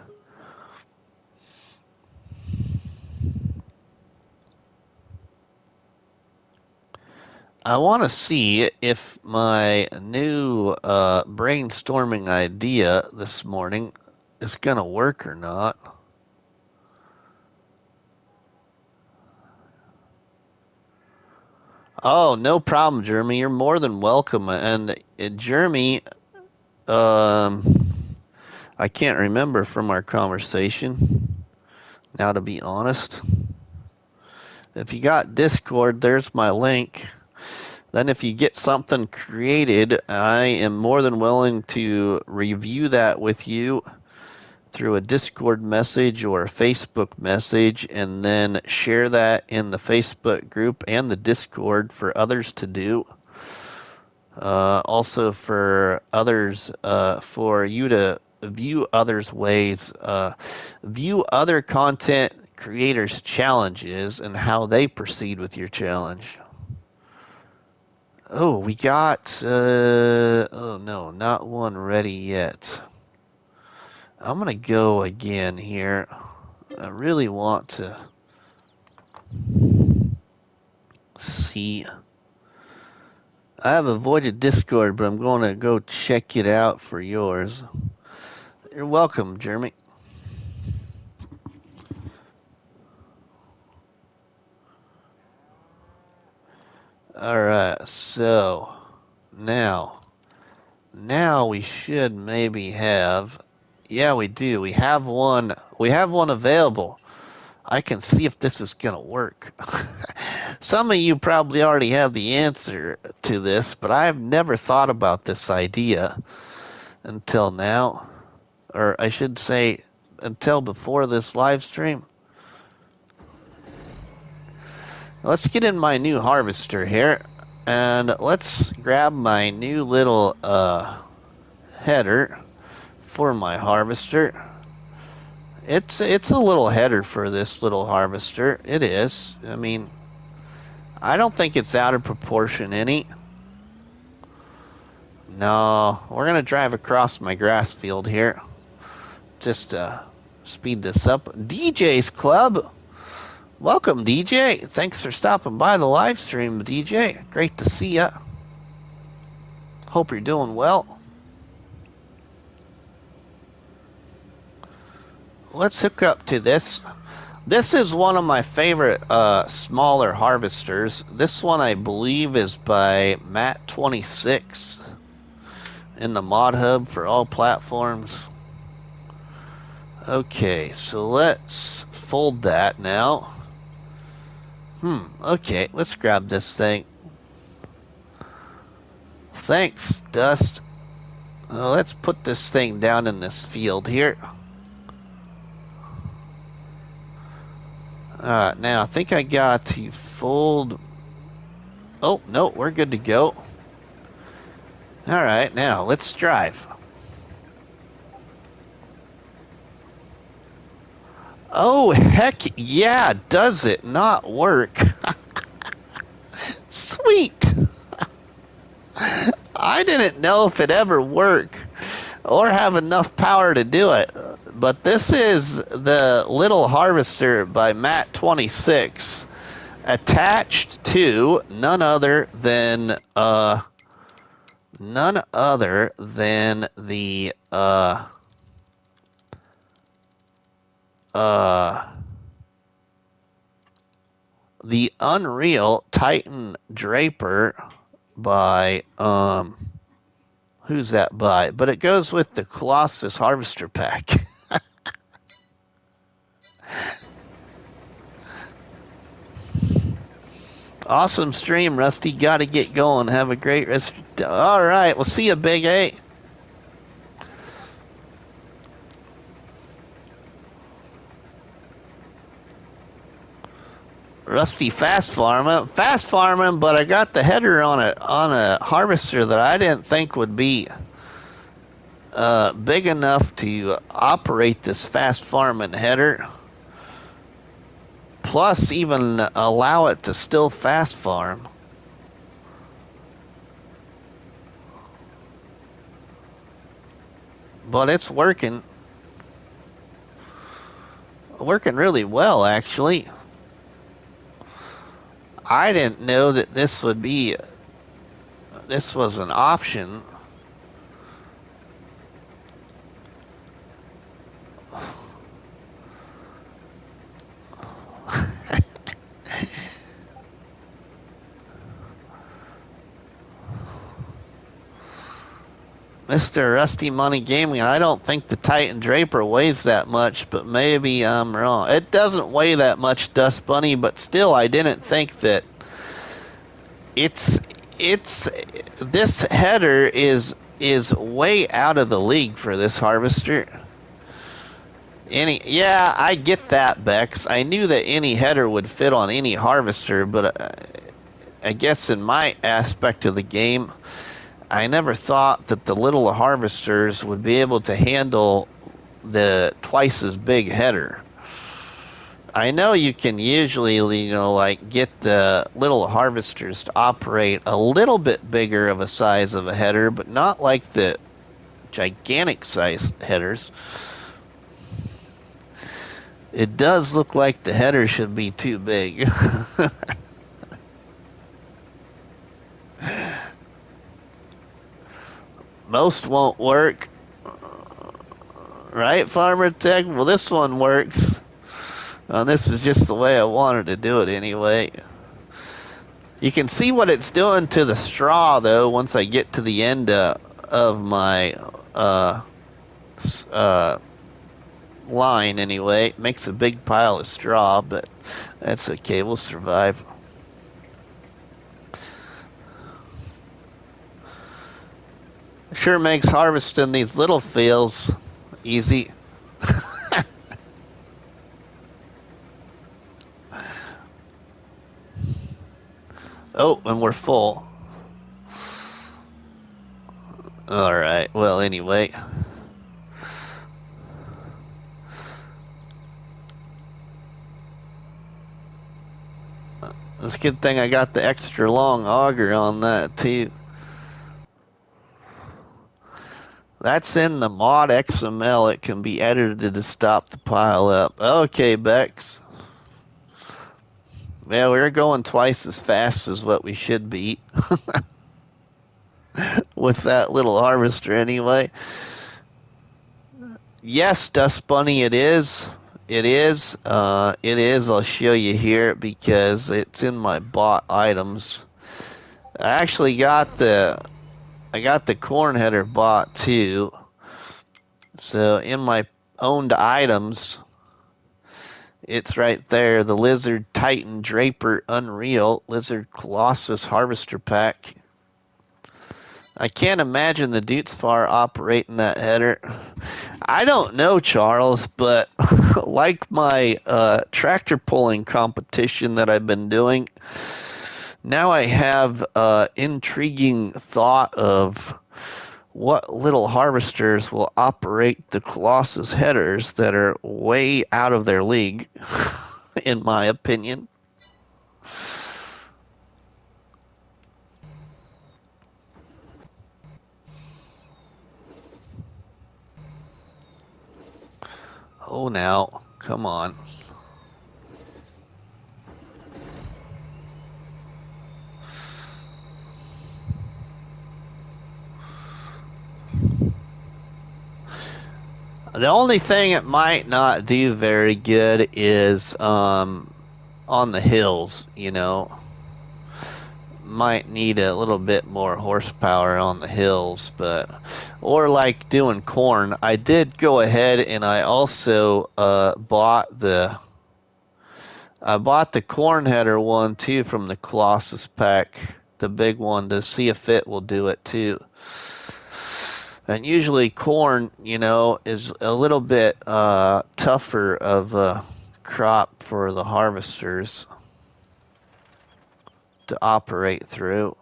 I want to see if my new brainstorming idea this morning is going to work or not. Oh, no problem, Jeremy. You're more than welcome. And Jeremy, I can't remember from our conversation, now to be honest. If you got Discord, there's my link. Then if you get something created, I am more than willing to review that with you through a Discord message or a Facebook message, and then share that in the Facebook group and the Discord for others to do. Also for others, for you to view others' ways, view other content creators' challenges and how they proceed with your challenge. Oh, we got, oh no, not one ready yet. I'm going to go again here. I really want to see. I have avoided Discord, but I'm going to go check it out for yours. You're welcome, Jeremy. Alright, so now we should maybe have, yeah, we do. We have one available. I can see if this is gonna work. Some of you probably already have the answer to this, but I've never thought about this idea until now. Or I should say, until before this live stream. Let's get in my new harvester here, and let's grab my new little header for my harvester. It's a little header for this little harvester. It is. I mean, I don't think it's out of proportion any. No, we're gonna drive across my grass field here. Just speed this up. DJ's Club. Welcome, DJ. Thanks for stopping by the live stream, DJ. Great to see ya. Hope you're doing well. Let's hook up to this. This is one of my favorite smaller harvesters. This one, I believe, is by Matt26 in the mod hub for all platforms. Okay, so let's fold that now. Okay, let's grab this thing. Thanks, Dust. Let's put this thing down in this field here. Now I think I got to fold. Oh, no, we're good to go. Alright, now let's drive. Oh, heck yeah, does it not work? Sweet. I didn't know if it ever worked or have enough power to do it. But this is the little harvester by Matt26 attached to none other than the the Unreal Titan Draper by, who's that by? But it goes with the Colossus Harvester Pack. Awesome stream, Rusty. Got to get going. Have a great rest. All right, we'll see you, Big A. Rusty fast farming, but I got the header on a harvester that I didn't think would be big enough to operate this fast farming header. Plus, even allow it to still fast farm. But it's working really well, actually. I didn't know that this was an option. Mr. Rusty Money Gaming, I don't think the Titan Draper weighs that much, but maybe I'm wrong. It doesn't weigh that much, Dust Bunny, but still, I didn't think that it's this header is way out of the league for this harvester. Yeah, I get that, Bex. I knew that any header would fit on any harvester, but I guess in my aspect of the game, I never thought that the little harvesters would be able to handle the twice as big header. I know you can usually, like get the little harvesters to operate a little bit bigger of a size of a header, but not like the gigantic size headers. It does look like the header should be too big. Most won't work. Right, Farmer Tech? Well, this one works. This is just the way I wanted to do it anyway. You can see what it's doing to the straw, though, once I get to the end of my line anyway. It makes a big pile of straw, but that's okay. We'll survive. Sure makes harvesting these little fields easy. Oh, and we're full. All right. Well, anyway. It's a good thing I got the extra long auger on that, too. That's in the mod XML. It can be edited to stop the pile up. Okay, Bex. Yeah, we're going twice as fast as what we should be. With that little harvester anyway. Yes, Dust Bunny, it is. It is. It is. I'll show you here because it's in my bought items. I actually got the corn header bought too. So in my owned items, it's right there. The Lizard Titan Draper Unreal Lizard Colossus Harvester Pack. I can't imagine the Dutesfar operating that header. I don't know, Charles, but like my tractor pulling competition that I've been doing, now I have intriguing thought of what little harvesters will operate the Colossus headers that are way out of their league, in my opinion. Oh, now, come on. The only thing it might not do very good is on the hills, might need a little bit more horsepower on the hills, but or like doing corn. I did go ahead and I also bought the corn header one too from the Colossus pack, the big one, to see if it will do it too. And usually corn, you know, is a little bit tougher of a crop for the harvesters to operate through.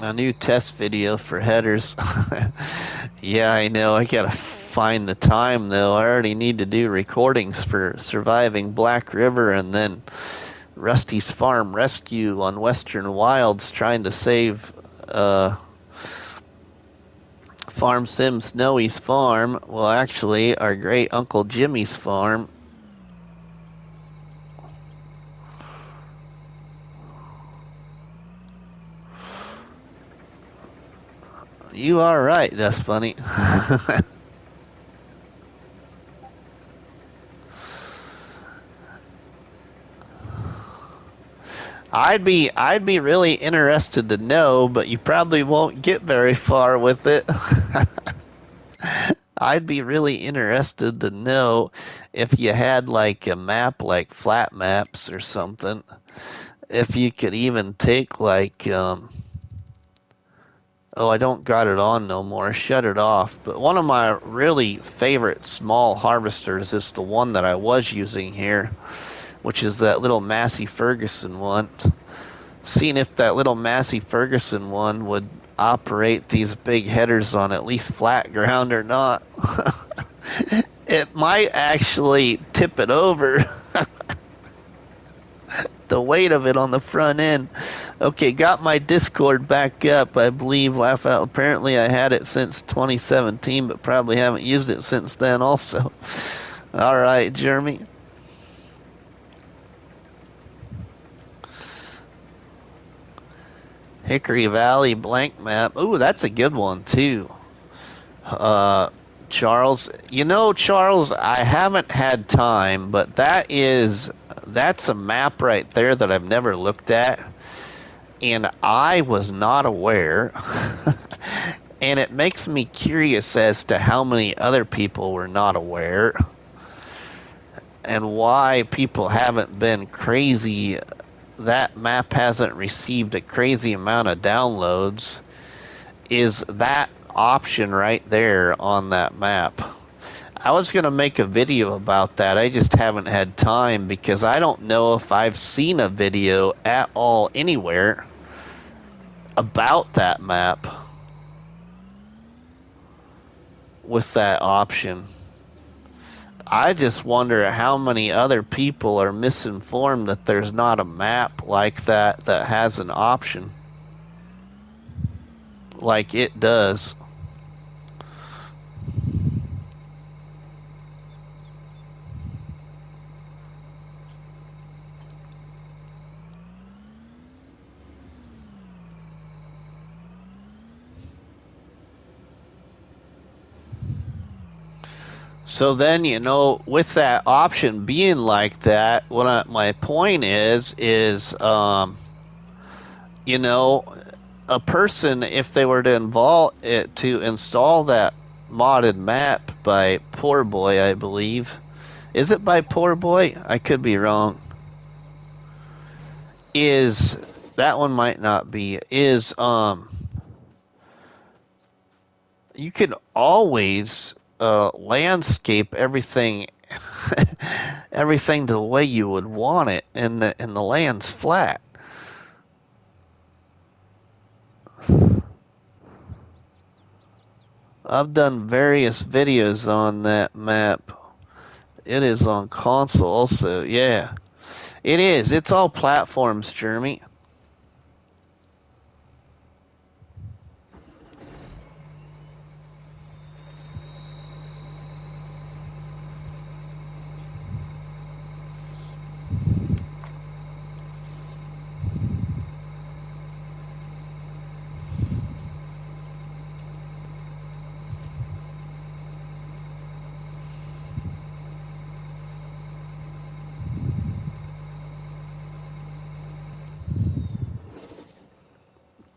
A new test video for headers. Yeah, I know. I gotta find the time though. I already need to do recordings for Surviving Black River and then Rusty's Farm Rescue on Western Wilds, trying to save Farm Sim Snowy's farm. Well, actually, our great Uncle Jimmy's farm. You are right. That's funny. I'd be really interested to know, but you probably won't get very far with it. I'd be really interested to know if you had like a map like Flat Maps or something. If you could even take like oh, I don't got it on no more. Shut it off. But one of my really favorite small harvesters is the one that I was using here, which is that little Massey Ferguson one. Seeing if that little Massey Ferguson one would operate these big headers on at least flat ground or not. It might actually tip it over. The weight of it on the front end. Okay, got my Discord back up, I believe. Laugh out. Apparently I had it since 2017, but probably haven't used it since then also. All right, Jeremy. Hickory Valley blank map. Ooh, that's a good one too. Charles, you know, Charles, I haven't had time, but that's a map right there that I've never looked at, and I was not aware. And it makes me curious as to how many other people were not aware and why people haven't been crazy. That map hasn't received a crazy amount of downloads. Is that option right there on that map? I was going to make a video about that. I just haven't had time because I don't know if I've seen a video at all anywhere about that map with that option. I just wonder how many other people are misinformed that there's not a map like that that has an option like it does. So then, you know, with that option being like that, my point is, you know, a person, if they were to install that modded map by Poor Boy, I believe. Is it by Poor Boy? I could be wrong. Is that one might not be, you can always landscape everything everything the way you would want it, and the land's flat. I've done various videos on that map. It is on console also. Yeah, it is. It's all platforms, Jeremy.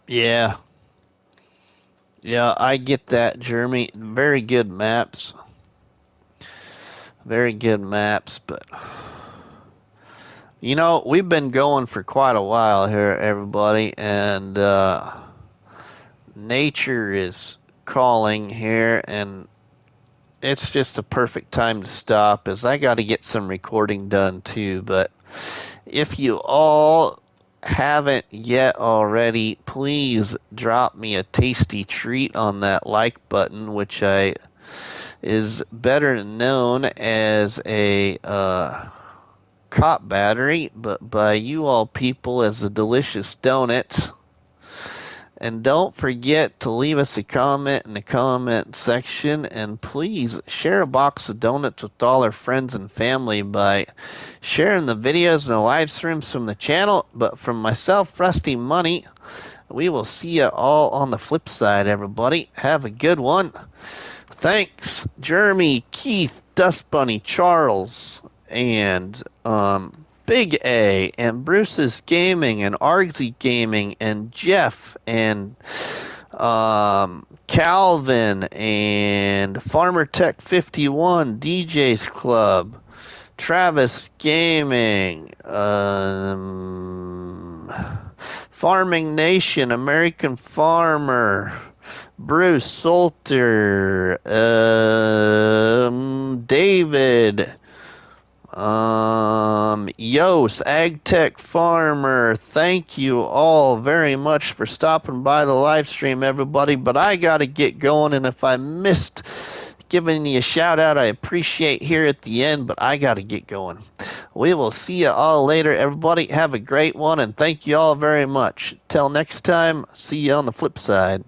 Yeah. Yeah, I get that, Jeremy. Very good maps. Very good maps, but we've been going for quite a while here, everybody, and nature is calling here, and it's just a perfect time to stop as I got to get some recording done too. But if you all haven't yet already, please drop me a tasty treat on that like button, which I is better known as a cop battery, but by you all people as a delicious donut. And don't forget to leave us a comment in the comment section, and please share a box of donuts with all our friends and family by sharing the videos and the live streams from the channel. But from myself, RustyMoney, we will see you all on the flip side, everybody. Have a good one. Thanks, Jeremy, Keith, Dust Bunny, Charles, and Big A, and Bruce's Gaming, and Argsy Gaming, and Jeff, and Calvin, and Farmer Tech 51, DJ's Club, Travis Gaming, Farming Nation, American Farmer, Bruce Salter, David, Yos, AgTech Farmer. Thank you all very much for stopping by the live stream, everybody. But I got to get going, and if I missed giving you a shout out, I appreciate here at the end, but I got to get going. We will see you all later, everybody. Have a great one, and thank you all very much. Till next time, see you on the flip side.